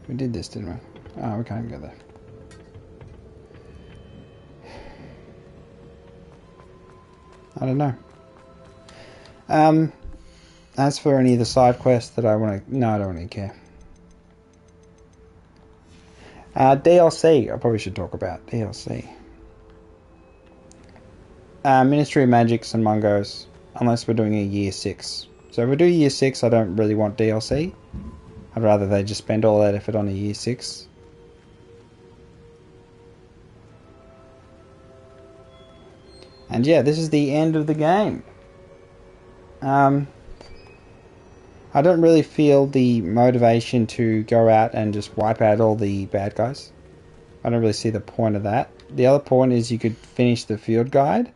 We did this, didn't we? Oh, we can't go there. I don't know. As for any of the side quests that I want to... No, I don't really care. DLC, I probably should talk about. DLC. Ministry of Magic and Mungo's, unless we're doing a year 6. So if we do year 6, I don't really want DLC. I'd rather they just spend all that effort on a year 6. And yeah, this is the end of the game. I don't really feel the motivation to go out and just wipe out all the bad guys. I don't really see the point of that. The other point is you could finish the field guide.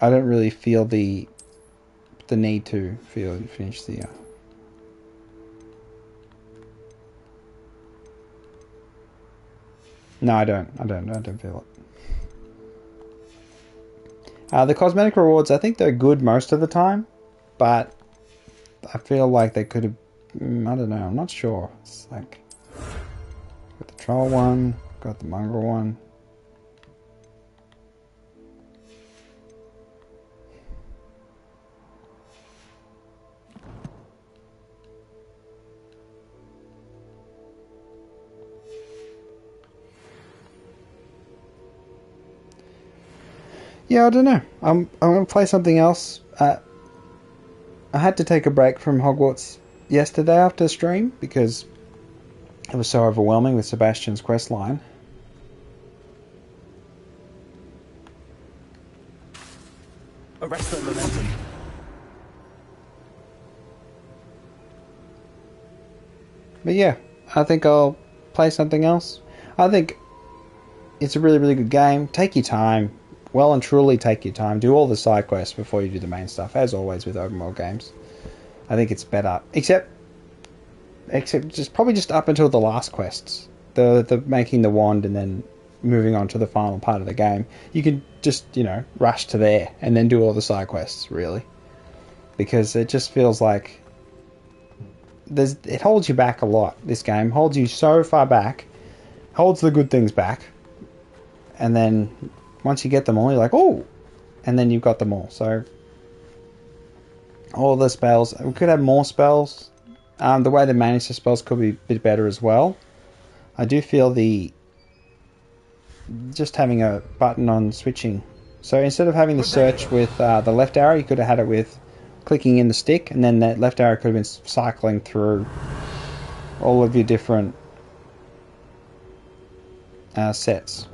I don't really feel the need to finish the... No, I don't feel it. The cosmetic rewards, I think they're good most of the time, but I feel like they could have... I don't know, I'm not sure. It's like... Got the troll one, got the mongrel one. Yeah, I don't know. I'm going to play something else. I had to take a break from Hogwarts yesterday after the stream because it was so overwhelming with Sebastian's quest line. Arrest the momentum. But yeah, I think I'll play something else. I think it's a really, really good game. Take your time. Well and truly take your time. Do all the side quests before you do the main stuff, as always with open world games. I think it's better. Except just probably just up until the last quests. The making the wand and then moving on to the final part of the game. You can just, rush to there and then do all the side quests, really. Because it just feels like it holds you back a lot, this game. Holds you so far back. Holds the good things back. And then once you get them all, you're like, oh! And then you've got them all. So all the spells. We could have more spells. The way they manage the spells could be a bit better as well. I do feel just having a button on switching. So instead of having the search with the left arrow, you could have had it with clicking in the stick, and then that left arrow could have been cycling through all of your different sets.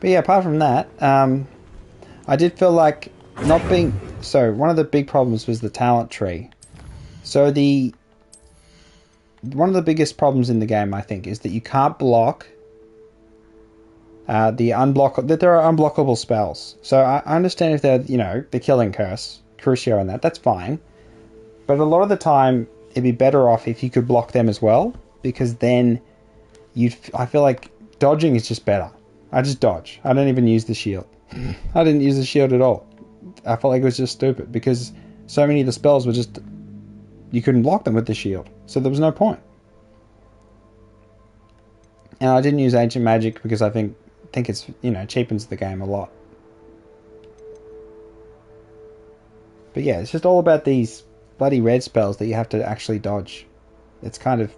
But yeah, apart from that, I did feel like not being... So, one of the big problems was the talent tree. So one of the biggest problems in the game, I think, is that you can't block that there are unblockable spells. So I understand if they're, the Killing Curse, Crucio and that's fine. But a lot of the time, it'd be better off if you could block them as well, because then I feel like dodging is just better. I just dodge. I don't even use the shield. I didn't use the shield at all. I felt like it was just stupid, because so many of the spells were just... You couldn't block them with the shield, so there was no point. And I didn't use Ancient Magic because I think it's, cheapens the game a lot. But yeah, it's just all about these bloody red spells that you have to actually dodge. It's kind of,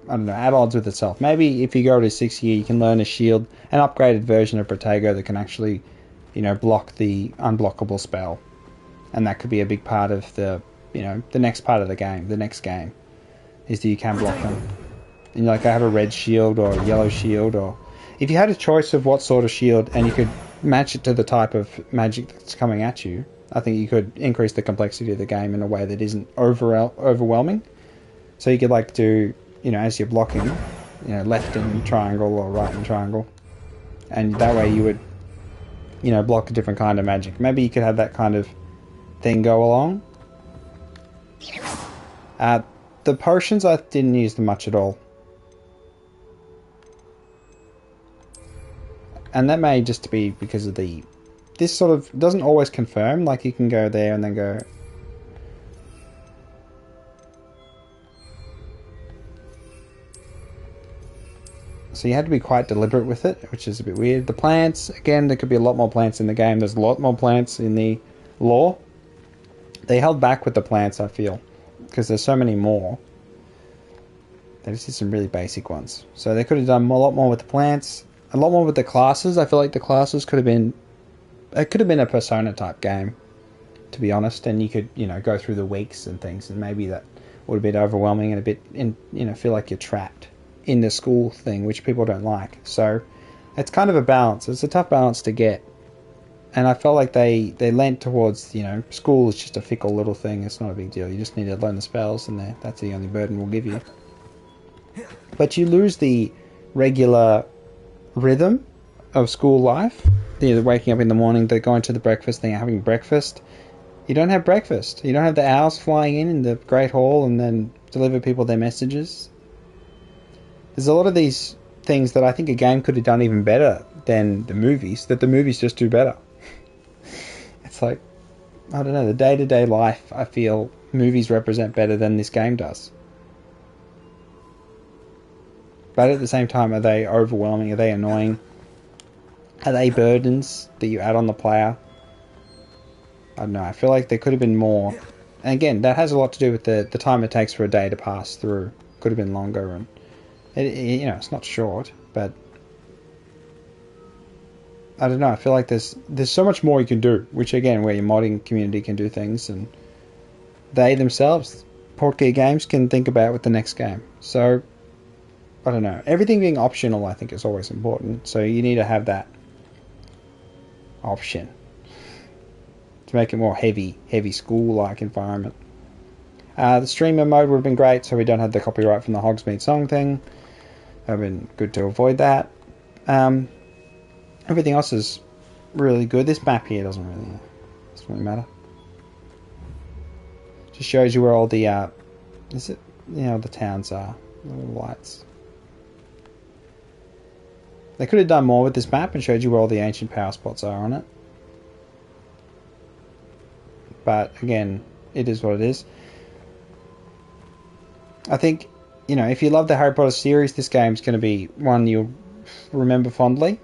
I don't know, at odds with itself. Maybe if you go to 6th year, you can learn a shield, an upgraded version of Protego that can actually, block the unblockable spell. And that could be a big part of the next part of the game, the next game, is that you can block them. And I have a red shield or a yellow shield, or if you had a choice of what sort of shield and you could match it to the type of magic that's coming at you, I think you could increase the complexity of the game in a way that isn't overwhelming. So you could do, as you're blocking, left in triangle or right in triangle, and that way you would, block a different kind of magic. Maybe you could have that kind of thing go along. The potions, I didn't use them much at all. And that may just be because of this sort of doesn't always confirm, like you can go there and then go... So you had to be quite deliberate with it, which is a bit weird. The plants, again, there could be a lot more plants in the game. There's a lot more plants in the lore. They held back with the plants, I feel, because there's so many more. They just did some really basic ones. So they could have done a lot more with the plants, a lot more with the classes. I feel like the classes could have been... It could have been a Persona type game, to be honest, and you could, go through the weeks and things, and maybe that would have been overwhelming and a bit, feel like you're trapped in the school thing, which people don't like. So it's kind of a balance. It's a tough balance to get. And I felt like they leant towards, school is just a fickle little thing. It's not a big deal. You just need to learn the spells, and that's the only burden we'll give you. But you lose the regular rhythm of school life. The waking up in the morning, the going to the breakfast thing, having breakfast. You don't have breakfast. You don't have the owls flying in the Great Hall and then deliver people their messages. There's a lot of these things that I think a game could have done even better than the movies, that the movies just do better. It's like, I don't know, the day-to-day life, I feel movies represent better than this game does. But at the same time, are they overwhelming? Are they annoying? Are they burdens that you add on the player? I don't know, I feel like there could have been more. And again, that has a lot to do with the time it takes for a day to pass through. Could have been longer, and it's not short, but I don't know, I feel like there's so much more you can do, which again, where your modding community can do things, and they themselves, Portkey Games, can think about with the next game. So, I don't know. Everything being optional, I think, is always important. So you need to have that option to make it more heavy school-like environment. The streamer mode would have been great, so we don't have the copyright from the Hogsmeade song thing. Have been good to avoid that. Everything else is really good. This map here doesn't really matter. Just shows you where all the the towns are. The little lights. They could have done more with this map and showed you where all the ancient power spots are on it. But again, it is what it is. I think, if you love the Harry Potter series, this game's going to be one you'll remember fondly.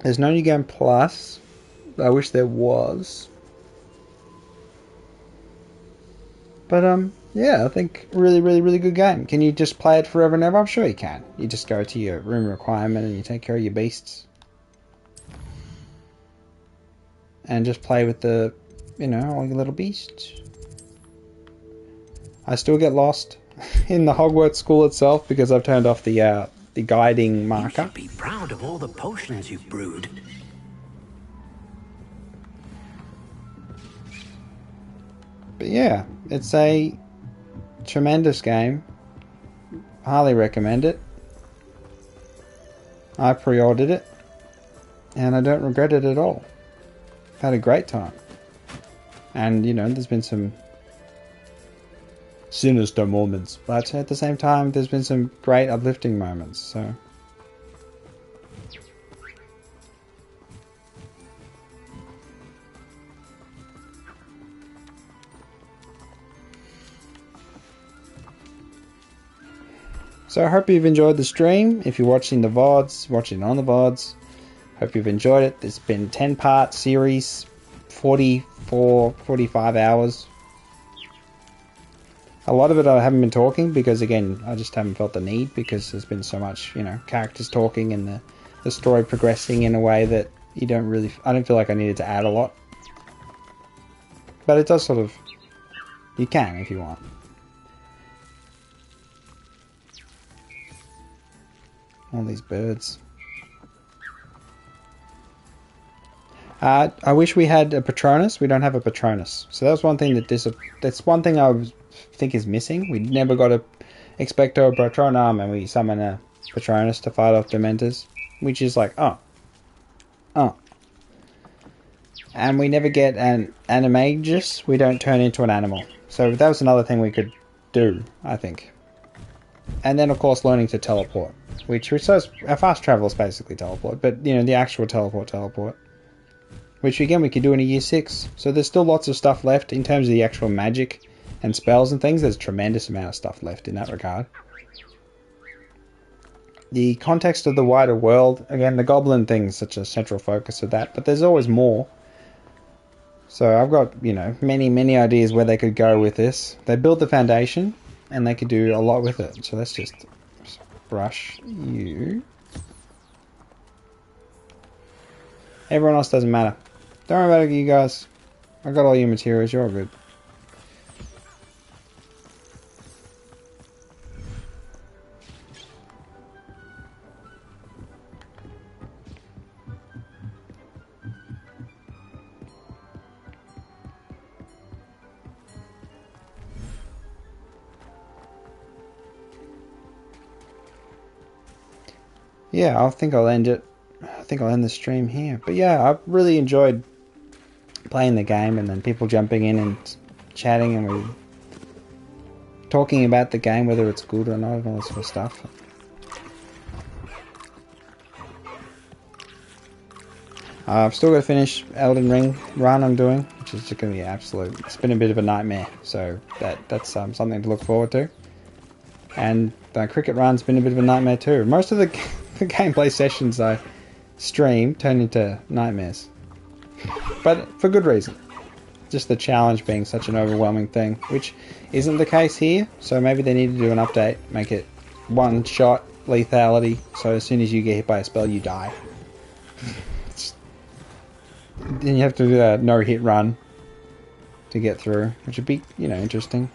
There's no New Game Plus. I wish there was. But, yeah, I think really, really, really good game. Can you just play it forever and ever? I'm sure you can. You just go to your room requirement and you take care of your beasts. And just play with the, all your little beasts. I still get lost in the Hogwarts school itself because I've turned off the guiding marker. You should be proud of all the potions you've brewed. But yeah, it's a tremendous game. Highly recommend it. I pre-ordered it, and I don't regret it at all. Had a great time. And, there's been some sinister moments, but at the same time, there's been some great uplifting moments, so... So I hope you've enjoyed the stream. If you're watching the VODs, watching on the VODs, hope you've enjoyed it. It's been a 10-part series, 45 hours. A lot of it I haven't been talking because, again, I just haven't felt the need because there's been so much, characters talking and the story progressing in a way that I don't feel like I needed to add a lot. But it does sort of, you can if you want. All these birds. I wish we had a Patronus. We don't have a Patronus. So that was one thing that's one thing I think is missing. We never got a Expecto Patronum and we summon a Patronus to fight off Dementors. Which is like, oh. And we never get an Animagus. We don't turn into an animal. So that was another thing we could do, I think. And then, of course, learning to teleport. Which says our fast travel is basically teleport. But, the actual teleport. Which, again, we could do in a year 6. So there's still lots of stuff left in terms of the actual magic and spells and things. There's a tremendous amount of stuff left in that regard. The context of the wider world. Again, the goblin thing's such a central focus of that. But there's always more. So I've got, many, many ideas where they could go with this. They built the foundation. And they could do a lot with it. So let's just brush you. Everyone else doesn't matter. Don't worry about it, you guys. I got all your materials. You're all good. Yeah, I think I'll end it. I think I'll end the stream here. But yeah, I really enjoyed playing the game and then people jumping in and chatting and we talking about the game, whether it's good or not and all this sort of stuff. I've still got to finish Elden Ring run I'm doing, which is just going to be absolute... It's been a bit of a nightmare, so that's something to look forward to. And the cricket run's been a bit of a nightmare too. Most of the gameplay sessions I stream turn into nightmares. But for good reason. Just the challenge being such an overwhelming thing, which isn't the case here. So maybe they need to do an update, make it one shot lethality, so as soon as you get hit by a spell you die. Then you have to do a no-hit run to get through, which would be, you know, interesting.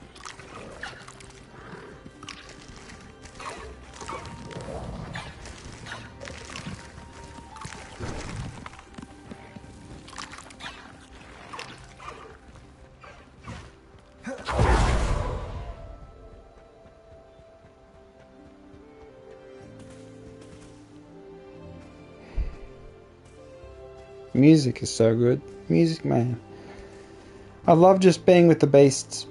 Music is so good. Music, man. I love just being with the beasts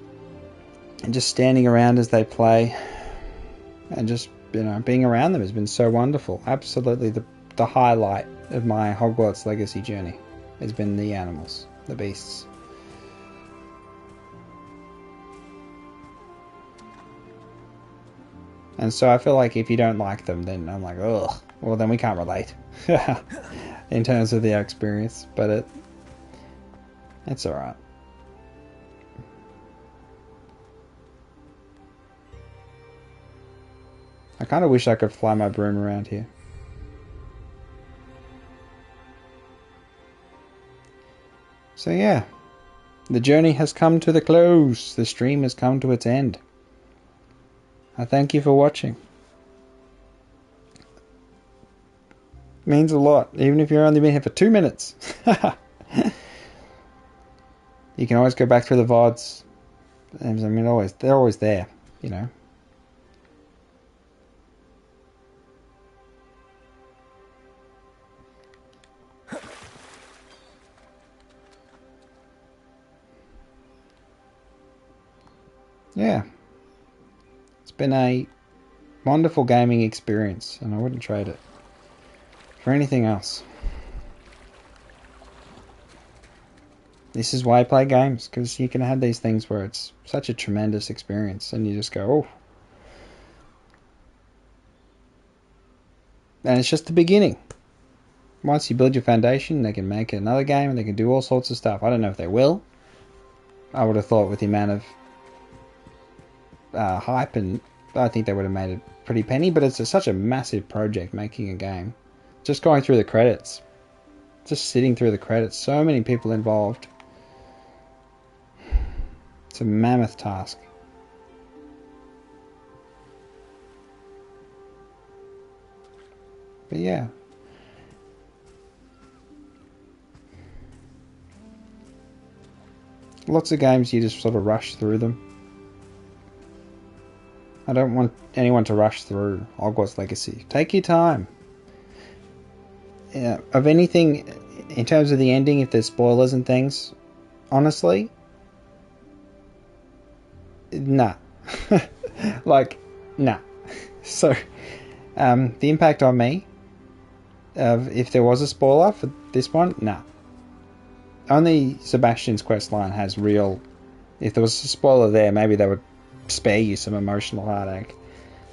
and just standing around as they play, and just, you know, being around them has been so wonderful. Absolutely the highlight of my Hogwarts Legacy journey has been the animals, the beasts. And so I feel like if you don't like them, then I'm like, ugh, well then we can't relate in terms of the experience, but it's alright. I kind of wish I could fly my broom around here. So yeah, the journey has come to the close. The stream has come to its end. I thank you for watching. It means a lot, even if you've only been here for 2 minutes. You can always go back through the VODs. I mean, they're always there, you know. Yeah. It's been a wonderful gaming experience, and I wouldn't trade it for anything else. This is why I play games, because you can have these things where it's such a tremendous experience, and you just go, oh. And it's just the beginning. Once you build your foundation, they can make another game, and they can do all sorts of stuff. I don't know if they will. I would have thought with the amount of hype, and I think they would have made it pretty penny, but it's such a massive project making a game. Just going through the credits. Just sitting through the credits. So many people involved. It's a mammoth task. But yeah. Lots of games you just sort of rush through them. I don't want anyone to rush through Hogwarts Legacy. Take your time. Of anything, in terms of the ending, if there's spoilers and things, honestly, nah. Like, nah. So, the impact on me, of if there was a spoiler for this one, nah. Only Sebastian's questline has real... If there was a spoiler there, maybe they would spare you some emotional heartache.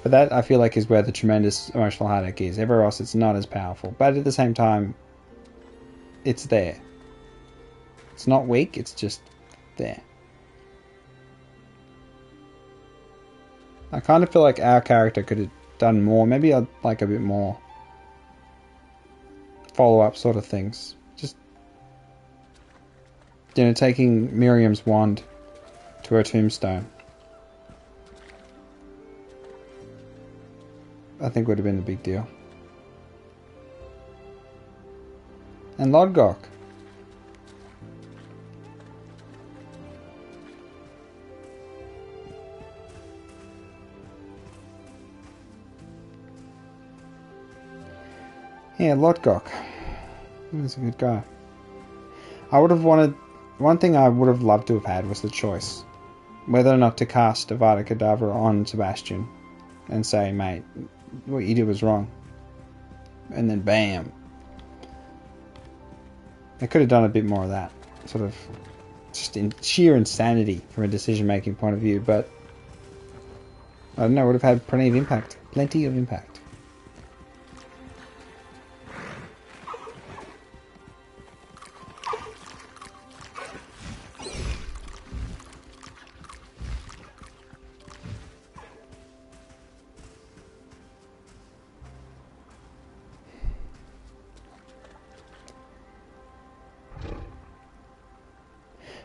But that, I feel like, is where the tremendous emotional heartache is. Everywhere else, it's not as powerful. But at the same time, it's there. It's not weak, it's just there. I kind of feel like our character could have done more. Maybe I'd like a bit more follow-up sort of things. Just, you know, taking Miriam's wand to her tombstone. I think would have been a big deal. And Lodgok. Yeah, Lodgok. He's a good guy. I would have wanted... One thing I would have loved to have had was the choice. Whether or not to cast Avada Kedavra on Sebastian and say, mate, what you did was wrong. And then bam. They could have done a bit more of that. Sort of just in sheer insanity from a decision-making point of view, but I don't know, would have had plenty of impact. Plenty of impact.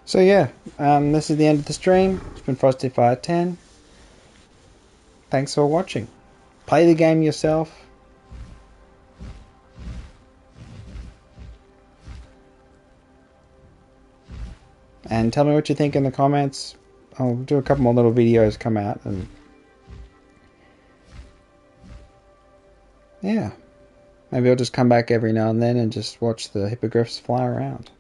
So yeah, this is the end of the stream. It's been Frosty510. Thanks for watching. Play the game yourself. And tell me what you think in the comments. I'll do a couple more little videos come out, and yeah, maybe I'll just come back every now and then and just watch the hippogriffs fly around.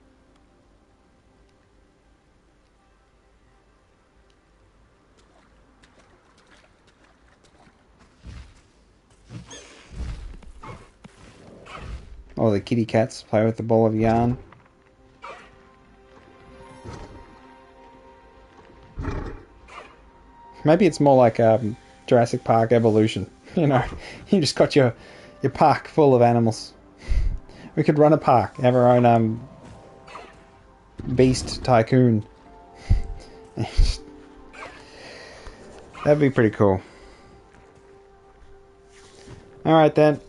Or the kitty cats play with the ball of yarn. Maybe it's more like Jurassic Park Evolution. You know, you just got your park full of animals. We could run a park, have our own beast tycoon. That'd be pretty cool. Alright then.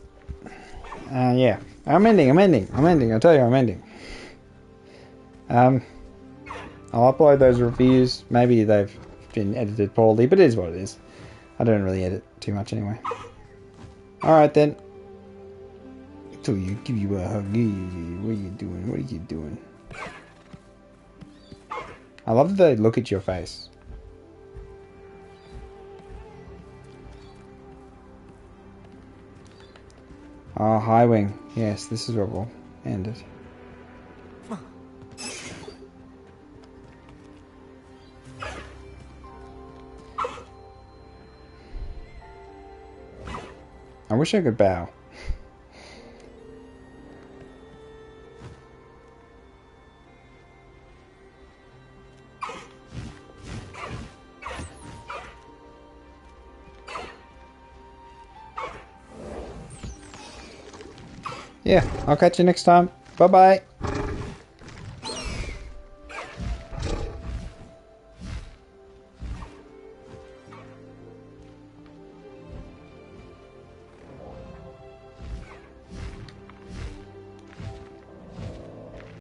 Yeah. I'm ending. I tell you, I'm ending. I'll upload those reviews. Maybe they've been edited poorly, but it is what it is. I don't really edit too much anyway. Alright then. So you give you a hug. What are you doing? What are you doing? I love that they look at your face. Oh, High Wing. Yes, this is where we'll end it. I wish I could bow. Yeah, I'll catch you next time. Bye-bye.